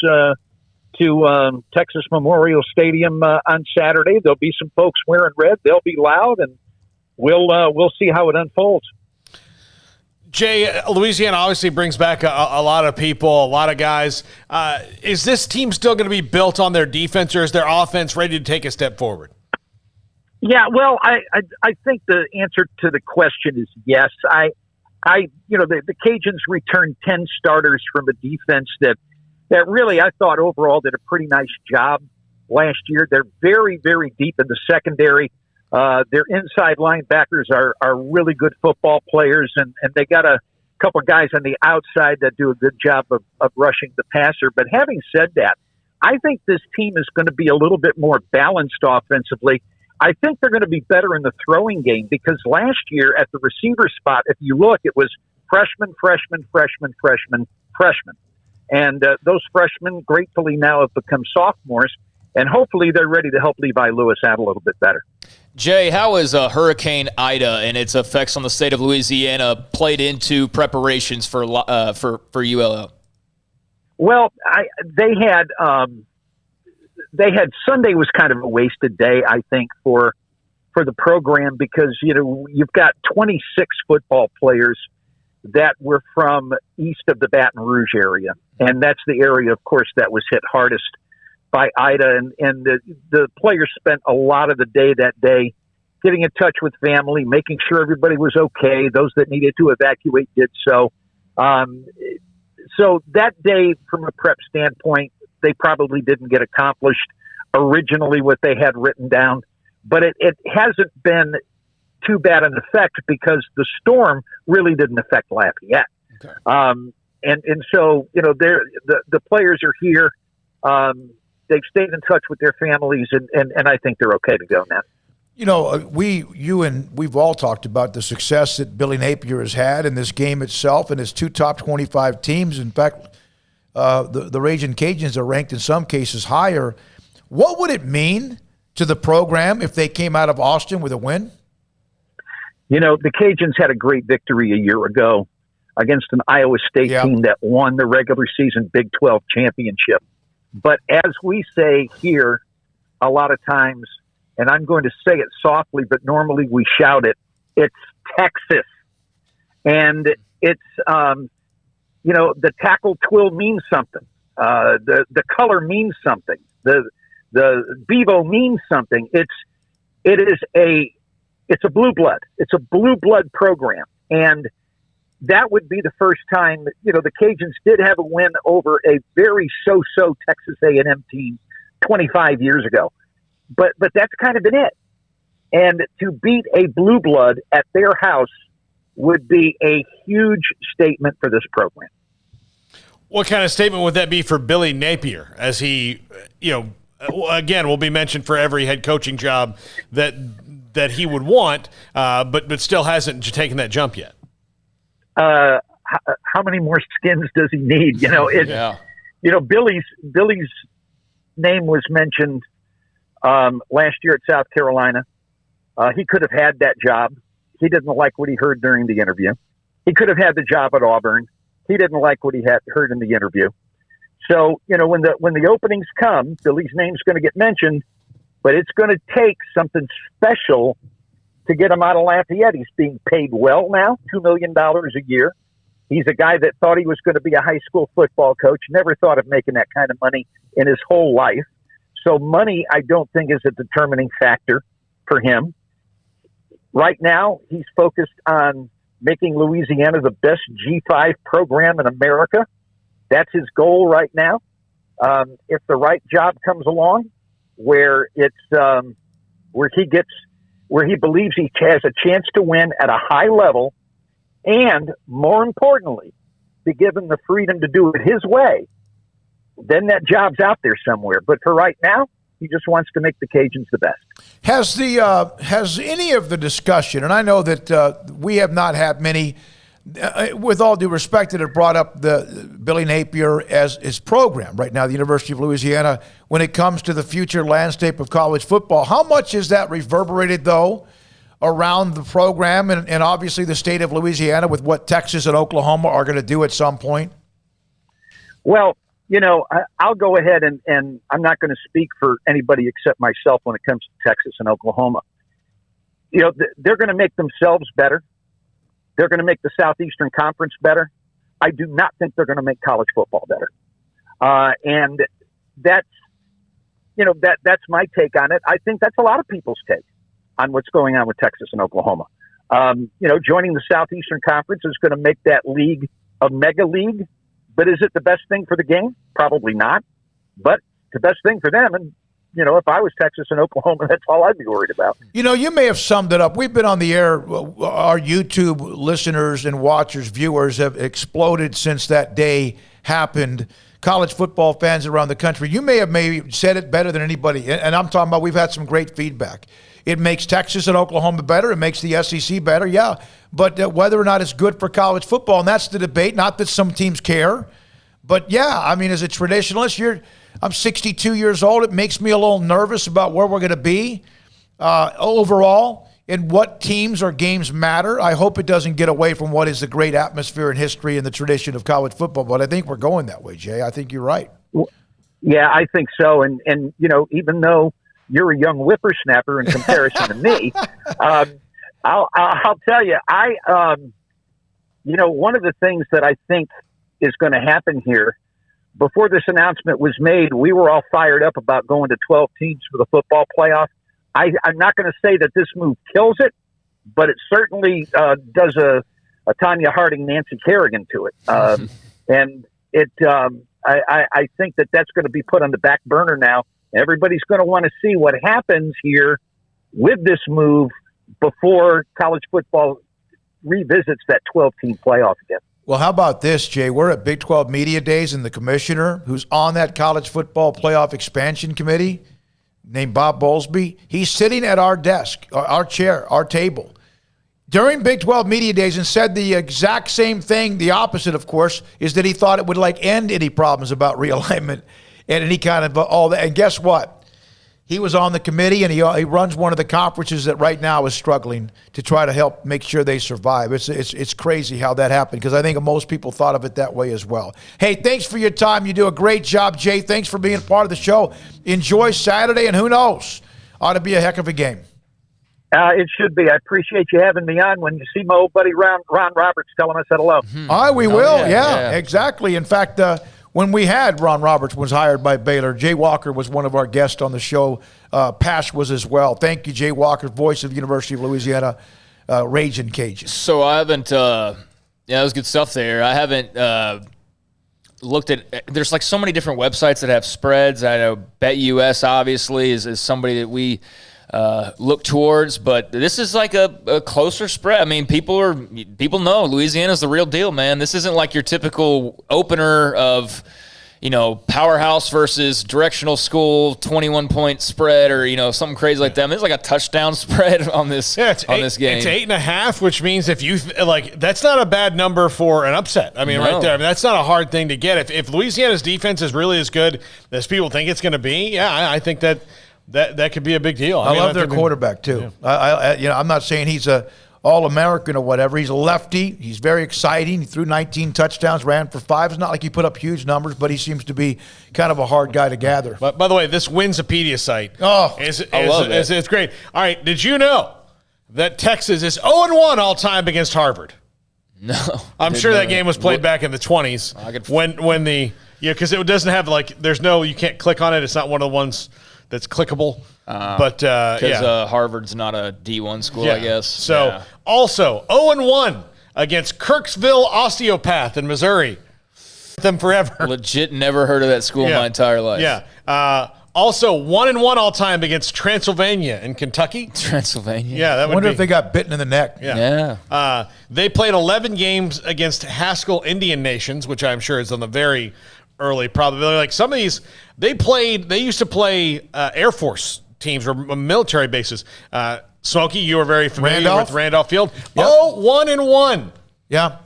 to Texas Memorial Stadium on Saturday. There'll be some folks wearing red. They'll be loud, and we'll see how it unfolds. Jay, Louisiana obviously brings back a lot of people, a lot of guys. Is this team still going to be built on their defense, or is their offense ready to take a step forward? Yeah, well, I think the answer to the question is yes. The Cajuns returned 10 starters from a defense that really I thought overall did a pretty nice job last year. They're very, very deep in the secondary. Their inside linebackers are really good football players, and they got a couple of guys on the outside that do a good job of rushing the passer. But having said that, I think this team is going to be a little bit more balanced offensively. I think they're going to be better in the throwing game because last year at the receiver spot, if you look, it was freshman. And those freshmen gratefully now have become sophomores, and hopefully they're ready to help Levi Lewis out a little bit better. Jay, how has Hurricane Ida and its effects on the state of Louisiana played into preparations for ULL? Well, they had Sunday was kind of a wasted day, I think, for the program because you've got 26 football players that were from east of the Baton Rouge area. And that's the area, of course, that was hit hardest by Ida. And the players spent a lot of the day that day getting in touch with family, making sure everybody was okay. Those that needed to evacuate did so. So that day, from a prep standpoint, they probably didn't get accomplished originally what they had written down. But it hasn't been too bad an effect because the storm really didn't affect Lafayette. Okay. And so, the players are here. They've stayed in touch with their families, and I think they're okay to go now. We've all talked about the success that Billy Napier has had in this game itself and his two top 25 teams. In fact, the Ragin' Cajuns are ranked in some cases higher. What would it mean to the program if they came out of Austin with a win? The Cajuns had a great victory a year ago against an Iowa State team that won the regular season Big 12 championship. But as we say here a lot of times, and I'm going to say it softly, but normally we shout it, it's Texas. And it's, the tackle twill means something. The color means something. The Bevo means something. It's a blue blood. It's a blue blood program. And that would be the first time, the Cajuns did have a win over a very so-so Texas A&M team 25 years ago. But that's kind of been it. And to beat a blue blood at their house would be a huge statement for this program. What kind of statement would that be for Billy Napier, as he, again, will be mentioned for every head coaching job that he would want, but still hasn't taken that jump yet? How many more skins does he need? Billy's name was mentioned last year at South Carolina. He could have had that job. He didn't like what he heard during the interview. He could have had the job at Auburn. He didn't like what he had heard in the interview. So, when the openings come, Billy's name's going to get mentioned, but it's going to take something special to get him out of Lafayette. He's being paid well now, $2 million a year. He's a guy that thought he was going to be a high school football coach, never thought of making that kind of money in his whole life. So money, I don't think, is a determining factor for him. Right now, he's focused on making Louisiana the best G5 program in America. That's his goal right now. If the right job comes along, where it's where he believes he has a chance to win at a high level, and more importantly, be given the freedom to do it his way, then that job's out there somewhere. But for right now, he just wants to make the Cajuns the best. Has any of the discussion, and I know that we have not had many, with all due respect, that have brought up the Billy Napier as his program right now, the University of Louisiana, when it comes to the future landscape of college football. How much is that reverberated, though, around the program and obviously the state of Louisiana with what Texas and Oklahoma are going to do at some point? Well, I'll go ahead and I'm not going to speak for anybody except myself when it comes to Texas and Oklahoma. They're going to make themselves better. They're going to make the Southeastern Conference better. I do not think they're going to make college football better. And that's my take on it. I think that's a lot of people's take on what's going on with Texas and Oklahoma. Joining the Southeastern Conference is going to make that league a mega league. But is it the best thing for the game? Probably not. But the best thing for them. And, if I was Texas and Oklahoma, that's all I'd be worried about. You may have summed it up. We've been on the air. Our YouTube listeners and watchers, viewers have exploded since that day happened. College football fans around the country. You may have said it better than anybody. And I'm talking about we've had some great feedback. It makes Texas and Oklahoma better. It makes the SEC better, yeah. But whether or not it's good for college football, and that's the debate, not that some teams care. But, yeah, I mean, as a traditionalist, I'm 62 years old. It makes me a little nervous about where we're going to be overall and what teams or games matter. I hope it doesn't get away from what is the great atmosphere and history and the tradition of college football. But I think we're going that way, Jay. I think you're right. Yeah, I think so. And even though you're a young whippersnapper in comparison to me, I'll tell you, one of the things that I think is going to happen here, before this announcement was made, we were all fired up about going to 12 teams for the football playoff. I'm not going to say that this move kills it, but it certainly does a Tanya Harding, Nancy Kerrigan to it. And I think that's going to be put on the back burner now. Everybody's going to want to see what happens here with this move before college football revisits that 12-team playoff again. Well, how about this, Jay? We're at Big 12 Media Days, and the commissioner who's on that college football playoff expansion committee, named Bob Bowlesby, he's sitting at our desk, our chair, our table, during Big 12 Media Days and said the exact same thing. The opposite, of course, is that he thought it would end any problems about realignment and any kind of all that. And guess what? He was on the committee, and he runs one of the conferences that right now is struggling to try to help make sure they survive. It's crazy how that happened, because I think most people thought of it that way as well. Hey, thanks for your time. You do a great job, Jay. Thanks for being a part of the show. Enjoy Saturday, and who knows? Ought to be a heck of a game. It should be. I appreciate you having me on. When you see my old buddy Ron Roberts, tell him I said hello. All right, we will. Yeah, exactly. In fact, when we had Ron Roberts was hired by Baylor, Jay Walker was one of our guests on the show. Pash was as well. Thank you, Jay Walker, voice of the University of Louisiana, Ragin' Cajuns. So I haven't, that was good stuff there. I haven't looked at, there's so many different websites that have spreads. I know BetUS obviously is somebody that we look towards. But this is like a closer spread. I mean, people know Louisiana's the real deal, man. This isn't like your typical opener of, powerhouse versus directional school 21-point spread or, something crazy like that. I mean, it's like a touchdown spread on this this game. It's 8.5, which means if you that's not a bad number for an upset. I mean, right there. I mean, that's not a hard thing to get. If Louisiana's defense is really as good as people think it's going to be, I think that could be a big deal. I love their quarterback too. Yeah. I'm not saying he's a All-American or whatever. He's a lefty. He's very exciting. He threw 19 touchdowns, ran for 5. It's not like he put up huge numbers, but he seems to be kind of a hard guy to gather. But by the way, this Winsipedia site it's great. All right, did you know that Texas is 0-1 all-time against Harvard? No. I'm sure that game was played back in the 20s because it doesn't have you can't click on it. It's not one of the ones that's clickable. Because Harvard's not a D1 school, I guess. So also 0-1 against Kirksville Osteopath in Missouri. Them forever. Legit never heard of that school in my entire life. Yeah. Also 1-1 all time against Transylvania in Kentucky. Transylvania. Yeah, that would wonder if they got bitten in the neck. Yeah. They played 11 games against Haskell Indian Nations, which I'm sure is on the very early probability. Like some of these, they used to play Air Force teams or military bases. Smokey, you were very familiar with Randolph Field. Yep. 1-1. Yeah.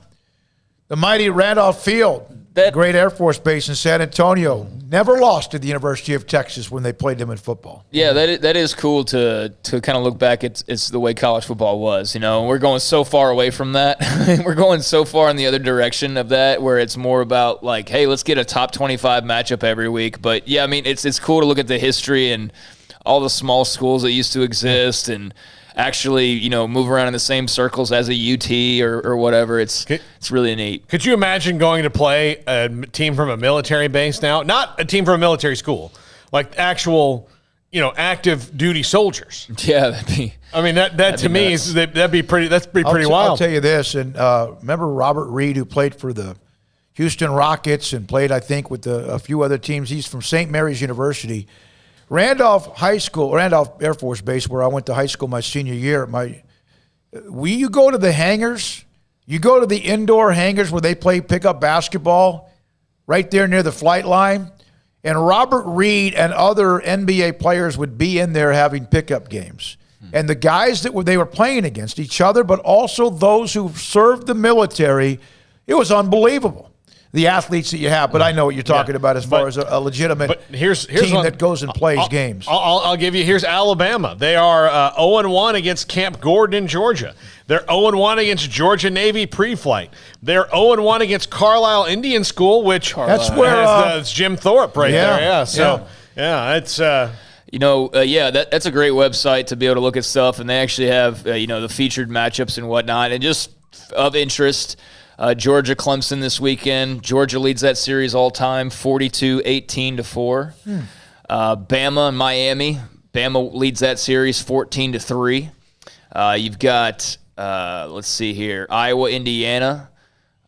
The mighty Randolph Field, great Air Force base in San Antonio, never lost to the University of Texas when they played them in football. Yeah, that is cool to kind of look back. It's the way college football was. We're going so far away from that. We're going so far in the other direction of that, where it's more about like, hey, let's get a top 25 matchup every week. But yeah, I mean, it's cool to look at the history and all the small schools that used to exist and actually, move around in the same circles as a UT or whatever. It's really neat. Could you imagine going to play a team from a military base now? Not a team from a military school, like actual, active duty soldiers. Yeah, that'd be. I mean, that to me is that'd be pretty wild. I'll tell you this, and remember Robert Reed, who played for the Houston Rockets and played, I think, with a few other teams. He's from St. Mary's University. Randolph Air Force Base, where I went to high school my senior year. You go to the hangars, you go to the indoor hangars where they play pickup basketball, right there near the flight line, and Robert Reed and other NBA players would be in there having pickup games. And the guys that they were playing against each other, but also those who served the military, it was unbelievable. The athletes that you have, but I know what you're talking about as far as a legitimate team that goes and plays games. I'll give you, here's Alabama. They are 0-1 against Camp Gordon in Georgia. They're 0-1 against Georgia Navy pre-flight. They're 0-1 against Carlisle Indian School, which that's where it's Jim Thorpe there. Yeah. So, it's... that's a great website to be able to look at stuff, and they actually have, the featured matchups and whatnot, and just of interest... Georgia Clemson this weekend. Georgia leads that series all time, 42-18-4. Bama and Miami. Bama leads that series 14-3. You've got let's see here, Iowa Indiana.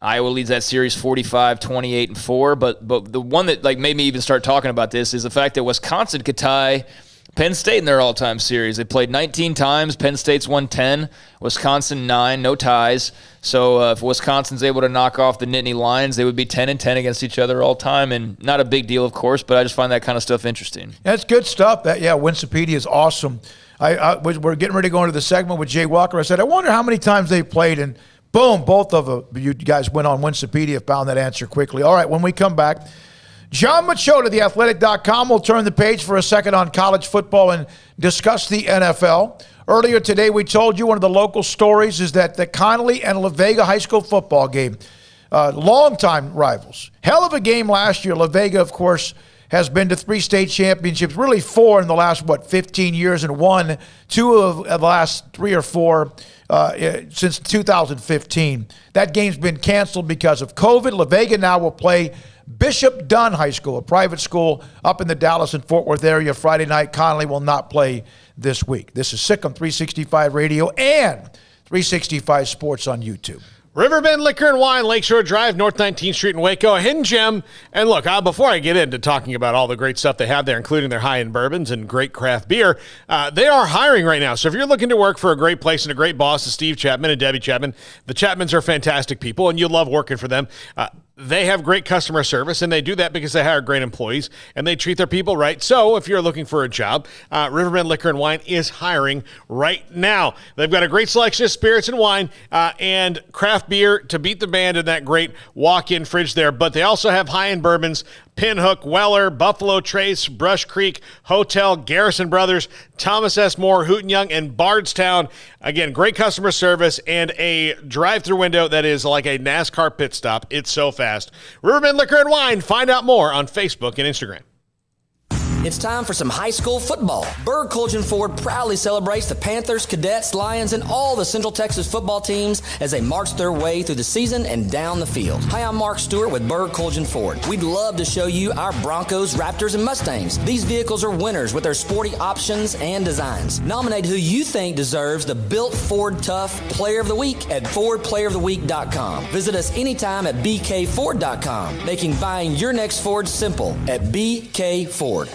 Iowa leads that series 45-28-4. But the one that made me even start talking about this is the fact that Wisconsin could tie Penn State in their all-time series. They played 19 times. Penn State's won 10. Wisconsin 9. No ties. So if Wisconsin's able to knock off the Nittany Lions, they would be 10-10 against each other all time. And not a big deal, of course, but I just find that kind of stuff interesting. That's good stuff. Winsipedia is awesome. We're getting ready to go into the segment with Jay Walker. I said, I wonder how many times they played, and boom, both of you guys went on Winsipedia, found that answer quickly. All right, when we come back, Jon Machota, theathletic.com, will turn the page for a second on college football and discuss the NFL. Earlier today, we told you one of the local stories is that the Connolly and La Vega high school football game, longtime rivals. Hell of a game last year. La Vega, of course, has been to 3 state championships, really 4 in the last, 15 years, and won 2 of the last 3 or 4 since 2015. That game's been canceled because of COVID. La Vega now will play Bishop Dunn High School, a private school up in the Dallas and Fort Worth area, Friday night. Connolly will not play this week. This is Sick on 365 Radio and 365 Sports on YouTube. Riverbend Liquor and Wine, Lakeshore Drive, North 19th Street in Waco, a hidden gem. And look, before I get into talking about all the great stuff they have there, including their high-end bourbons and great craft beer, they are hiring right now. So if you're looking to work for a great place and a great boss, Steve Chapman and Debbie Chapman, the Chapmans are fantastic people, and you'll love working for them. They have great customer service, and they do that because they hire great employees, and they treat their people right. So if you're looking for a job, Riverbend Liquor and Wine is hiring right now. They've got a great selection of spirits and wine and craft beer to beat the band in that great walk-in fridge there. But they also have high-end bourbons, Pinhook, Weller, Buffalo Trace, Brush Creek, Hotel, Garrison Brothers, Thomas S. Moore, Hooten Young, and Bardstown. Again, great customer service and a drive-through window that is like a NASCAR pit stop. It's so fast. Riverbend Liquor and Wine. Find out more on Facebook and Instagram. It's time for some high school football. Berg Colgan Ford proudly celebrates the Panthers, Cadets, Lions, and all the Central Texas football teams as they march their way through the season and down the field. Hi, I'm Mark Stewart with Berg Colgan Ford. We'd love to show you our Broncos, Raptors, and Mustangs. These vehicles are winners with their sporty options and designs. Nominate who you think deserves the Built Ford Tough Player of the Week at FordPlayerOfTheWeek.com. Visit us anytime at BKFord.com, making buying your next Ford simple at BK Ford.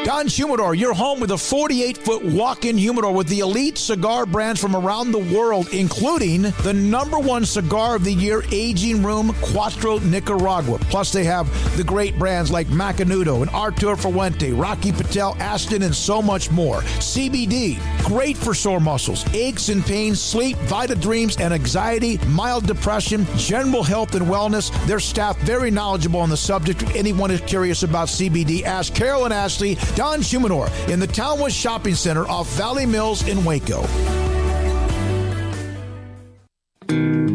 Don Humidor, your home with a 48-foot walk-in humidor with the elite cigar brands from around the world, including the #1 cigar of the year, Aging Room Cuatro Nicaragua. Plus, they have the great brands like Macanudo and Artur Fuente, Rocky Patel, Aston, and so much more. CBD, great for sore muscles, aches and pains, sleep, Vita Dreams, and anxiety, mild depression, general health and wellness. Their staff very knowledgeable on the subject. If anyone is curious about CBD, ask Carol and Ashley. Don Humidor in the Townwood Shopping Center off Valley Mills in Waco.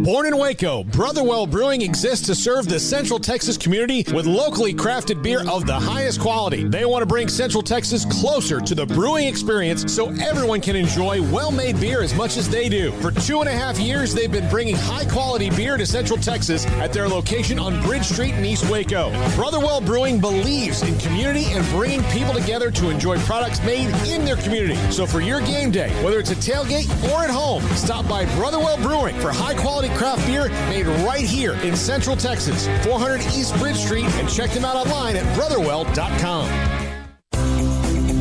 Born in Waco, Brotherwell Brewing exists to serve the Central Texas community with locally crafted beer of the highest quality. They want to bring Central Texas closer to the brewing experience so everyone can enjoy well-made beer as much as they do. For 2.5 years, they've been bringing high-quality beer to Central Texas at their location on Bridge Street in East Waco. Brotherwell Brewing believes in community and bringing people together to enjoy products made in their community. So for your game day, whether it's a tailgate or at home, stop by Brotherwell Brewing for high-quality craft beer made right here in Central Texas, 400 East Bridge Street, and check them out online at brotherwell.com.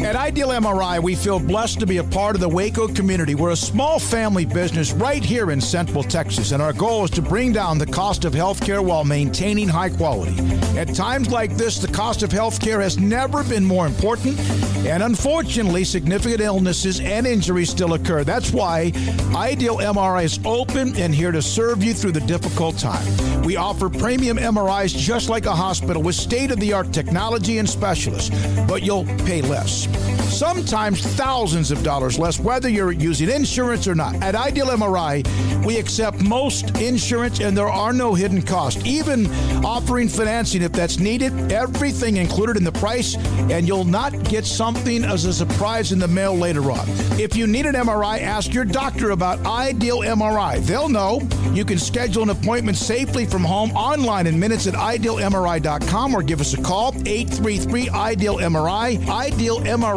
At Ideal MRI, we feel blessed to be a part of the Waco community. We're a small family business right here in Central Texas, and our goal is to bring down the cost of healthcare while maintaining high quality. At times like this, the cost of healthcare has never been more important, and unfortunately, significant illnesses and injuries still occur. That's why Ideal MRI is open and here to serve you through the difficult time. We offer premium MRIs just like a hospital with state-of-the-art technology and specialists, but you'll pay less. Sometimes thousands of dollars less, whether you're using insurance or not. At Ideal MRI, we accept most insurance and there are no hidden costs, even offering financing if that's needed. Everything included in the price, and you'll not get something as a surprise in the mail later on. If you need an MRI, ask your doctor about Ideal MRI. They'll know. You can schedule an appointment safely from home online in minutes at idealmri.com or give us a call, 833-IDEAL-MRI, idealmri.com.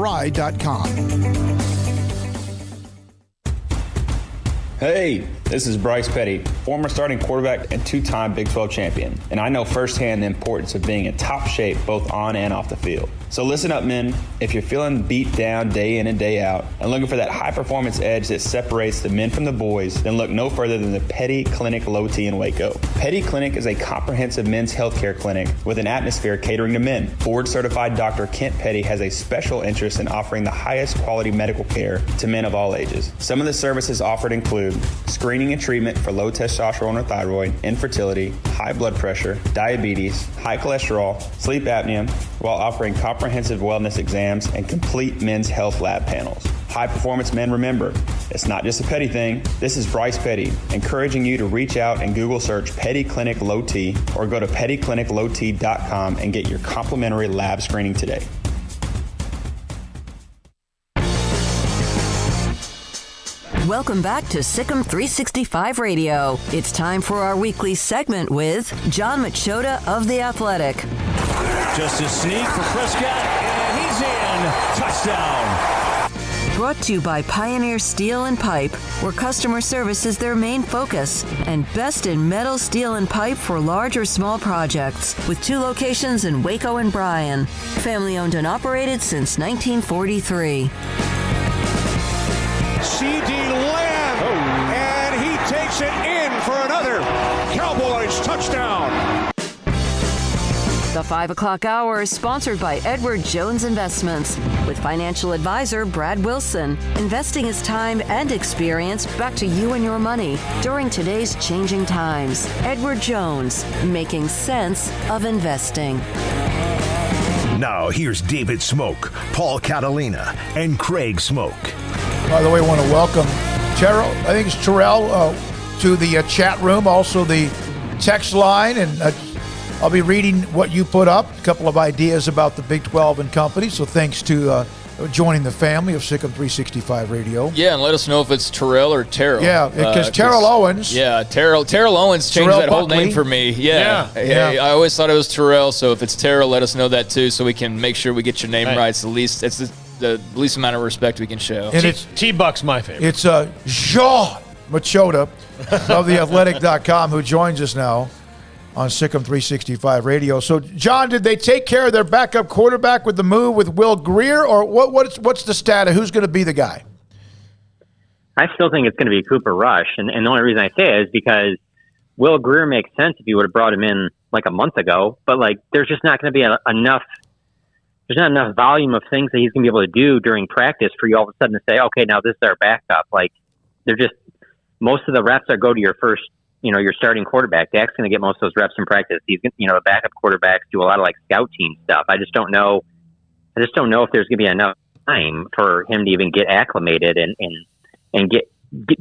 Hey, this is Bryce Petty, former starting quarterback and two-time Big 12 champion, and I know firsthand the importance of being in top shape both on and off the field. So listen up, men. If you're feeling beat down day in and day out and looking for that high-performance edge that separates the men from the boys, then look no further than the Petty Clinic Low T in Waco. Petty Clinic is a comprehensive men's healthcare clinic with an atmosphere catering to men. Board-certified Dr. Kent Petty has a special interest in offering the highest quality medical care to men of all ages. Some of the services offered include screening and treatment for low testosterone or thyroid, infertility, high blood pressure, diabetes, high cholesterol, sleep apnea, while offering comprehensive wellness exams and complete men's health lab panels. High performance men, remember, it's not just a Petty thing. This is Bryce Petty, encouraging you to reach out and Google search Petty Clinic Low T or go to pettycliniclowt.com and get your complimentary lab screening today. Welcome back to Sikkim 365 Radio. It's time for our weekly segment with Jon Machota of The Athletic. Just a sneak for Prescott, and he's in. Touchdown. Brought to you by Pioneer Steel and Pipe, where customer service is their main focus, and best in metal, steel, and pipe for large or small projects, with 2 locations in Waco and Bryan. Family owned and operated since 1943. C.D. Lamb, and he takes it in for another Cowboys touchdown. The 5 o'clock hour is sponsored by Edward Jones Investments, with financial advisor Brad Wilson. Investing is time and experience back to you and your money during today's changing times. Edward Jones, making sense of investing. Now here's David Smoak, Paul Catalina, and Craig Smoak. By the way, I want to welcome Terrell, I think it's Terrell, to the chat room, also the text line, and I'll be reading what you put up, a couple of ideas about the Big 12 and company. So thanks to joining the family of Sikkim 365 Radio. Yeah, and let us know if it's Terrell or Terrell. Yeah, because Terrell Owens. Yeah, Terrell Owens changed Terrell that whole Buckley. name for me. Yeah. Yeah. I always thought it was Terrell, so if it's Terrell, let us know that too, so we can make sure we get your name right. It's the least amount of respect we can show. And it's T-Buck's my favorite. It's Jon Machota of theathletic.com who joins us now on Sikkim 365 Radio. So, John, did they take care of their backup quarterback with the move with Will Grier, or what's the status? Who's going to be the guy? I still think it's going to be Cooper Rush, and the only reason I say it is because Will Grier makes sense if you would have brought him in like a month ago, but like there's just not going to be enough. There's not enough volume of things that he's going to be able to do during practice for you all of a sudden to say, okay, now this is our backup. Like they're just most of the reps that go to your first. Your starting quarterback, Dak's going to get most of those reps in practice. He's, the backup quarterbacks do a lot of like scout team stuff. I just don't know if there's going to be enough time for him to even get acclimated and get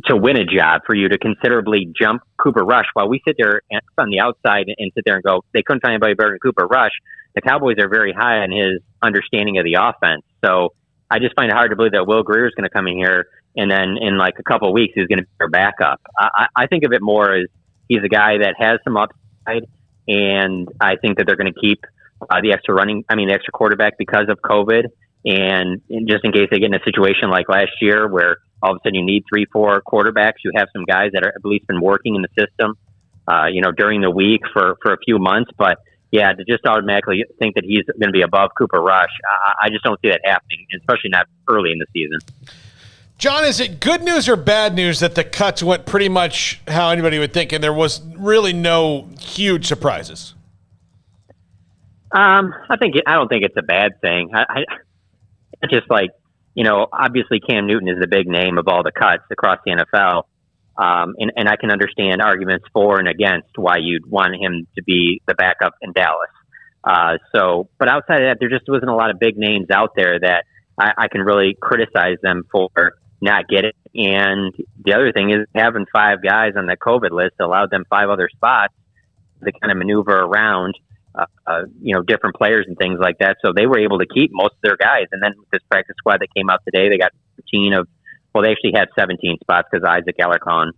to win a job for you to considerably jump Cooper Rush. While we sit there on the outside and sit there and go, they couldn't find anybody better than Cooper Rush. The Cowboys are very high on his understanding of the offense. So I just find it hard to believe that Will Grier is going to come in here and then in like a couple of weeks, he's going to be their backup. I think of it more as he's a guy that has some upside, and I think that they're going to keep the extra quarterback because of COVID, and just in case they get in a situation like last year where all of a sudden you need 3-4 quarterbacks, you have some guys that are at least been working in the system, during the week for a few months. But yeah, to just automatically think that he's going to be above Cooper Rush, I just don't see that happening, especially not early in the season. John, is it good news or bad news that the cuts went pretty much how anybody would think, and there was really no huge surprises? I don't think it's a bad thing. I just like, obviously Cam Newton is the big name of all the cuts across the NFL. And I can understand arguments for and against why you'd want him to be the backup in Dallas. But outside of that, there just wasn't a lot of big names out there that I can really criticize them for not getting. And the other thing is having 5 guys on the COVID list allowed them 5 other spots to kind of maneuver around, different players and things like that. So they were able to keep most of their guys. And then with this practice squad that came out today, they got 15 they actually had 17 spots because Isaac Alarcon,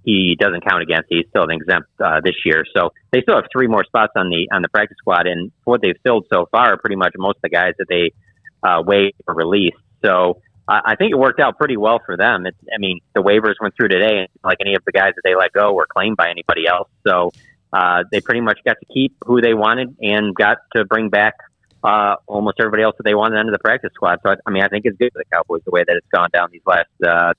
he doesn't count against. He's still an exempt this year. So they still have 3 more spots on the practice squad. And what they've filled so far are pretty much most of the guys that they waived or released. So I think it worked out pretty well for them. The waivers went through today, and like any of the guys that they let go were claimed by anybody else. So they pretty much got to keep who they wanted and got to bring back almost everybody else that they wanted under the practice squad. So, I think it's good for the Cowboys the way that it's gone down these last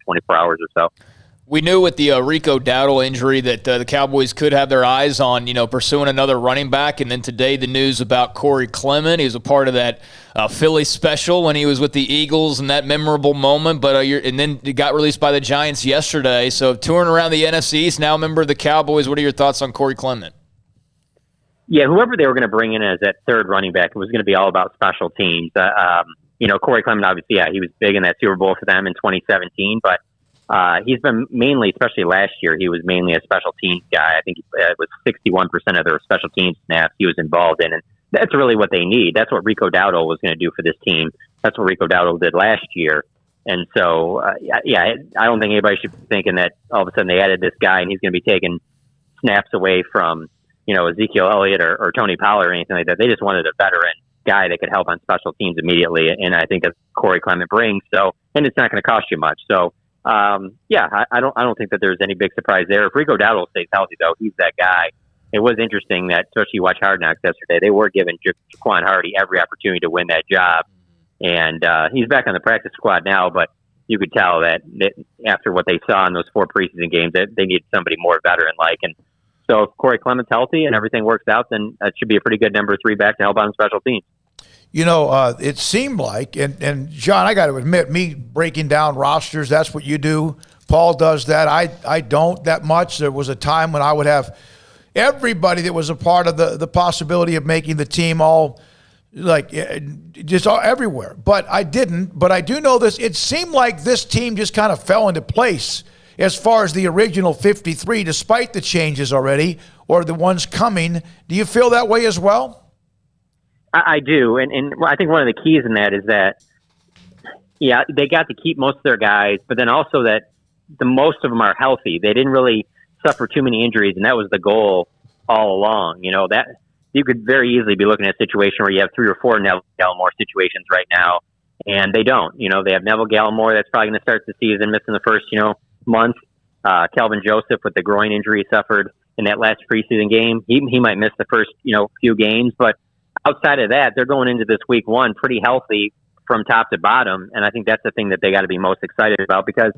24 hours or so. We knew with the Rico Dowdle injury that the Cowboys could have their eyes on, pursuing another running back. And then today the news about Corey Clement. He was a part of that Philly special when he was with the Eagles in that memorable moment. But and then he got released by the Giants yesterday. So touring around the NFC East, now a member of the Cowboys. What are your thoughts on Corey Clement? Yeah, whoever they were going to bring in as that third running back, it was going to be all about special teams. Corey Clement, obviously, he was big in that Super Bowl for them in 2017, but he's been mainly, especially last year, he was mainly a special teams guy. I think it was 61% of their special teams snaps he was involved in, and that's really what they need. That's what Rico Dowdle was going to do for this team. That's what Rico Dowdle did last year. And so, I don't think anybody should be thinking that all of a sudden they added this guy and he's going to be taking snaps away from, Ezekiel Elliott or Tony Pollard or anything like that. They just wanted a veteran guy that could help on special teams immediately, and I think that Corey Clement brings. So, and it's not going to cost you much. So, I don't think that there's any big surprise there. If Rico Dowdle stays healthy, though, he's that guy. It was interesting that, especially you watch Hard Knocks yesterday, they were giving Jaquan Hardy every opportunity to win that job. And he's back on the practice squad now, but you could tell that after what they saw in those 4 preseason games, that they needed somebody more veteran-like. And so if Corey Clement's healthy and everything works out, then that should be a pretty good number 3 back to help on special teams. You know, it seemed like, and John, I got to admit, me breaking down rosters, that's what you do. Paul does that. I don't that much. There was a time when I would have everybody that was a part of the possibility of making the team all just all everywhere. But I didn't. But I do know this. It seemed like this team just kind of fell into place as far as the original 53, despite the changes already or the ones coming. Do you feel that way as well? I do. And I think one of the keys in that is that, yeah, they got to keep most of their guys, but then also that the most of them are healthy. They didn't really suffer too many injuries, and that was the goal all along. You know, that you could very easily be looking at a situation where you have 3 or 4 Neville Gallimore situations right now, and they don't. You know, they have Neville Gallimore that's probably going to start the season missing the first, month. Kelvin Joseph with the groin injury he suffered in that last preseason game. He might miss the first, few games, but outside of that, they're going into this week 1 pretty healthy from top to bottom, and I think that's the thing that they got to be most excited about, because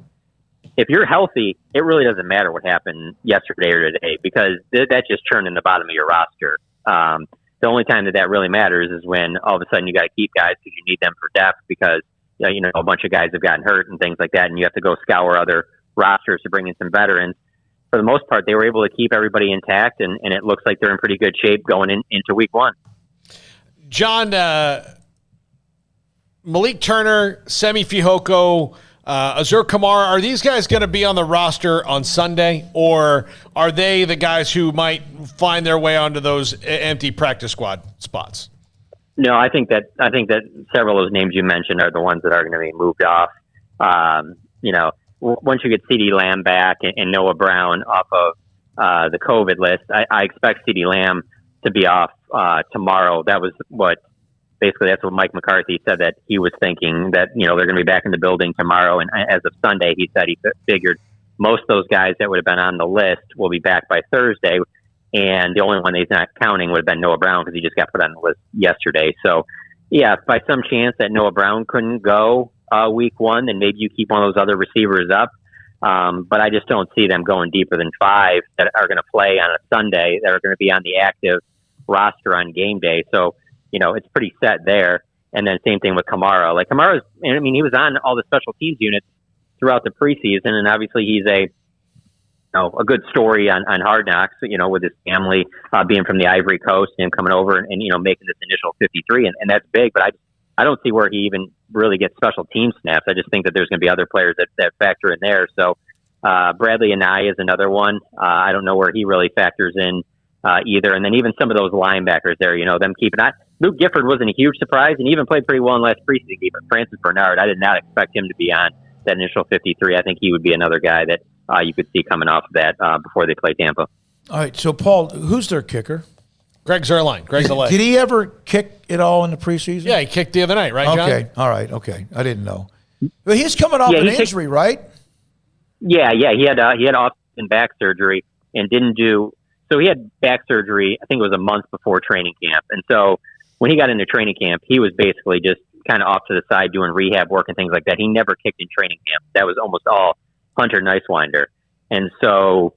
if you're healthy, it really doesn't matter what happened yesterday or today, because that's just churning the bottom of your roster. The only time that really matters is when all of a sudden you got to keep guys because you need them for depth, because a bunch of guys have gotten hurt and things like that, and you have to go scour other rosters to bring in some veterans. For the most part, they were able to keep everybody intact, and it looks like they're in pretty good shape going into week 1. John, Malik Turner, Semi Fihoko, Azur Kamara, are these guys going to be on the roster on Sunday, or are they the guys who might find their way onto those empty practice squad spots? No, I think that several of those names you mentioned are the ones that are going to be moved off. Once you get CeeDee Lamb back and Noah Brown off of the COVID list, I expect CeeDee Lamb to be off tomorrow. That's what Mike McCarthy said, that he was thinking that, they're going to be back in the building tomorrow. And as of Sunday, he said he figured most of those guys that would have been on the list will be back by Thursday. And the only one he's not counting would have been Noah Brown, because he just got put on the list yesterday. So, yeah, if by some chance that Noah Brown couldn't go week 1, then maybe you keep one of those other receivers up. But I just don't see them going deeper than 5 that are going to play on a Sunday, that are going to be on the active roster on game day. So, it's pretty set there. And then same thing with Kamara. Like Kamara's, he was on all the special teams units throughout the preseason, and obviously he's a good story on Hard Knocks, with his family being from the Ivory Coast and him coming over and making this initial 53, and that's big. But I don't see where he even really gets special team snaps. I just think that there's going to be other players that factor in there. So Bradley Anai is another one. I don't know where he really factors in either. And then even some of those linebackers there, them keeping that. Luke Gifford wasn't a huge surprise, and he even played pretty well in last preseason game. But Francis Bernard, I did not expect him to be on that initial 53. I think he would be another guy that you could see coming off of that before they play Tampa. All right, so Paul, who's their kicker? Greg Zuerlein. Greg the leg. Did he ever kick it all in the preseason? Yeah, he kicked the other night, right, John? Okay, all right, okay. I didn't know. But he's coming off an injury, right? Yeah. He had off-season back surgery and didn't do. So he had back surgery, I think it was a month before training camp. And so when he got into training camp, he was basically just kind of off to the side doing rehab work and things like that. He never kicked in training camp. That was almost all Hunter Nicewinder. And so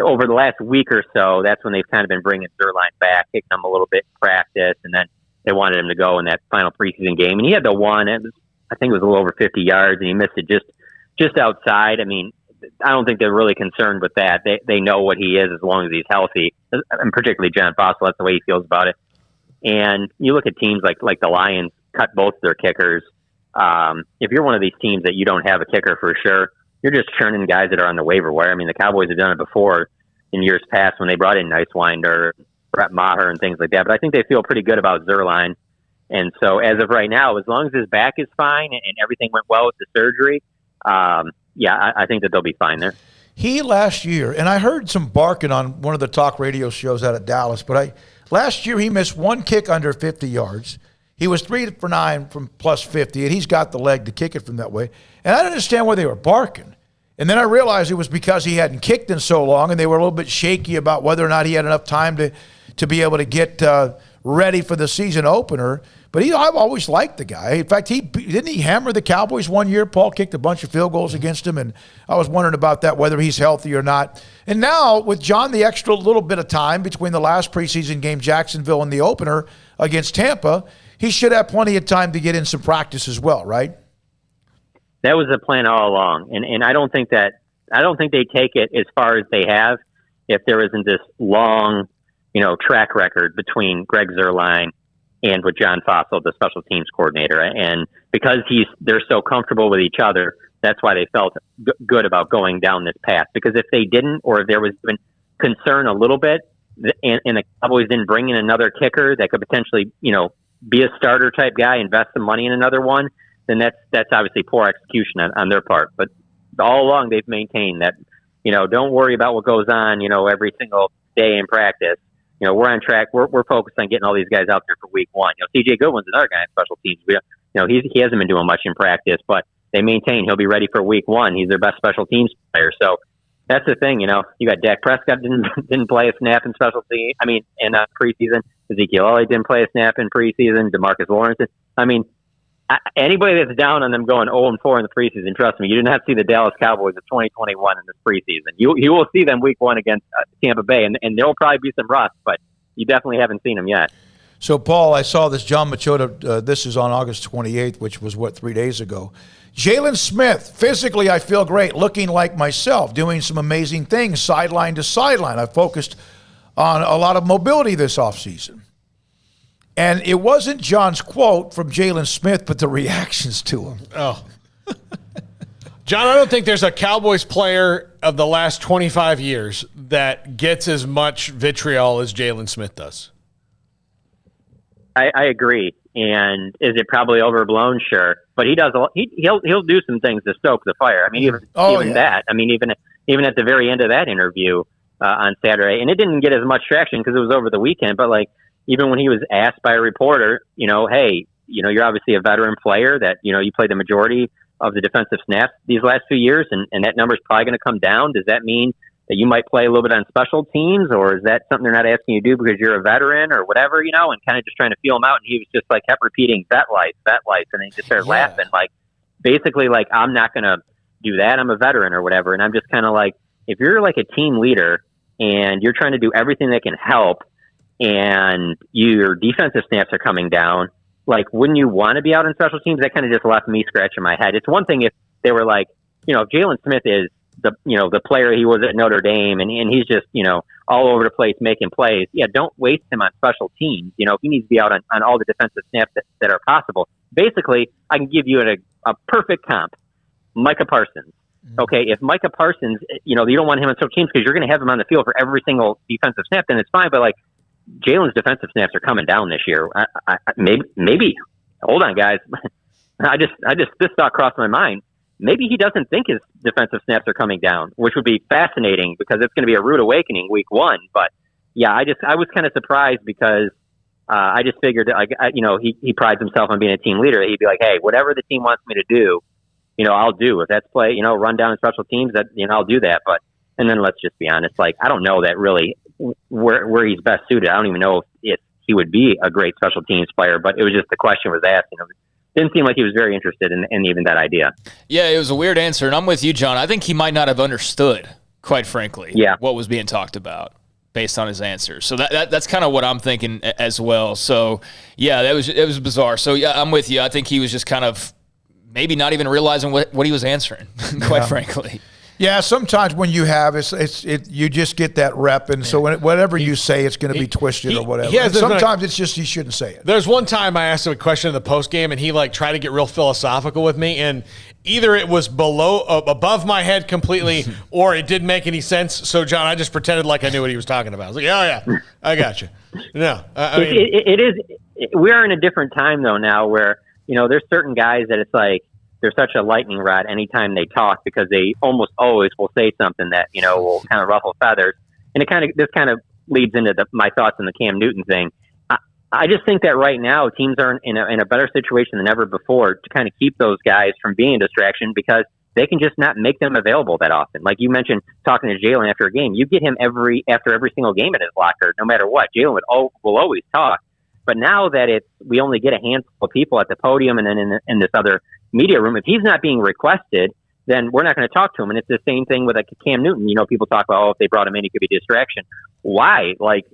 over the last week or so, that's when they've kind of been bringing Zuerlein back, kicking him a little bit in practice, and then they wanted him to go in that final preseason game. And he had the one, I think it was a little over 50 yards, and he missed it just outside. I don't think they're really concerned with that. They know what he is as long as he's healthy, and particularly John Fossil. That's the way he feels about it. And you look at teams like the Lions cut both their kickers. If you're one of these teams that you don't have a kicker for sure, you're just churning guys that are on the waiver wire. The Cowboys have done it before in years past when they brought in Nicewinder, Brett Maher, and things like that. But I think they feel pretty good about Zuerlein. And so as of right now, as long as his back is fine and everything went well with the surgery, I think that they'll be fine there. He last year, and I heard some barking on one of the talk radio shows out of Dallas, but Last year, he missed one kick under 50 yards. He was 3 for 9 from plus 50, and he's got the leg to kick it from that way. And I didn't understand why they were barking. And then I realized it was because he hadn't kicked in so long, and they were a little bit shaky about whether or not he had enough time to be able to get ready for the season opener. But I've always liked the guy. In fact, didn't he hammer the Cowboys one year? Paul kicked a bunch of field goals against him, and I was wondering about that, whether he's healthy or not. And now, with John, the extra little bit of time between the last preseason game, Jacksonville, and the opener against Tampa, he should have plenty of time to get in some practice as well, right? That was the plan all along, and I don't think they take it as far as they have if there isn't this long, track record between Greg Zuerlein and with John Fossil, the special teams coordinator. And because they're so comfortable with each other, that's why they felt good about going down this path. Because if they didn't, or if there was even concern a little bit, and the Cowboys didn't bring in another kicker that could potentially, be a starter type guy, invest some money in another one, then that's obviously poor execution on their part. But all along they've maintained that, don't worry about what goes on, every single day in practice. We're on track. We're focused on getting all these guys out there for week one. CJ Goodwin's another guy in special teams. He hasn't been doing much in practice, but they maintain he'll be ready for week one. He's their best special teams player. So that's the thing. You got Dak Prescott didn't play a snap in special teams. In preseason. Ezekiel Elliott didn't play a snap in preseason. DeMarcus Lawrence. Anybody that's down on them going 0-4 in the preseason, trust me, you did not see the Dallas Cowboys of 2021 in this preseason. You will see them week one against Tampa Bay, and there will probably be some rust, but you definitely haven't seen them yet. So, Paul, I saw this Jon Machota, this is on August 28th, which was, 3 days ago. Jalen Smith, physically I feel great, looking like myself, doing some amazing things sideline to sideline. I focused on a lot of mobility this offseason. And it wasn't John's quote from Jalen Smith, but the reactions to him. Oh. John, I don't think there's a Cowboys player of the last 25 years that gets as much vitriol as Jalen Smith does. I agree. And is it probably overblown? Sure. But he does he'll do some things to stoke the fire. Even at the very end of that interview on Saturday, and it didn't get as much traction because it was over the weekend, but even when he was asked by a reporter, hey, you're obviously a veteran player that, you played the majority of the defensive snaps these last 2 years, and that number's probably going to come down. Does that mean that you might play a little bit on special teams, or is that something they're not asking you to do because you're a veteran or whatever, and kind of just trying to feel him out? And he was just kept repeating vet life. And he just started laughing, basically I'm not going to do that. I'm a veteran or whatever. And I'm just kind of if you're a team leader and you're trying to do everything that can help, and your defensive snaps are coming down, wouldn't you want to be out in special teams? That kind of just left me scratching my head. It's one thing if they were if Jalen Smith is the player he was at Notre Dame and he's just, all over the place making plays. Yeah, don't waste him on special teams. He needs to be out on all the defensive snaps that are possible. Basically, I can give you a perfect comp. Micah Parsons. Okay, if Micah Parsons, you don't want him on special teams because you're going to have him on the field for every single defensive snap, then it's fine. But Jalen's defensive snaps are coming down this year. Maybe. Hold on, guys. This thought crossed my mind. Maybe he doesn't think his defensive snaps are coming down, which would be fascinating because it's going to be a rude awakening week one. But yeah, I was kind of surprised because I just figured he prides himself on being a team leader. He'd be like, hey, whatever the team wants me to do, I'll do. If that's play, run down in special teams, that I'll do that. But and then let's just be honest, I don't know that really where he's best suited. I don't even know if he would be a great special teams player, but it was just the question was asked. Didn't seem like he was very interested in even that idea. Yeah, it was a weird answer, and I'm with you, John. I think he might not have understood, quite frankly, what was being talked about based on his answer. So that's kind of what I'm thinking as well. So yeah, it was bizarre. So yeah, I'm with you. I think he was just kind of maybe not even realizing what he was answering, quite frankly. Yeah, sometimes when you have you just get that rep, and so whatever you say, it's going to be twisted or whatever. Sometimes it's just you shouldn't say it. There's one time I asked him a question in the post game, and he tried to get real philosophical with me, and either it was above my head completely, or it didn't make any sense. So John, I just pretended like I knew what he was talking about. I was like, yeah, I got you. No, it is. We are in a different time though now, where there's certain guys that it's they're such a lightning rod anytime they talk because they almost always will say something that, will kind of ruffle feathers. And this kind of leads into my thoughts on the Cam Newton thing. I just think that right now teams are in a better situation than ever before to kind of keep those guys from being a distraction because they can just not make them available that often. Like you mentioned, talking to Jalen after a game, you get him after every single game in his locker, no matter what. Jalen will always talk. But now that we only get a handful of people at the podium and then in this other media room, if he's not being requested, then we're not going to talk to him. And it's the same thing with like Cam Newton. You know, people talk about, if they brought him in, he could be a distraction. Why? Like,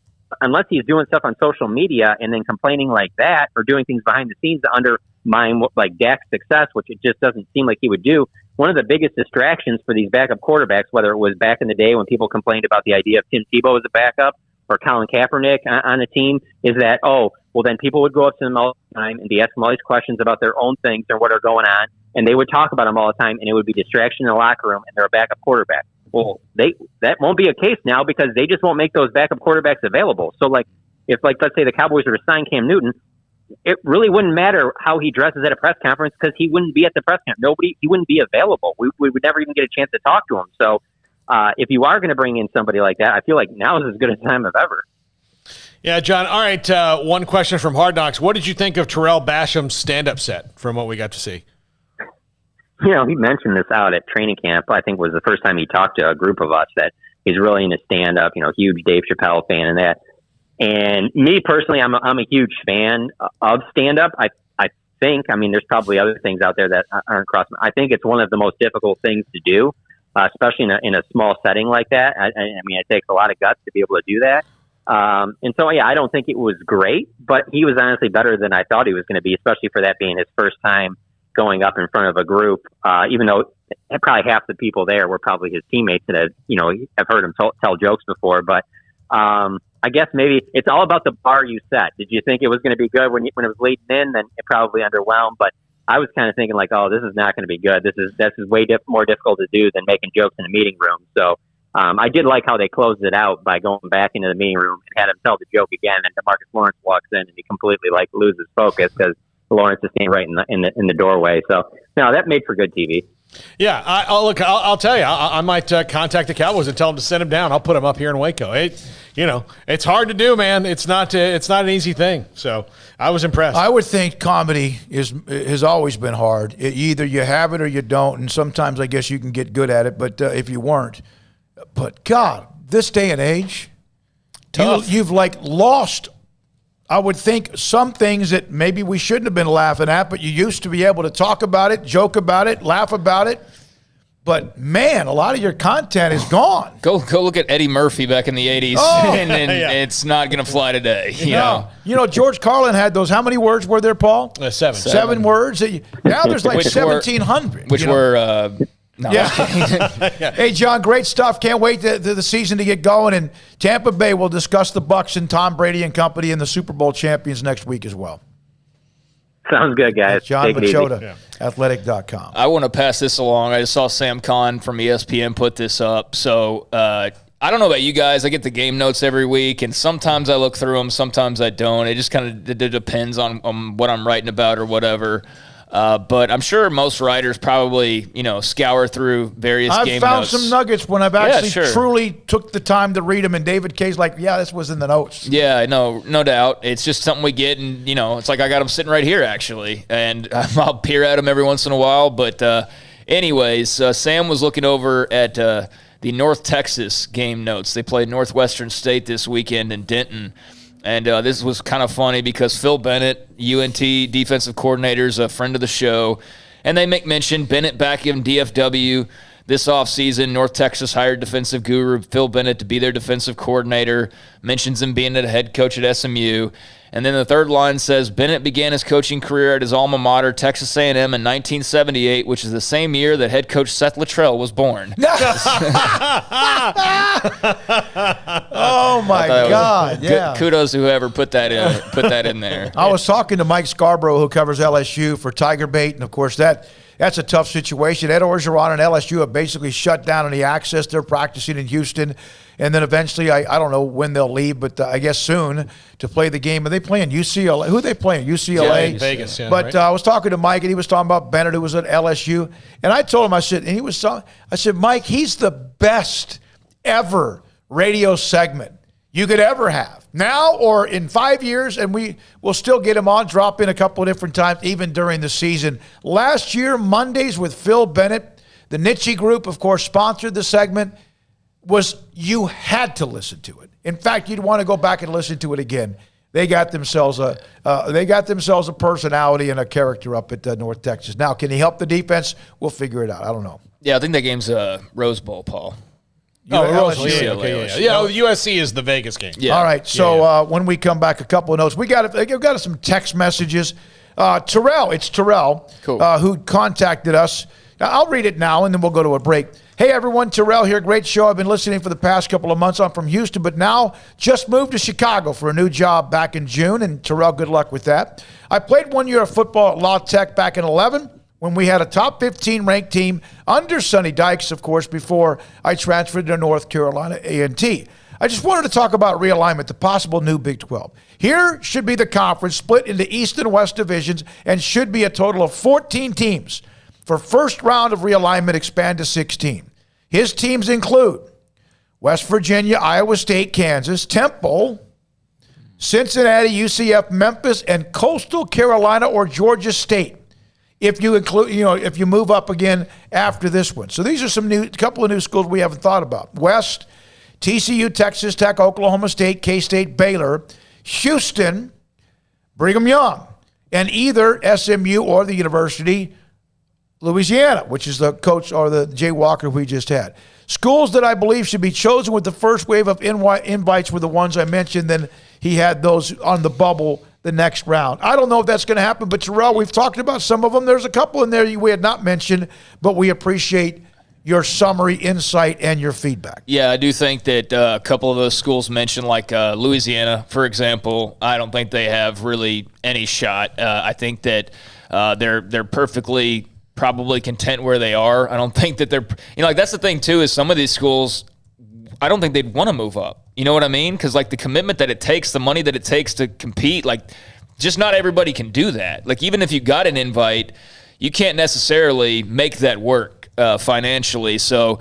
unless he's doing stuff on social media and then complaining like that or doing things behind the scenes to undermine like Dak's success, which it just doesn't seem like he would do. One of the biggest distractions for these backup quarterbacks, whether it was back in the day when people complained about the idea of Tim Tebow as a backup or Colin Kaepernick on a team, is that, then people would go up to them all the time and be asking all these questions about their own things or what are going on, and they would talk about them all the time, and it would be distraction in the locker room, and they're a backup quarterback. Well, that won't be a case now because they just won't make those backup quarterbacks available. So, if let's say the Cowboys were to sign Cam Newton, it really wouldn't matter how he dresses at a press conference because he wouldn't be at the press conference. He wouldn't be available. We would never even get a chance to talk to him. So, if you are going to bring in somebody like that, I feel like now is as good a time as ever. Yeah, John. All right, one question from Hard Knocks. What did you think of Terrell Basham's stand-up set from what we got to see? You know, he mentioned this out at training camp. I think was the first time he talked to a group of us that he's really into stand-up, huge Dave Chappelle fan and that. And me personally, I'm a huge fan of stand-up. I think, there's probably other things out there that aren't crossing. I think it's one of the most difficult things to do, especially in a small setting like that. It takes a lot of guts to be able to do that. And so, I don't think it was great, but he was honestly better than I thought he was going to be, especially for that being his first time going up in front of a group, even though probably half the people there were probably his teammates that have heard him tell jokes before. But I guess maybe it's all about the bar you set. Did you think it was going to be good when it was leading in? Then it probably underwhelmed. But I was kind of thinking like, this is not going to be good. This is way more difficult to do than making jokes in a meeting room. So I did like how they closed it out by going back into the meeting room and had him tell the joke again. And DeMarcus Lawrence walks in and he completely loses focus because Lawrence is standing right in the doorway. So no, that made for good TV. Yeah, I'll tell you, I might contact the Cowboys and tell them to send him down. I'll put him up here in Waco. It's hard to do, man. It's not an easy thing. So I was impressed. I would think comedy has always been hard. Either you have it or you don't, and sometimes I guess you can get good at it. But if you weren't, but God, this day and age, you've lost. I would think some things that maybe we shouldn't have been laughing at, but you used to be able to talk about it, joke about it, laugh about it. But, man, a lot of your content is gone. Go look at Eddie Murphy back in the 80s, and it's not going to fly today. You know, George Carlin had those. How many words were there, Paul? 7. 7 words. Now there's like 1,700. Which were No. Yeah. Hey, John, great stuff. Can't wait to the season to get going. And Tampa Bay will discuss the Bucs and Tom Brady and company and the Super Bowl champions next week as well. Sounds good, guys. Jon Machota, athletic.com. I want to pass this along. I just saw Sam Kahn from ESPN put this up. So I don't know about you guys. I get the game notes every week, and sometimes I look through them, sometimes I don't. It just kind of depends on what I'm writing about or whatever. But I'm sure most writers probably, scour through various game notes. I've found some nuggets when I've actually truly took the time to read them, and David K's like, this was in the notes. Yeah, no doubt. It's just something we get, and, it's like I got them sitting right here, actually, and I'll peer at them every once in a while. But anyways, Sam was looking over at the North Texas game notes. They played Northwestern State this weekend in Denton. And this was kind of funny because Phil Bennett, UNT defensive coordinator, is a friend of the show. And they make mention, Bennett back in DFW this offseason. North Texas hired defensive guru Phil Bennett to be their defensive coordinator. Mentions him being a head coach at SMU. And then the third line says, Bennett began his coaching career at his alma mater, Texas A&M, in 1978, which is the same year that head coach Seth Luttrell was born. Oh, my God. Yeah. Kudos to whoever put that in there. I was talking to Mike Scarborough, who covers LSU for Tiger Bait, and, of course, that's a tough situation. Ed Orgeron and LSU have basically shut down any access. They're practicing in Houston. And then eventually, I don't know when they'll leave, but I guess soon to play the game. Are they playing UCLA? Who are they playing? UCLA? Yeah, Vegas, yeah. But I was talking to Mike, and he was talking about Bennett, who was at LSU. And I told him, I said, Mike, he's the best ever radio segment. you could ever have, now or in 5 years, and we will still get him on, drop in a couple of different times, even during the season. Last year, Mondays with Phil Bennett, the Nitschke Group, of course, sponsored the segment, you had to listen to it. In fact, you'd want to go back and listen to it again. They got themselves a personality and a character up at North Texas. Now, can he help the defense? We'll figure it out. I don't know. Yeah, I think that game's Rose Bowl, Paul. USC is the Vegas game. Yeah. All right. So when we come back, a couple of notes. We've got some text messages. Terrell, cool. Who contacted us. I'll read it now, and then we'll go to a break. Hey, everyone. Terrell here. Great show. I've been listening for the past couple of months. I'm from Houston, but now just moved to Chicago for a new job back in June. And, Terrell, good luck with that. I played 1 year of football at La Tech back in 2011 when we had a top 15 ranked team under Sonny Dykes, of course, before I transferred to North Carolina A&T. I just wanted to talk about realignment, the possible new Big 12. Here should be the conference split into East and West divisions and should be a total of 14 teams. For first round of realignment, expand to 16. His teams include West Virginia, Iowa State, Kansas, Temple, Cincinnati, UCF, Memphis, and Coastal Carolina or Georgia State. If you include, if you move up again after this one. So these are couple of new schools we haven't thought about. West, TCU, Texas Tech, Oklahoma State, K-State, Baylor, Houston, Brigham Young, and either SMU or the University Louisiana, which is the coach or the Jay Walker we just had. Schools that I believe should be chosen with the first wave of invites were the ones I mentioned. Then he had those on the bubble the next round. I don't know if that's going to happen, but Terrell, we've talked about some of them. There's a couple in there we had not mentioned, but we appreciate your summary, insight, and your feedback. Yeah, I do think that a couple of those schools mentioned, like Louisiana, for example, I don't think they have really any shot. I think that they're perfectly probably content where they are. I don't think that they're, that's the thing too, is some of these schools, I don't think they'd want to move up. You know what I mean? Because the commitment that it takes, the money that it takes to compete, just not everybody can do that. Even if you got an invite, you can't necessarily make that work financially. So,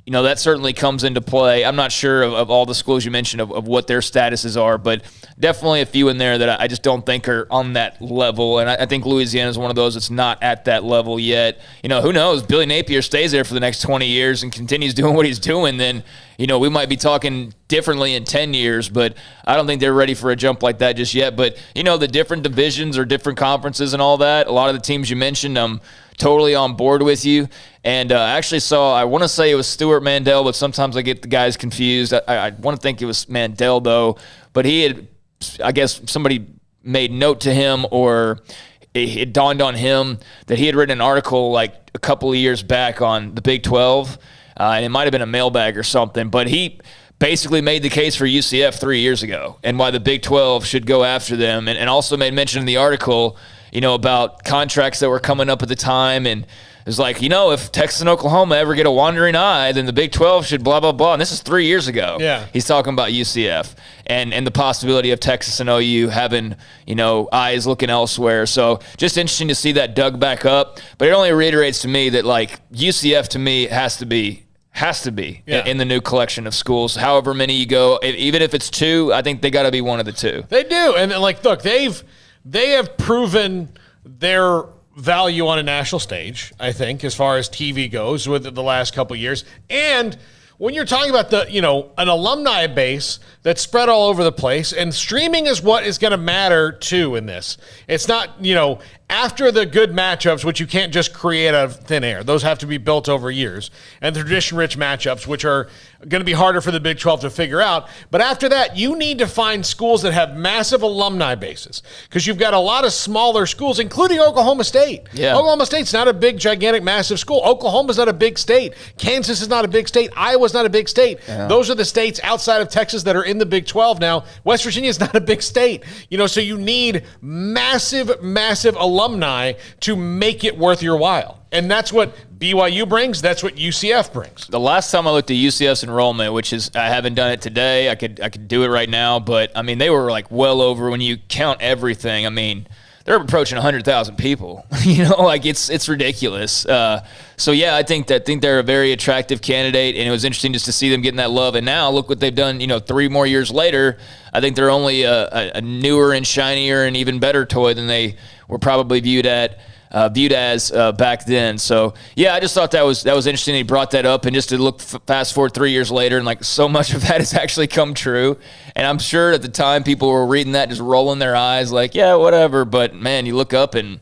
that certainly comes into play. I'm not sure of all the schools you mentioned of what their statuses are, but definitely a few in there that I just don't think are on that level. And I think Louisiana is one of those that's not at that level yet. Who knows? Billy Napier stays there for the next 20 years and continues doing what he's doing, then, we might be talking differently in 10 years, but I don't think they're ready for a jump like that just yet. But, the different divisions or different conferences and all that, a lot of the teams you mentioned, I'm totally on board with you. And I actually saw, I want to say it was Stuart Mandel, but sometimes I get the guys confused. I want to think it was Mandel, though. But he had, I guess somebody made note to him, or it dawned on him that he had written an article a couple of years back on the Big 12, and it might have been a mailbag or something. But he basically made the case for UCF 3 years ago and why the Big 12 should go after them, and also made mention in the article, about contracts that were coming up at the time. And it was if Texas and Oklahoma ever get a wandering eye, then the Big 12 should blah, blah, blah. And this is 3 years ago. Yeah. He's talking about UCF and the possibility of Texas and OU having, eyes looking elsewhere. So just interesting to see that dug back up. But it only reiterates to me that, UCF to me has to be in the new collection of schools. However many you go, even if it's two, I think they got to be one of the two. They do. And look, they have proven their value on a national stage, I think, as far as TV goes with the last couple of years. And when you're talking about an alumni base that's spread all over the place, and streaming is what is going to matter too in this. It's not, after the good matchups, which you can't just create out of thin air. Those have to be built over years. And the tradition-rich matchups, which are going to be harder for the Big 12 to figure out. But after that, you need to find schools that have massive alumni bases, because you've got a lot of smaller schools, including Oklahoma State. Yeah. Oklahoma State's not a big, gigantic, massive school. Oklahoma's not a big state. Kansas is not a big state. Iowa's not a big state. Yeah. Those are the states outside of Texas that are in the Big 12 now. West Virginia is not a big state. So you need massive, massive alumni to make it worth your while. And that's what BYU brings. That's what UCF brings. The last time I looked at UCF's enrollment, which is, I haven't done it today. I could do it right now, but they were well over, when you count everything. they're approaching 100,000 people. Like it's ridiculous. So yeah, I think they're a very attractive candidate, and it was interesting just to see them getting that love. And now look what they've done. 3 more years later, I think they're only a newer and shinier and even better toy than they were probably viewed as back then. So yeah, I just thought that was interesting. He brought that up, and just to look fast forward 3 years later, and like so much of that has actually come true. And I'm sure at the time people were reading that just rolling their eyes like, yeah, whatever. But man, you look up and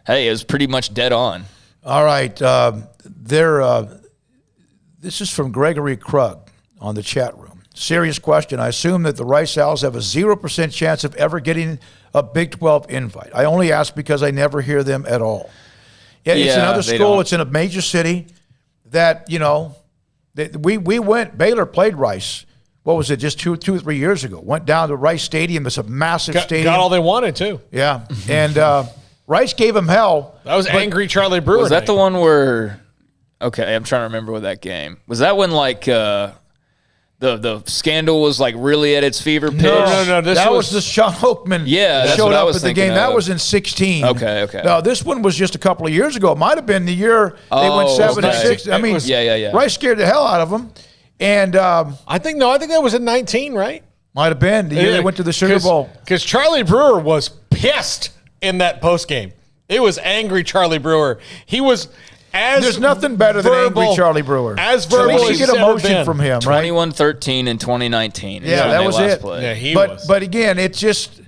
hey, it was pretty much dead on. All right, this is from Gregory Krug on the chat room. Serious question. I assume that the Rice Owls have a 0% chance of ever getting a Big 12 invite. I only ask because I never hear them at all. It's another school. It's in a major city that, we went, Baylor played Rice. What was it, just two or 3 years ago? Went down to Rice Stadium. It's a massive stadium. Got all they wanted, too. Yeah. And Rice gave them hell. That was angry Charlie Brewer. Was that the one where, okay, I'm trying to remember what that game. Was that when, like, the scandal was like really at its fever pitch? No. That was the Sean Oakman. Yeah, that's showed what I up was at the thinking game. of. That was in 16. Okay. No, this one was just a couple of years ago. It might have been the year they went 7-6. I mean, yeah. Rice scared the hell out of them. And I think that was in 19, right? Might have been the year they went to the Sugar Bowl. Because Charlie Brewer was pissed in that post game. It was angry Charlie Brewer. He was. There's nothing better than angry Charlie Brewer. As verbal as you get emotion from him, right? 21-13 in 2019. Yeah, that was it. Yeah, he was. But again, it's just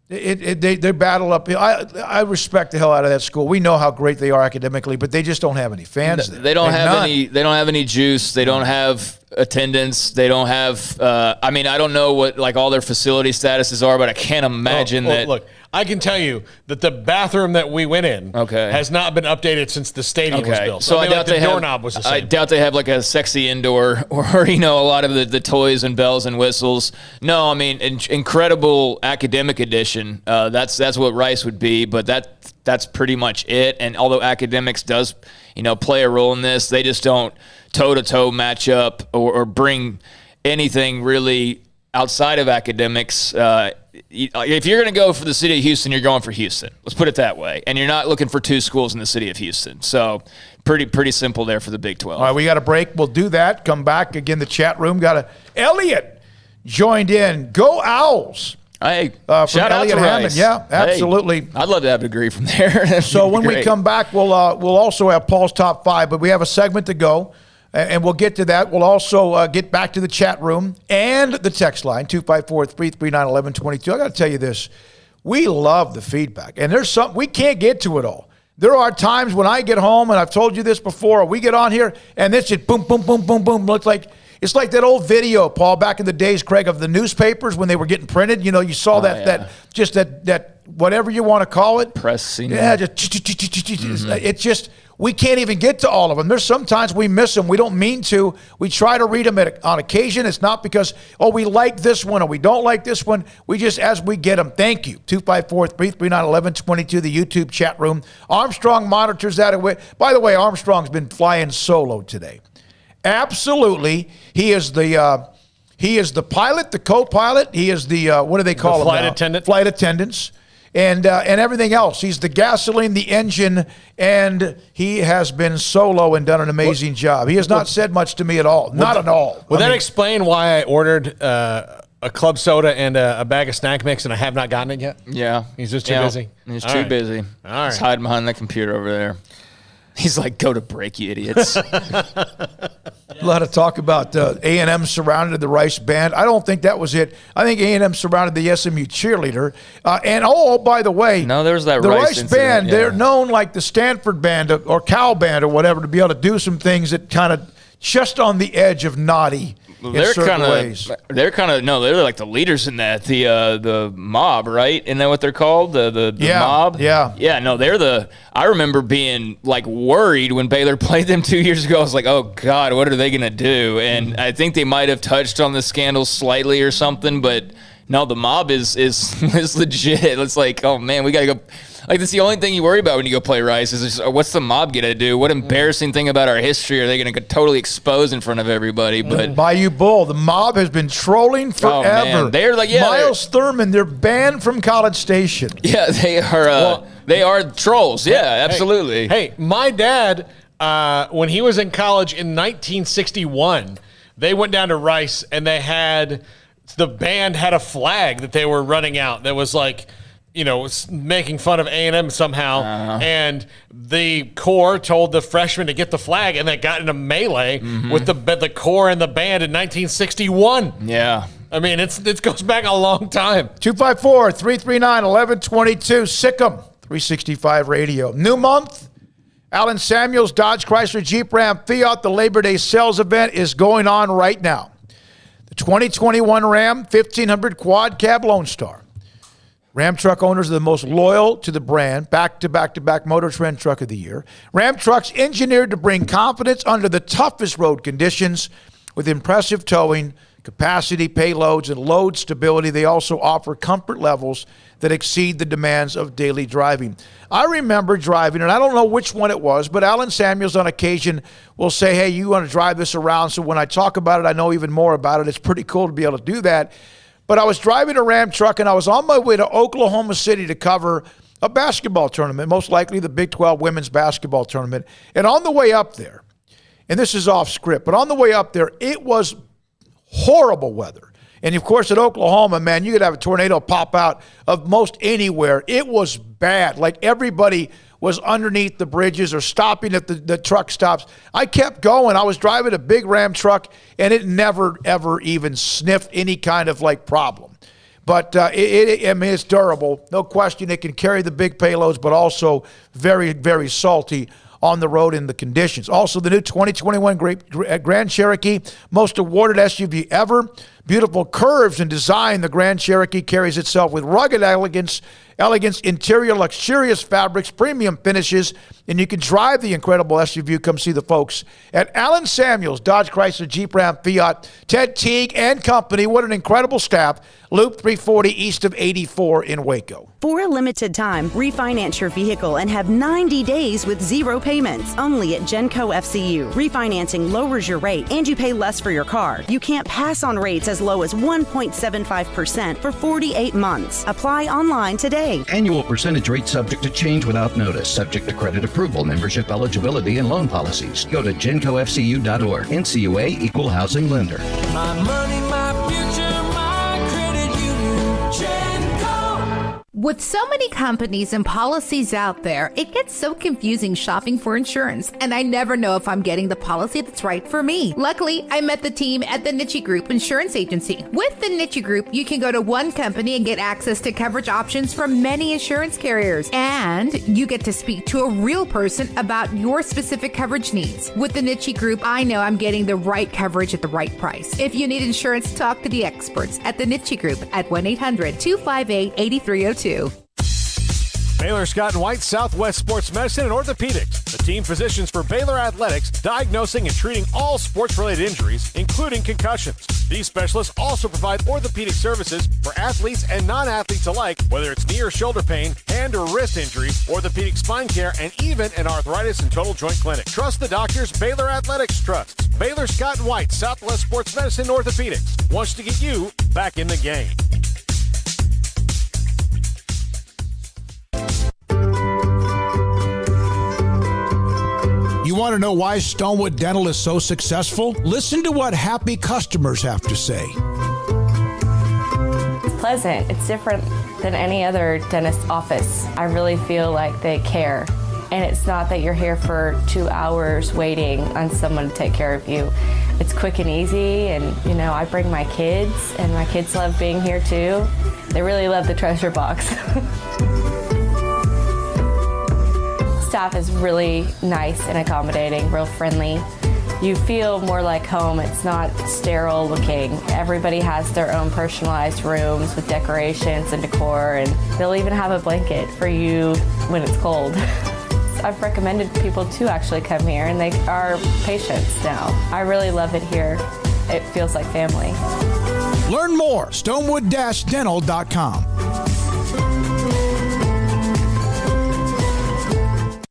they battle up. I respect the hell out of that school. We know how great they are academically, but they just don't have any fans. They don't have any. They don't have any juice. They don't have attendance. They don't have. I don't know what like all their facility statuses are, but I can't imagine that. Look, I can tell you that the bathroom that we went in has not been updated since the stadium was built. So I doubt the doorknob was the same. I doubt they have like a sexy indoor or a lot of the toys and bells and whistles. No, incredible academic edition. That's what Rice would be, but that's pretty much it. And although academics does play a role in this, they just don't toe-to-toe match up or bring anything really outside of academics. If you're going to go for the city of Houston, you're going for Houston. Let's put it that way. And you're not looking for 2 schools in the city of Houston. So pretty simple there for the Big 12. All right, we got a break. We'll do that. Come back. Again, the chat room Elliot joined in. Go Owls. Hey, shout out to Rice. Yeah, absolutely. Hey, I'd love to have a degree from there. So when we come back, we'll also have Paul's Top 5, but we have a segment to go. And we'll get to that. We'll also get back to the chat room and the text line, 254-339-1122. I got to tell you this. We love the feedback. And there's something, we can't get to it all. There are times when I get home, and I've told you this before, we get on here, and it's just boom, boom, boom, boom, boom. It's like that old video, Paul, back in the days, Craig, of the newspapers when they were getting printed. You saw that whatever you want to call it. Press scene. Yeah, it's just, we can't even get to all of them. There's sometimes we miss them. We don't mean to. We try to read them on occasion. It's not because, we like this one or we don't like this one. We just, as we get them, thank you. 254-339-1122, the YouTube chat room. Armstrong monitors that away. By the way, Armstrong's been flying solo today. Absolutely. He is the pilot, the co-pilot. He is the, what do they call him now? Flight attendant. Flight attendants. And everything else. He's the gasoline, the engine, and he has been solo and done an amazing job. He has not said much to me at all. Not at all. Would that explain why I ordered a club soda and a bag of snack mix and I have not gotten it yet? Yeah. He's just too busy? He's too busy. All right. He's hiding behind the computer over there. He's like, go to break, you idiots. A lot of talk about A&M surrounded the Rice band. I don't think that was it. I think A&M surrounded the SMU cheerleader. By the way, no, there's that the Rice Rice band, yeah. They're known like the Stanford band or Cal band or whatever to be able to do some things that kind of just on the edge of naughty. They're kind of they're like the leaders in that, the mob, right? Isn't that what they're called? The mob? Yeah. No, I remember being like worried when Baylor played them 2 years ago. I was like, oh God, what are they gonna do? And I think they might have touched on the scandal slightly or something, but no, the mob is legit. It's like, oh man, we gotta go. Like, that's the only thing you worry about when you go play Rice is just, what's the mob going to do? What embarrassing thing about our history are they going to totally expose in front of everybody? But Bayou Bull, the mob has been trolling forever. Oh, man. They're like, Miles Thurman, they're banned from College Station. Yeah, they are trolls. Yeah, absolutely. Hey, my dad, when he was in college in 1961, they went down to Rice and the band had a flag that they were running out that was like, making fun of A&M somehow. And the Corps told the freshmen to get the flag, and they got in a melee with the Corps and the band in 1961. Yeah. I mean, it goes back a long time. 254-339-1122. Sikkim 365 Radio. New month. Allen Samuels, Dodge, Chrysler, Jeep, Ram, Fiat. The Labor Day sales event is going on right now. The 2021 Ram 1500 Quad Cab Lone Star. Ram truck owners are the most loyal to the brand, back-to-back Motor Trend Truck of the Year. Ram trucks engineered to bring confidence under the toughest road conditions with impressive towing, capacity, payloads, and load stability. They also offer comfort levels that exceed the demands of daily driving. I remember driving, and I don't know which one it was, but Allen Samuels on occasion will say, hey, you want to drive this around? So when I talk about it, I know even more about it. It's pretty cool to be able to do that. But I was driving a Ram truck, and I was on my way to Oklahoma City to cover a basketball tournament, most likely the Big 12 women's basketball tournament. And on the way up there, and this is off script, but on the way up there, it was horrible weather. And, of course, at Oklahoma, man, you could have a tornado pop out of most anywhere. It was bad. Like, everybody was underneath the bridges or stopping at the truck stops. I kept going. I was driving a big Ram truck, and it never, ever even sniffed any kind of, problem. But, it's durable. No question. It can carry the big payloads, but also very, very salty on the road in the conditions. Also, the new 2021 Grand Cherokee, most awarded SUV ever. Beautiful curves and design. The Grand Cherokee carries itself with rugged elegance, interior, luxurious fabrics, premium finishes, and you can drive the incredible SUV. Come see the folks at Allen Samuels, Dodge, Chrysler, Jeep, Ram, Fiat, Ted Teague and Company. What an incredible staff. Loop 340 east of 84 in Waco. For a limited time, refinance your vehicle and have 90 days with zero payments. Only at Genco FCU. Refinancing lowers your rate and you pay less for your car. You can't pass on rates as low as 1.75% for 48 months. Apply online today. Annual percentage rate subject to change without notice. Subject to credit approval, membership eligibility, and loan policies. Go to GencoFCU.org. NCUA Equal Housing Lender. My money, my future, my credit union. Genco. With so many companies and policies out there, it gets so confusing shopping for insurance, and I never know if I'm getting the policy that's right for me. Luckily, I met the team at the Niche Group Insurance Agency. With the Niche Group, you can go to one company and get access to coverage options from many insurance carriers, and you get to speak to a real person about your specific coverage needs. With the Niche Group, I know I'm getting the right coverage at the right price. If you need insurance, talk to the experts at the Niche Group at 1-800-258-8302. Baylor Scott & White, Southwest Sports Medicine and Orthopedics. The team physicians for Baylor Athletics, diagnosing and treating all sports-related injuries, including concussions. These specialists also provide orthopedic services for athletes and non-athletes alike, whether it's knee or shoulder pain, hand or wrist injuries, orthopedic spine care, and even an arthritis and total joint clinic. Trust the doctors Baylor Athletics trusts. Baylor Scott & White, Southwest Sports Medicine and Orthopedics wants to get you back in the game. You want to know why Stonewood Dental is so successful? Listen to what happy customers have to say. It's pleasant. It's different than any other dentist office. I really feel like they care. And it's not that you're here for 2 hours waiting on someone to take care of you. It's quick and easy, and I bring my kids, and my kids love being here too. They really love the treasure box. Staff is really nice and accommodating, real friendly. You feel more like home. It's not sterile looking. Everybody has their own personalized rooms with decorations and decor, and they'll even have a blanket for you when it's cold. I've recommended people to actually come here, and they are patients now. I really love it here. It feels like family. Learn more, stonewood-dental.com.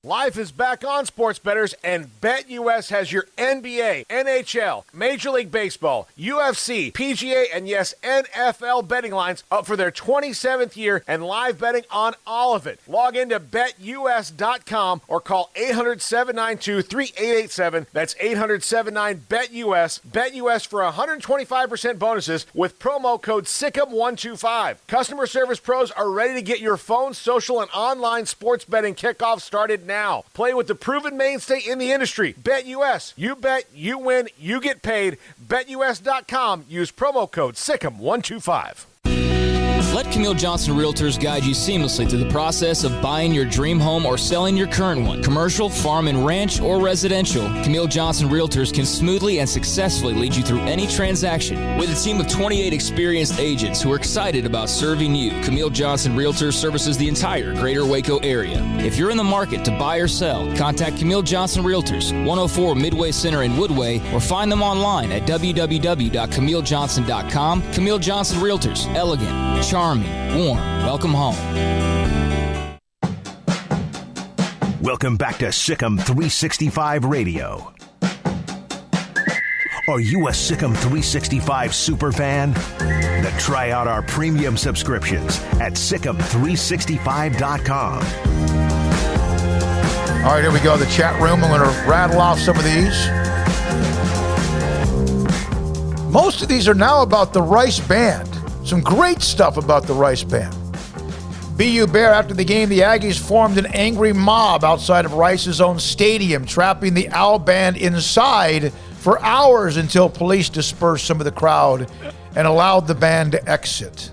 Life is back on, sports bettors, and BetUS has your NBA, NHL, Major League Baseball, UFC, PGA, and yes, NFL betting lines up for their 27th year and live betting on all of it. Log into BetUS.com or call 800-792-3887. That's 800-79-BETUS. BetUS for 125% bonuses with promo code SICK'EM125. Customer service pros are ready to get your phone, social, and online sports betting kickoff started now. Play with the proven mainstay in the industry. BetUS. You bet, you win, you get paid. BetUS.com. Use promo code SICK'EM125. Let Camille Johnson Realtors guide you seamlessly through the process of buying your dream home or selling your current one. Commercial, farm and ranch, or residential, Camille Johnson Realtors can smoothly and successfully lead you through any transaction. With a team of 28 experienced agents who are excited about serving you, Camille Johnson Realtors services the entire greater Waco area. If you're in the market to buy or sell, contact Camille Johnson Realtors, 104 Midway Center in Woodway, or find them online at www.camillejohnson.com. Camille Johnson Realtors, elegant, charming, warm. Welcome home. Welcome back to Sikkim 365 Radio. Are you a Sikkim 365 superfan? Then try out our premium subscriptions at Sikkim365.com. All right, here we go. The chat room. I'm going to rattle off some of these. Most of these are now about the Rice Band. Some great stuff about the Rice Band. BU Bear, after the game, the Aggies formed an angry mob outside of Rice's own stadium, trapping the Owl Band inside for hours until police dispersed some of the crowd and allowed the band to exit.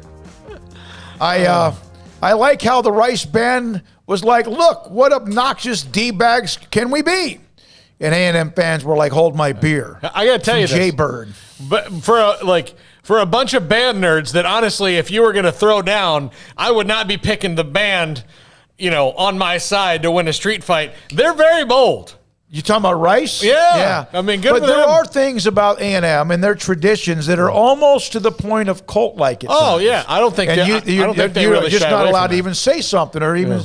I like how the Rice Band was like, look, what obnoxious D-bags can we be? And A&M fans were like, hold my beer. I got to tell you this. Jay Bird. But for a bunch of band nerds that honestly, if you were going to throw down, I would not be picking the band, on my side to win a street fight. They're very bold. You talking about Rice? Yeah. I mean, good but for there them. are things about A&M and their traditions that are almost to the point of cult-like. Oh, yeah. I don't think and you're just not allowed to even say something or even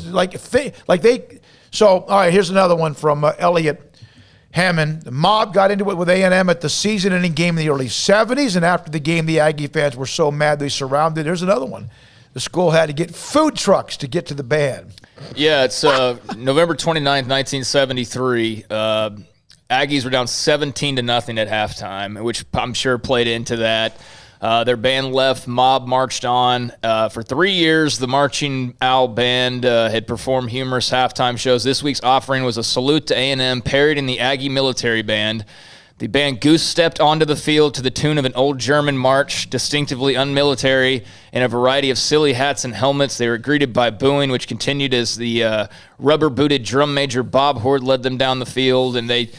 So, all right, here's another one from Elliot Hammond. The mob got into it with A&M at the season-ending game in the early 70s, and after the game, the Aggie fans were so mad they surrounded. There's another one. The school had to get food trucks to get to the band. Yeah, it's November 29th, 1973. Aggies were down 17-0 at halftime, which I'm sure played into that. Their band left, mob marched on. For 3 years, the Marching Owl Band had performed humorous halftime shows. This week's offering was a salute to A&M, parodying the Aggie Military Band. The band goose-stepped onto the field to the tune of an old German march, distinctively unmilitary, in a variety of silly hats and helmets. They were greeted by booing, which continued as the rubber-booted drum major Bob Horde led them down the field. And they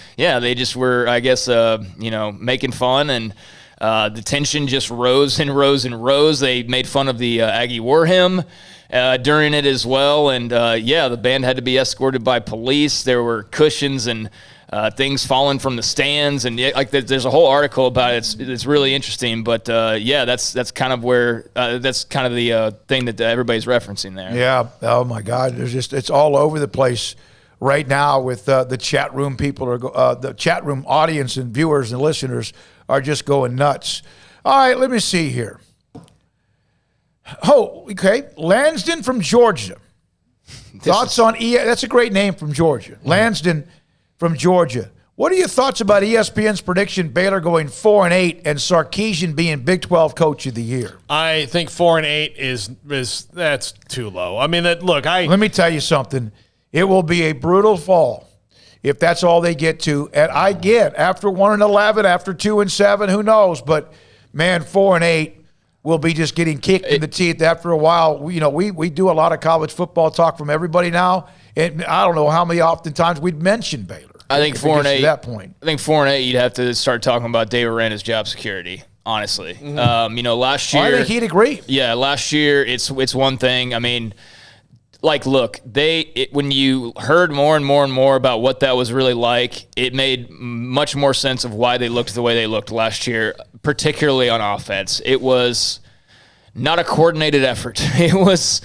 just were, I guess, making fun, and the tension just rose and rose and rose. They made fun of the Aggie War Hymn during it as well. And, the band had to be escorted by police. There were cushions and things falling from the stands, and there's a whole article about it. It's really interesting, but that's kind of where that's kind of the thing that everybody's referencing there. Yeah. Oh my God. It's all over the place right now with the chat room people the chat room audience and viewers and listeners are just going nuts. All right, let me see here. Oh, okay. Lansden from Georgia. Thoughts on that's a great name from Georgia. Lansden from Georgia. What are your thoughts about ESPN's prediction Baylor going 4-8 and Sarkisian being Big 12 Coach of the Year? I think 4-8 is that's too low. I mean, let me tell you something. It will be a brutal fall if that's all they get to. And I get after 1-11, after 2-7, who knows? But man, 4-8 will be just getting kicked in the teeth after a while. We do a lot of college football talk from everybody now, and I don't know how many oftentimes we'd mention Baylor. I think 4-8. At that point, I think 4-8. You'd have to start talking about Dave Aranda's job security. Honestly, last year I think he'd agree. Yeah, last year it's one thing. I mean, look, when you heard more and more and more about what that was really like, it made much more sense of why they looked the way they looked last year, particularly on offense. It was not a coordinated effort. It was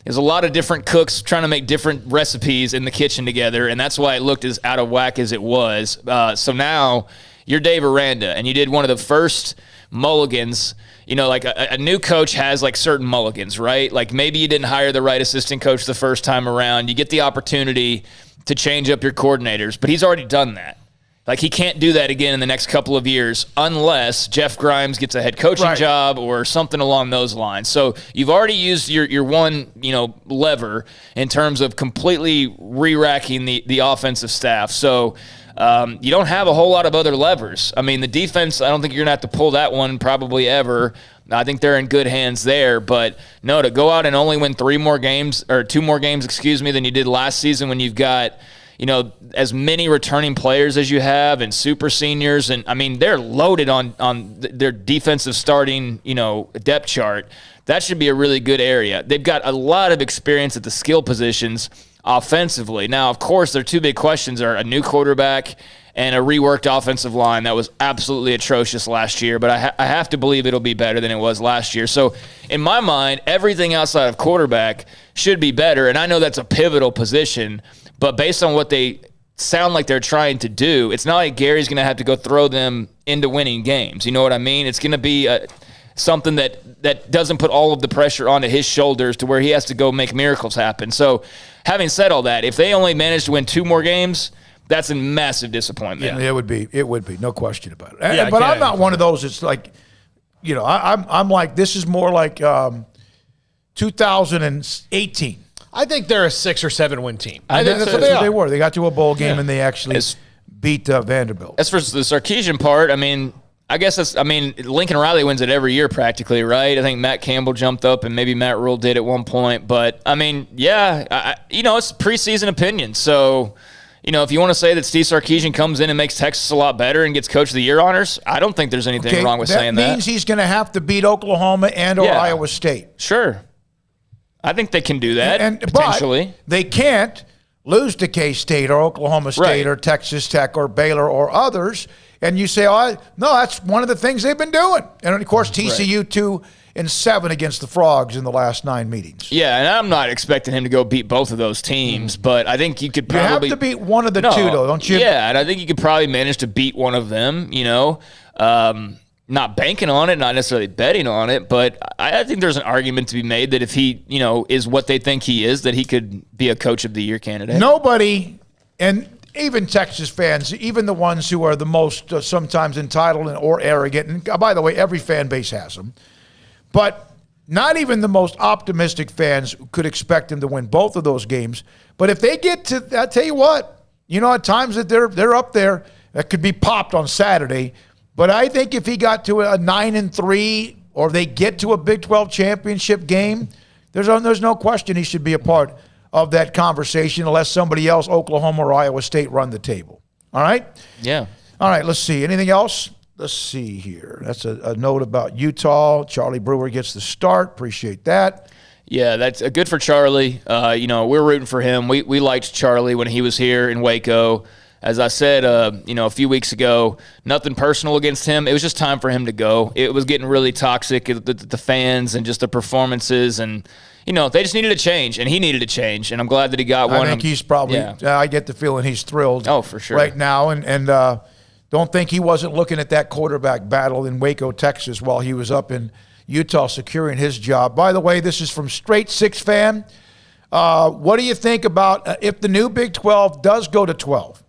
There's a lot of different cooks trying to make different recipes in the kitchen together, and that's why it looked as out of whack as it was. So now you're Dave Aranda, and you did one of the first mulligans. You know, like a new coach has like certain mulligans, right? Like maybe you didn't hire the right assistant coach the first time around. You get the opportunity to change up your coordinators, but he's already done that. Like he can't do that again in the next couple of years unless Jeff Grimes gets a head coaching job or something along those lines. So you've already used your one, lever in terms of completely re-racking the offensive staff. So you don't have a whole lot of other levers. I mean, the defense, I don't think you're going to have to pull that one probably ever. I think they're in good hands there. But no, to go out and only win 2 more games, than you did last season when you've got, as many returning players as you have and super seniors. And, I mean, they're loaded on their defensive starting, depth chart. That should be a really good area. They've got a lot of experience at the skill positions offensively. Now, of course, their 2 big questions are a new quarterback and a reworked offensive line that was absolutely atrocious last year, but I have to believe it'll be better than it was last year. So in my mind, everything outside of quarterback should be better, and I know that's a pivotal position, but based on what they sound like they're trying to do, it's not like Gary's going to have to go throw them into winning games. You know what I mean? It's going to be something that doesn't put all of the pressure onto his shoulders to where he has to go make miracles happen. So having said all that, if they only manage to win 2 more games, that's a massive disappointment. Yeah, it would be, no question about it. But I'm not one of those. It's like, I'm like, this is more like 2018. I think they're a 6 or 7 win team. I think that's what they were. They got to a bowl game and they actually beat Vanderbilt. As for the Sarkisian part, I mean, Lincoln Riley wins it every year practically, right? I think Matt Campbell jumped up and maybe Matt Rule did at one point. But, I mean, it's preseason opinion. So, if you want to say that Steve Sarkisian comes in and makes Texas a lot better and gets Coach of the Year honors, I don't think there's anything wrong with saying that. That means he's going to have to beat Oklahoma and or Iowa State. Sure. I think they can do that, potentially. But they can't lose to K-State or Oklahoma State or Texas Tech or Baylor or others. And you say, no, that's one of the things they've been doing. And, of course, TCU 2-7 against the Frogs in the last 9 meetings. Yeah, and I'm not expecting him to go beat both of those teams, but I think you could probably – You have to beat one of the 2, though, don't you? Yeah, and I think you could probably manage to beat one of them, not banking on it, not necessarily betting on it, but I think there's an argument to be made that if he, is what they think he is, that he could be a Coach of the Year candidate. Nobody, and even Texas fans, even the ones who are the most sometimes entitled or arrogant, and by the way, every fan base has them, but not even the most optimistic fans could expect him to win both of those games. But if they get to, I'll tell you what, at times that they're up there, that could be popped on Saturday. But I think if he got to a 9-3 or they get to a Big 12 championship game, there's no question he should be a part of that conversation unless somebody else, Oklahoma or Iowa State, run the table. All right? Yeah. All right, let's see. Anything else? Let's see here. That's a note about Utah. Charlie Brewer gets the start. Appreciate that. Yeah, that's good for Charlie. We're rooting for him. We liked Charlie when he was here in Waco. As I said, a few weeks ago, nothing personal against him. It was just time for him to go. It was getting really toxic, the fans and just the performances, and they just needed a change, and he needed a change, and I'm glad that he got one. I think he's probably. Yeah. I get the feeling he's thrilled. Oh, for sure. Right now, and don't think he wasn't looking at that quarterback battle in Waco, Texas, while he was up in Utah securing his job. By the way, this is from Straight Six Fan. What do you think about if the new Big 12 does go to 12?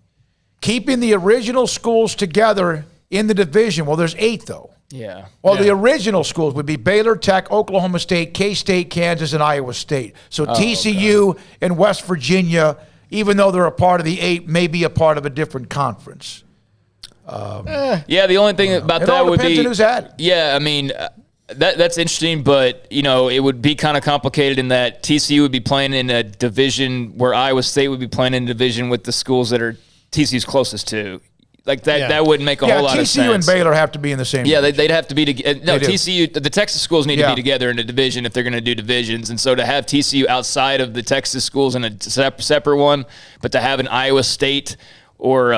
Keeping the original schools together in the division. Well, there's 8, though. Yeah. Well, the original schools would be Baylor, Tech, Oklahoma State, K-State, Kansas, and Iowa State. So TCU and West Virginia, even though they're a part of the 8, may be a part of a different conference. Yeah, the only thing about that would be – who's at. Yeah, I mean that's interesting, but, it would be kind of complicated in that TCU would be playing in a division where Iowa State would be playing in a division with the schools that are – TCU's closest to. Like that, that wouldn't make a whole lot of sense. TCU and Baylor have to be in the same. Yeah, they'd have to be together. No, TCU, the Texas schools need to be together in a division if they're going to do divisions. And so to have TCU outside of the Texas schools in a separate one, but to have an Iowa State or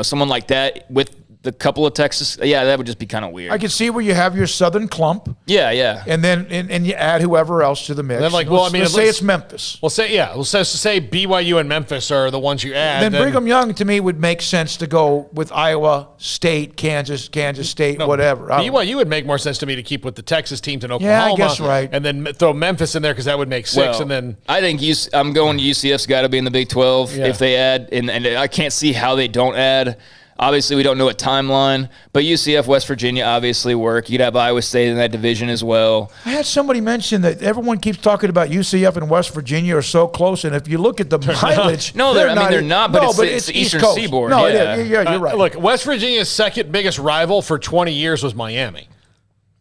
someone like that with the couple of Texas, that would just be kind of weird. I can see where you have your Southern clump. Yeah. And then and you add whoever else to the mix. And then let's say it's Memphis. We'll say BYU and Memphis are the ones you add. Then Brigham Young, to me, would make sense to go with Iowa State, Kansas State, whatever. BYU would make more sense to me to keep with the Texas teams in Oklahoma. Yeah, I guess right. And then throw Memphis in there because that would make 6. Well, and then I think I'm going UCF's got to be in the Big 12 if they add, and I can't see how they don't add. Obviously, we don't know what timeline, but UCF, West Virginia obviously work. You'd have Iowa State in that division as well. I had somebody mention that everyone keeps talking about UCF and West Virginia are so close, and if you look at the mileage, they're not. But it's the Eastern Seaboard. No, you're right. Look, West Virginia's second biggest rival for 20 years was Miami.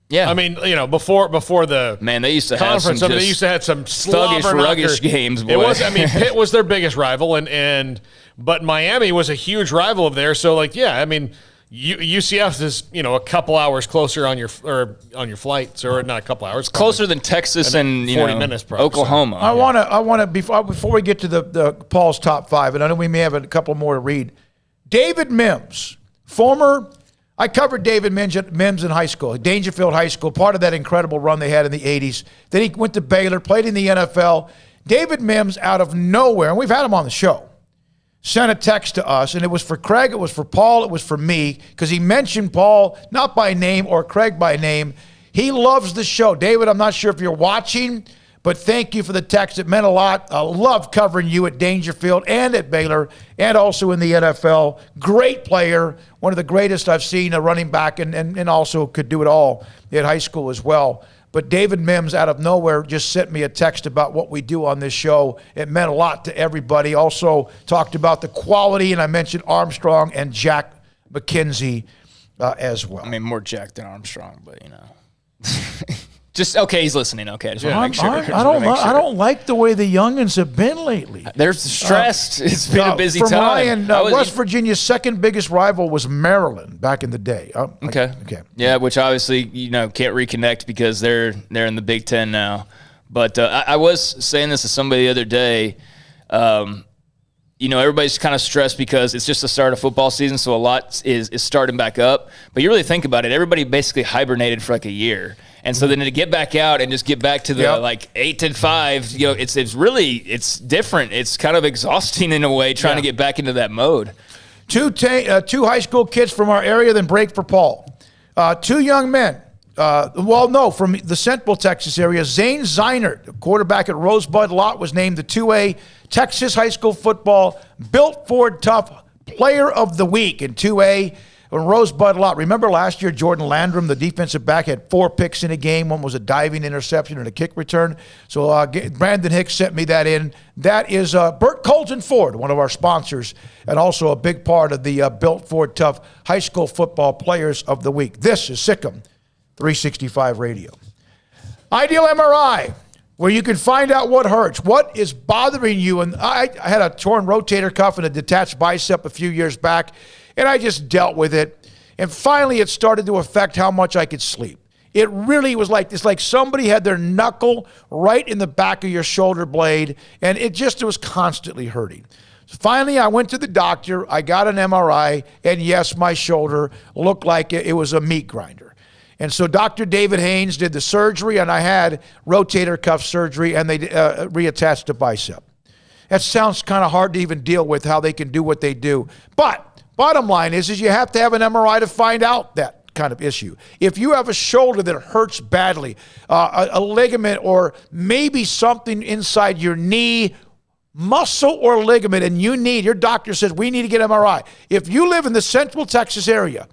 Yeah, I mean, before the they used to conference, have they used to have some sluggish games. Boy. It was. I mean, Pitt was their biggest rival, but Miami was a huge rival of theirs. So, UCF is a couple hours closer on your flights, or not a couple hours, closer than Texas and 40 minutes, probably, Oklahoma. I want to before we get to the Paul's top 5, and I know we may have a couple more to read. David Mims, I covered David Mims in high school, Dangerfield High School, part of that incredible run they had in the 80s. Then he went to Baylor, played in the NFL. David Mims, out of nowhere, and we've had him on the show, sent a text to us, and it was for Craig, it was for Paul, it was for me, because he mentioned Paul, not by name, or Craig by name. He loves the show. David, I'm not sure if you're watching, but thank you for the text. It meant a lot. I love covering you at Dangerfield and at Baylor and also in the NFL. Great player, one of the greatest I've seen, a running back, and also could do it all at high school as well. But David Mims, out of nowhere, just sent me a text about what we do on this show. It meant a lot to everybody. Also talked about the quality, and I mentioned Armstrong and Jack McKenzie as well. I mean, more Jack than Armstrong, but Just okay. He's listening. Okay, I just want to make sure. I don't like the way the youngins have been lately. They're stressed. It's been a busy time. West Virginia's second biggest rival was Maryland back in the day. Okay. Yeah, which obviously can't reconnect because they're in the Big Ten now. But I was saying this to somebody the other day. Everybody's kind of stressed because it's just the start of football season, so a lot is starting back up. But you really think about it, everybody basically hibernated for like a year. And so then to get back out and just get back to the 8-5, it's different. It's kind of exhausting in a way trying to get back into that mode. Two high school kids from our area, then break for Paul. 2 young men. From the Central Texas area. Zane Zeinert, quarterback at Rosebud Lot, was named the 2A Texas High School Football Built Ford Tough Player of the Week in 2A. Rosebud Lot. Remember last year, Jordan Landrum, the defensive back, had 4 picks in a game. One was a diving interception and a kick return. So Brandon Hicks sent me that in. That is Burt Colton Ford, one of our sponsors, and also a big part of the Built Ford Tough High School Football Players of the Week. This is Sikkim 365 Radio. Ideal MRI, where you can find out what hurts, what is bothering you. And I had a torn rotator cuff and a detached bicep a few years back, and I just dealt with it. And finally, it started to affect how much I could sleep. It really was like this, like somebody had their knuckle right in the back of your shoulder blade, and it was constantly hurting. So finally, I went to the doctor. I got an MRI, and yes, my shoulder looked like it was a meat grinder. And so Dr. David Haynes did the surgery, and I had rotator cuff surgery, and they reattached the bicep. That sounds kind of hard to even deal with, how they can do what they do. But bottom line is you have to have an MRI to find out that kind of issue. If you have a shoulder that hurts badly, a ligament, or maybe something inside your knee, muscle or ligament, and your doctor says, we need to get MRI. If you live in the Central Texas area,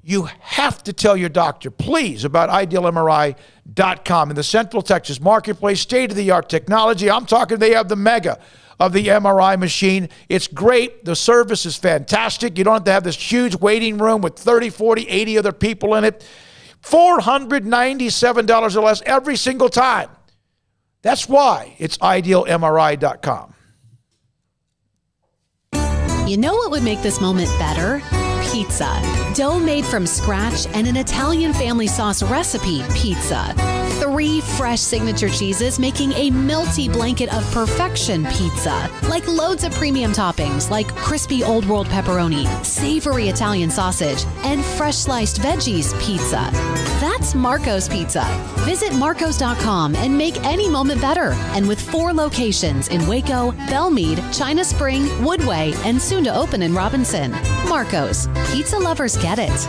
you have to tell your doctor, please, about idealmri.com. In the Central Texas marketplace, state-of-the-art technology. I'm talking they have the mega of the MRI machine. It's great. The service is fantastic. You don't have to have this huge waiting room with 30, 40, 80 other people in it. $497 or less every single time. That's why it's idealmri.com. You know what would make this moment better? Pizza. Dough made from scratch and an Italian family sauce recipe pizza. 3 fresh signature cheeses making a melty blanket of perfection pizza. Like loads of premium toppings like crispy Old World pepperoni, savory Italian sausage, and fresh sliced veggies pizza. That's Marco's Pizza. Visit marcos.com and make any moment better. And with 4 locations in Waco, Belmead, China Spring, Woodway, and soon to open in Robinson. Marco's. Pizza lovers get it.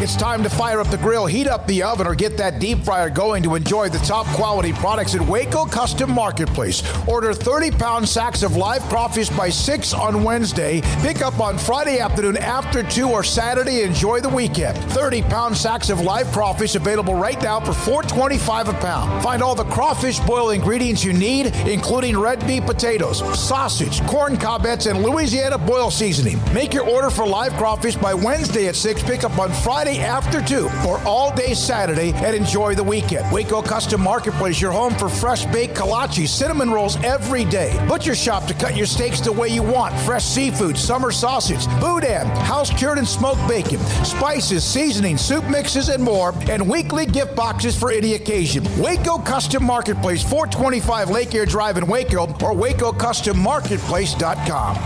It's time to fire up the grill, heat up the oven, or get that deep fryer going to enjoy the top quality products at Waco Custom Marketplace. Order 30-pound sacks of live crawfish by 6 on Wednesday. Pick up on Friday afternoon after 2 or Saturday. Enjoy the weekend. 30-pound sacks of live crawfish available right now for $4.25 a pound. Find all the crawfish boil ingredients you need, including red beef potatoes, sausage, corn cobbettes, and Louisiana boil seasoning. Make your order for live crawfish by Wednesday at 6. Pick up on Friday after 2 or all day Saturday, and enjoy the weekend. Waco Custom Marketplace, your home for fresh baked kolache, cinnamon rolls every day. Butcher shop to cut your steaks the way you want. Fresh seafood, summer sausage, boudin, house cured and smoked bacon, spices, seasoning, soup mixes, and more, and weekly gift boxes for any occasion. Waco Custom Marketplace, 425 Lake Air Drive in Waco, or WacoCustomMarketplace.com.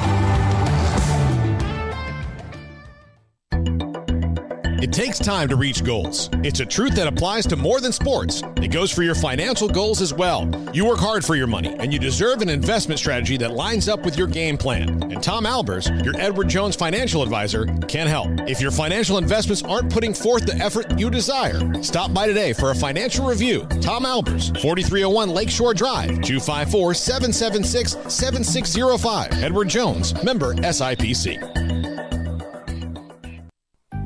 It takes time to reach goals. It's a truth that applies to more than sports. It goes for your financial goals as well. You work hard for your money, and you deserve an investment strategy that lines up with your game plan. And Tom Albers, your Edward Jones financial advisor, can help. If your financial investments aren't putting forth the effort you desire, stop by today for a financial review. Tom Albers, 4301 Lakeshore Drive, 254-776-7605. Edward Jones, member SIPC.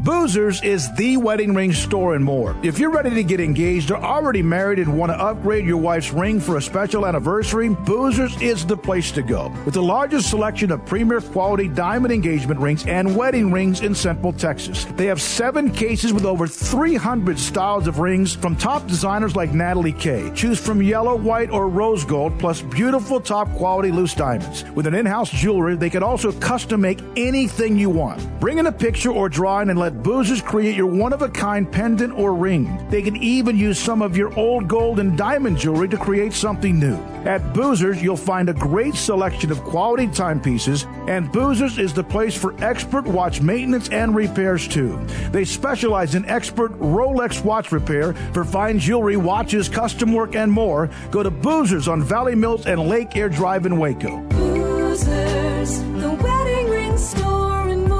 Boozers is the wedding ring store and more. If you're ready to get engaged or already married and want to upgrade your wife's ring for a special anniversary, Boozers is the place to go. With the largest selection of premier quality diamond engagement rings and wedding rings in Central Texas. They have 7 cases with over 300 styles of rings from top designers like Natalie Kay. Choose from yellow, white, or rose gold, plus beautiful top quality loose diamonds. With an in-house jewelry, they can also custom make anything you want. Bring in a picture or drawing and let Boozers create your one-of-a-kind pendant or ring. They can even use some of your old gold and diamond jewelry to create something new. At Boozers, you'll find a great selection of quality timepieces, and Boozers is the place for expert watch maintenance and repairs too. They specialize in expert Rolex watch repair for fine jewelry, watches, custom work, and more. Go to Boozers on Valley Mills and Lake Air Drive in Waco. Boozers, the wedding ring store and more.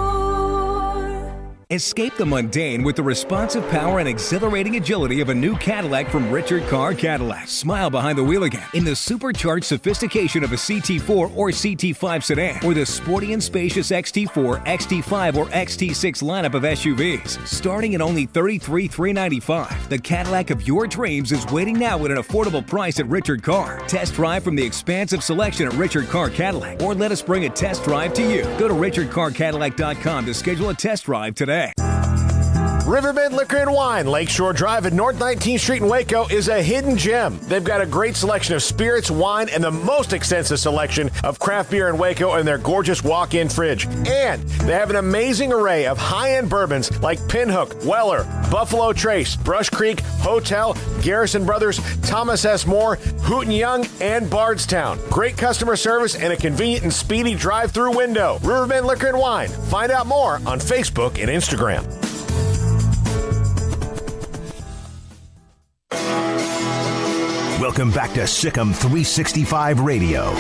Escape the mundane with the responsive power and exhilarating agility of a new Cadillac from Richard Carr Cadillac. Smile behind the wheel again in the supercharged sophistication of a CT4 or CT5 sedan, or the sporty and spacious XT4, XT5, or XT6 lineup of SUVs. Starting at only $33,395, the Cadillac of your dreams is waiting now at an affordable price at Richard Carr. Test drive from the expansive selection at Richard Carr Cadillac, or let us bring a test drive to you. Go to richardcarcadillac.com to schedule a test drive today. Riverbend Liquor and Wine, Lakeshore Drive at North 19th Street in Waco, is a hidden gem. They've got a great selection of spirits, wine, and the most extensive selection of craft beer in Waco in their gorgeous walk-in fridge. And they have an amazing array of high-end bourbons like Pinhook, Weller, Buffalo Trace, Brush Creek, Hotel, Garrison Brothers, Thomas S. Moore, Hooten Young, and Bardstown. Great customer service and a convenient and speedy drive-through window. Riverbend Liquor and Wine. Find out more on Facebook and Instagram. Welcome back to Sikkim 365 Radio.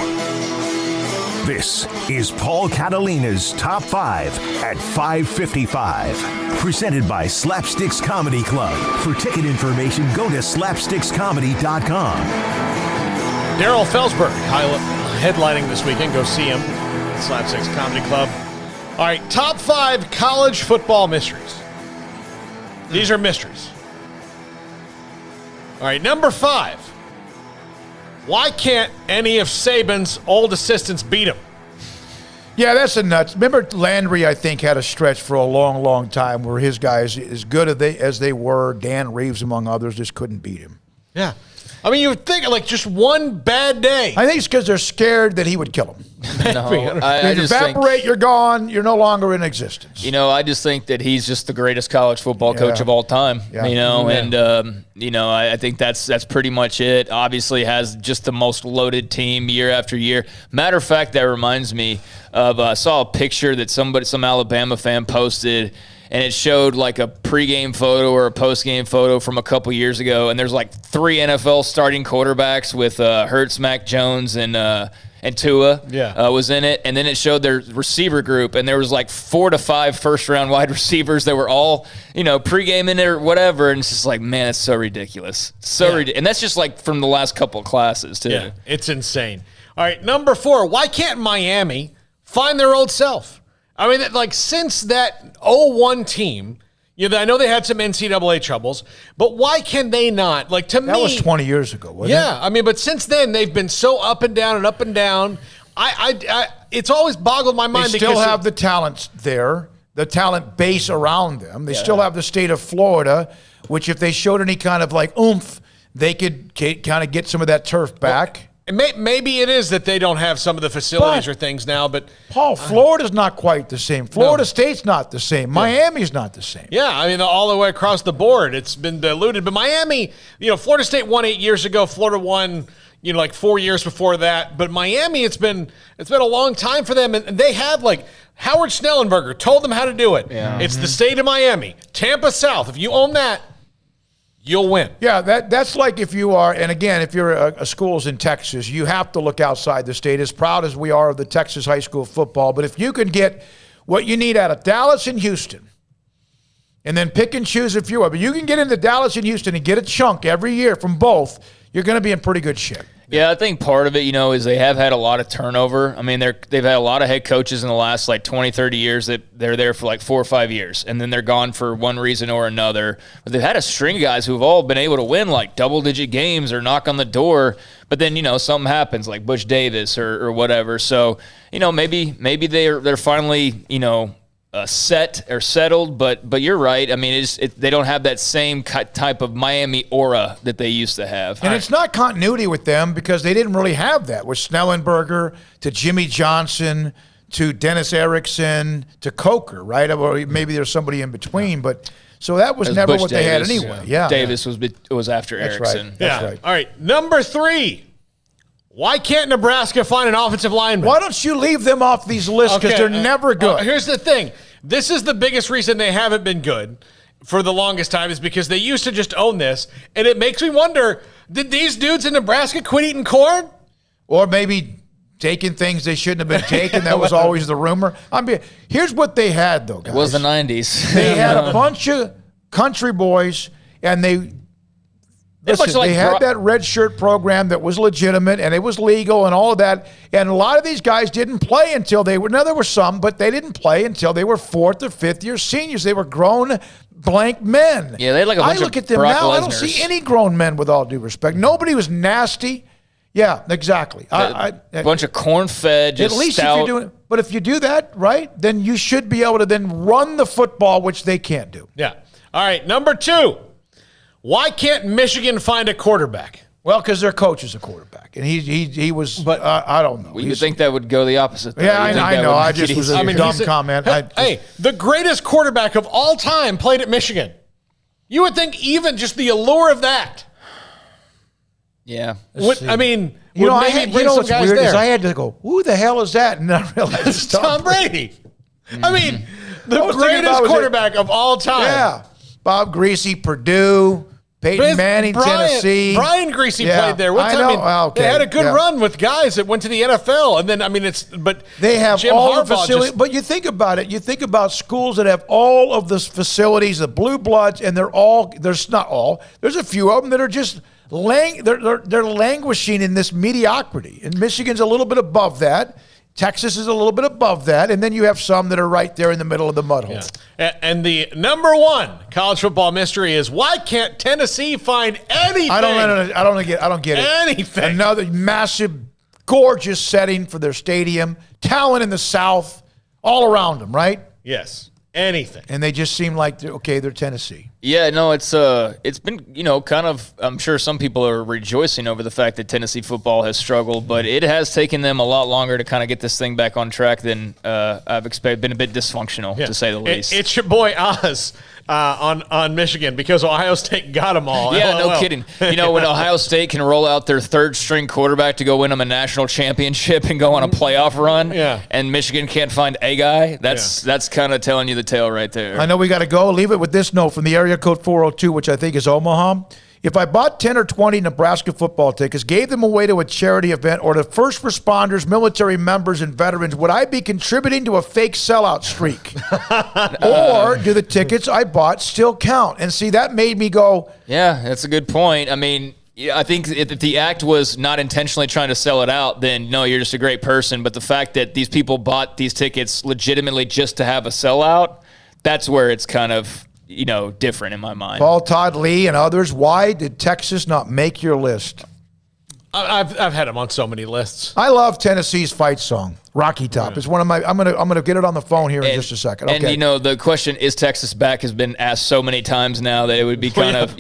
This is Paul Catalina's Top 5 at 5:55. Presented by Slapsticks Comedy Club. For ticket information, go to slapstickscomedy.com. Darryl Felsberg headlining this weekend. Go see him at Slapsticks Comedy Club. All right, top 5 college football mysteries. These are mysteries. All right, number 5. Why can't any of Saban's old assistants beat him? Yeah, that's a nuts. Remember Landry, I think, had a stretch for a long, long time where his guys, as good as they were, Dan Reeves among others, just couldn't beat him. Yeah. I mean, you would think, like, just one bad day. I think it's because they're scared that he would kill him. No, I you just evaporate, you're gone. You're no longer in existence. I just think that he's just the greatest college football coach of all time. Yeah. And I think that's pretty much it. Obviously, has just the most loaded team year after year. Matter of fact, that reminds me of I saw a picture that some Alabama fan posted. And it showed like a pregame photo or a postgame photo from a couple years ago, and there's like 3 NFL starting quarterbacks with Hurts, Mac Jones, and Tua was in it. And then it showed their receiver group, and there was like 4 to 5 first-round wide receivers that were all, pregame in there or whatever. And it's just like, man, it's so ridiculous. And that's just like from the last couple of classes, too. Yeah, it's insane. All right, number 4, why can't Miami find their old self? I mean, like, since that 0-1 team, I know they had some NCAA troubles, but why can they not? Like, to me, that was 20 years ago, wasn't it? Yeah, I mean, but since then they've been so up and down and up and down. It's always boggled my mind. They still have the talents there, the talent base around them. They still have the state of Florida, which if they showed any kind of like oomph, they could kind of get some of that turf back. Maybe it is that they don't have some of the facilities or things now, but Paul, Florida's not quite the same. Florida State's not the same. Miami's not the same. Yeah, I mean, all the way across the board, it's been diluted. But Miami, Florida State won 8 years ago. Florida won, like 4 years before that. But Miami, it's been a long time for them, and they have like Howard Schnellenberger told them how to do it. Yeah. It's the state of Miami, Tampa South. If you own that, you'll win. Yeah, that's like if you are, and again, if you're a schools in Texas, you have to look outside the state, as proud as we are of the Texas high school football. But if you can get what you need out of Dallas and Houston, and then pick and choose if you are, but you can get into Dallas and Houston and get a chunk every year from both, you're going to be in pretty good shape. Yeah, I think part of it, is they have had a lot of turnover. I mean, they've had a lot of head coaches in the last like 20, 30 years that they're there for like 4 or 5 years, and then they're gone for one reason or another. But they've had a string of guys who've all been able to win like double-digit games or knock on the door. But then, something happens like Butch Davis or whatever. So, maybe they're finally, set or settled, but you're right. I mean, they don't have that same type of Miami aura that they used to have. And it's not continuity with them because they didn't really have that. With Schnellenberger to Jimmy Johnson to Dennis Erickson to Coker, right? Or maybe there's somebody in between, but so that was never Butch what Davis, they had anyway. Yeah, Davis was after That's Erickson. Right. That's right. All right, number 3. Why can't Nebraska find an offensive lineman? Why don't you leave them off these lists because they're never good? Here's the thing. This is the biggest reason they haven't been good for the longest time is because they used to just own this. And it makes me wonder, did these dudes in Nebraska quit eating corn? Or maybe taking things they shouldn't have been taking. That was always the rumor. Here's what they had, though, guys. It was the 90s. They had a bunch of country boys, and they had that red shirt program that was legitimate, and it was legal and all of that. And a lot of these guys didn't play until there were some, but they didn't play until they were 4th or 5th year seniors. They were grown blank men. Yeah, they had like a bunch I look of at them Brock now, I don't Lesners. see any grown men with all due respect. Nobody was nasty. Yeah, exactly. A bunch of corn-fed, just at least stout. if you're doing, but if you do that right, then you should be able to then run the football, which they can't do. Yeah. All right, number 2. Why can't Michigan find a quarterback? Well, because their coach is a quarterback, and he was. But I don't know. Well, you think that would go the opposite? Though. Yeah, I know. I just was a dumb comment. Hey, the greatest quarterback of all time played at Michigan. You would think even just the allure of that. Yeah. I mean, what's weird is I had to go, who the hell is that? And I realized it's Tom Brady. I mean, the greatest quarterback of all time. Yeah. Bob Greasy, Purdue, Peyton Manning, Tennessee. Brian Greasy played there. They had a good run with guys that went to the NFL. And then, they have Jim all Harbaugh the facilities. But you think about it. You think about schools that have all of the facilities, the blue bloods, and there's not all. There's a few of them that are just they're languishing in this mediocrity. And Michigan's a little bit above that. Texas is a little bit above that, and then you have some that are right there in the middle of the mud hole. Yeah. And the number 1 college football mystery is why can't Tennessee find anything? I don't get it. Anything. Another massive, gorgeous setting for their stadium, talent in the South, all around them, right? Yes, anything. And they just seem like they're Tennessee. Yeah, no, it's been, kind of, I'm sure some people are rejoicing over the fact that Tennessee football has struggled, but it has taken them a lot longer to kind of get this thing back on track than I've expected. Been a bit dysfunctional, to say the least. It's your boy Oz on Michigan because Ohio State got them all. Yeah, LOL. no kidding. When Ohio State can roll out their third-string quarterback to go win them a national championship and go on a playoff run, and Michigan can't find a guy, that's kind of telling you the tale right there. I know we got to go. Leave it with this note from the area code 402, which I think is Omaha. If I bought 10 or 20 Nebraska football tickets, gave them away to a charity event or to first responders, military members, and veterans, would I be contributing to a fake sellout streak? Or do the tickets I bought still count? And see, that made me go, yeah, that's a good point. I mean, I think if the act was not intentionally trying to sell it out, then no, you're just a great person. But the fact that these people bought these tickets legitimately just to have a sellout, that's where it's kind of, different in my mind. Paul Todd Lee and others, why did Texas not make your list? I've had them on so many lists. I love Tennessee's fight song, Rocky Top. It's one of my. I'm gonna get it on the phone here in just a second. Okay. And the question, is Texas back, has been asked so many times now that it would be kind of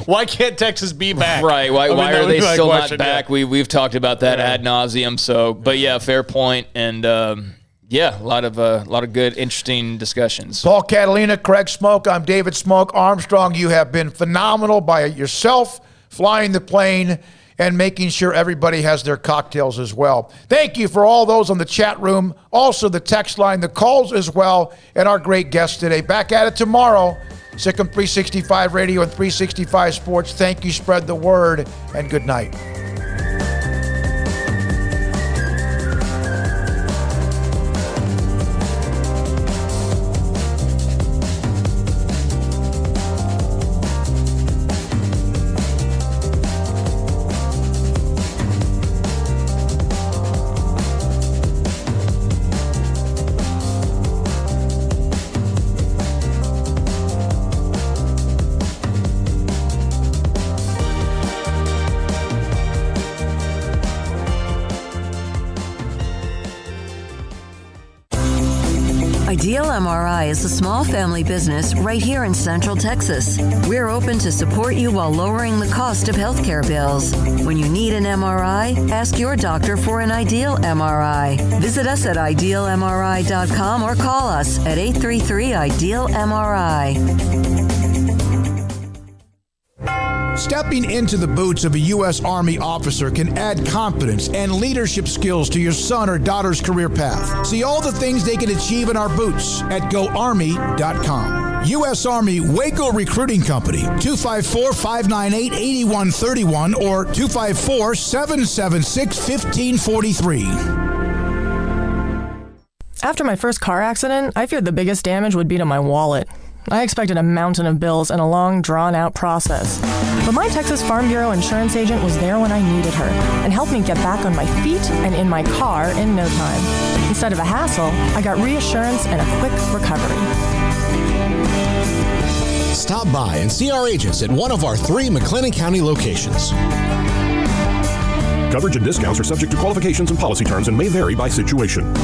why can't Texas be back? Right? Why are they still not back? Yeah. We've talked about that ad nauseum. So, but yeah, fair point. And yeah, a lot of good, interesting discussions. Paul Catalina, Craig Smoak. I'm David Smoak. Armstrong, you have been phenomenal by yourself, flying the plane and making sure everybody has their cocktails as well. Thank you for all those on the chat room, also the text line, the calls as well, and our great guest today. Back at it tomorrow. Sikkim 365 Radio and 365 Sports. Thank you, spread the word, and good night. Ideal MRI is a small family business right here in Central Texas. We're open to support you while lowering the cost of healthcare bills. When you need an MRI, ask your doctor for an Ideal MRI. Visit us at idealmri.com or call us at 833-IDEAL-MRI. Stepping into the boots of a U.S. Army officer can add confidence and leadership skills to your son or daughter's career path. See all the things they can achieve in our boots at GoArmy.com. U.S. Army Waco Recruiting Company, 254-598-8131 or 254-776-1543. After my first car accident, I feared the biggest damage would be to my wallet. I expected a mountain of bills and a long, drawn-out process. But my Texas Farm Bureau insurance agent was there when I needed her and helped me get back on my feet and in my car in no time. Instead of a hassle, I got reassurance and a quick recovery. Stop by and see our agents at one of our 3 McLennan County locations. Coverage and discounts are subject to qualifications and policy terms and may vary by situation.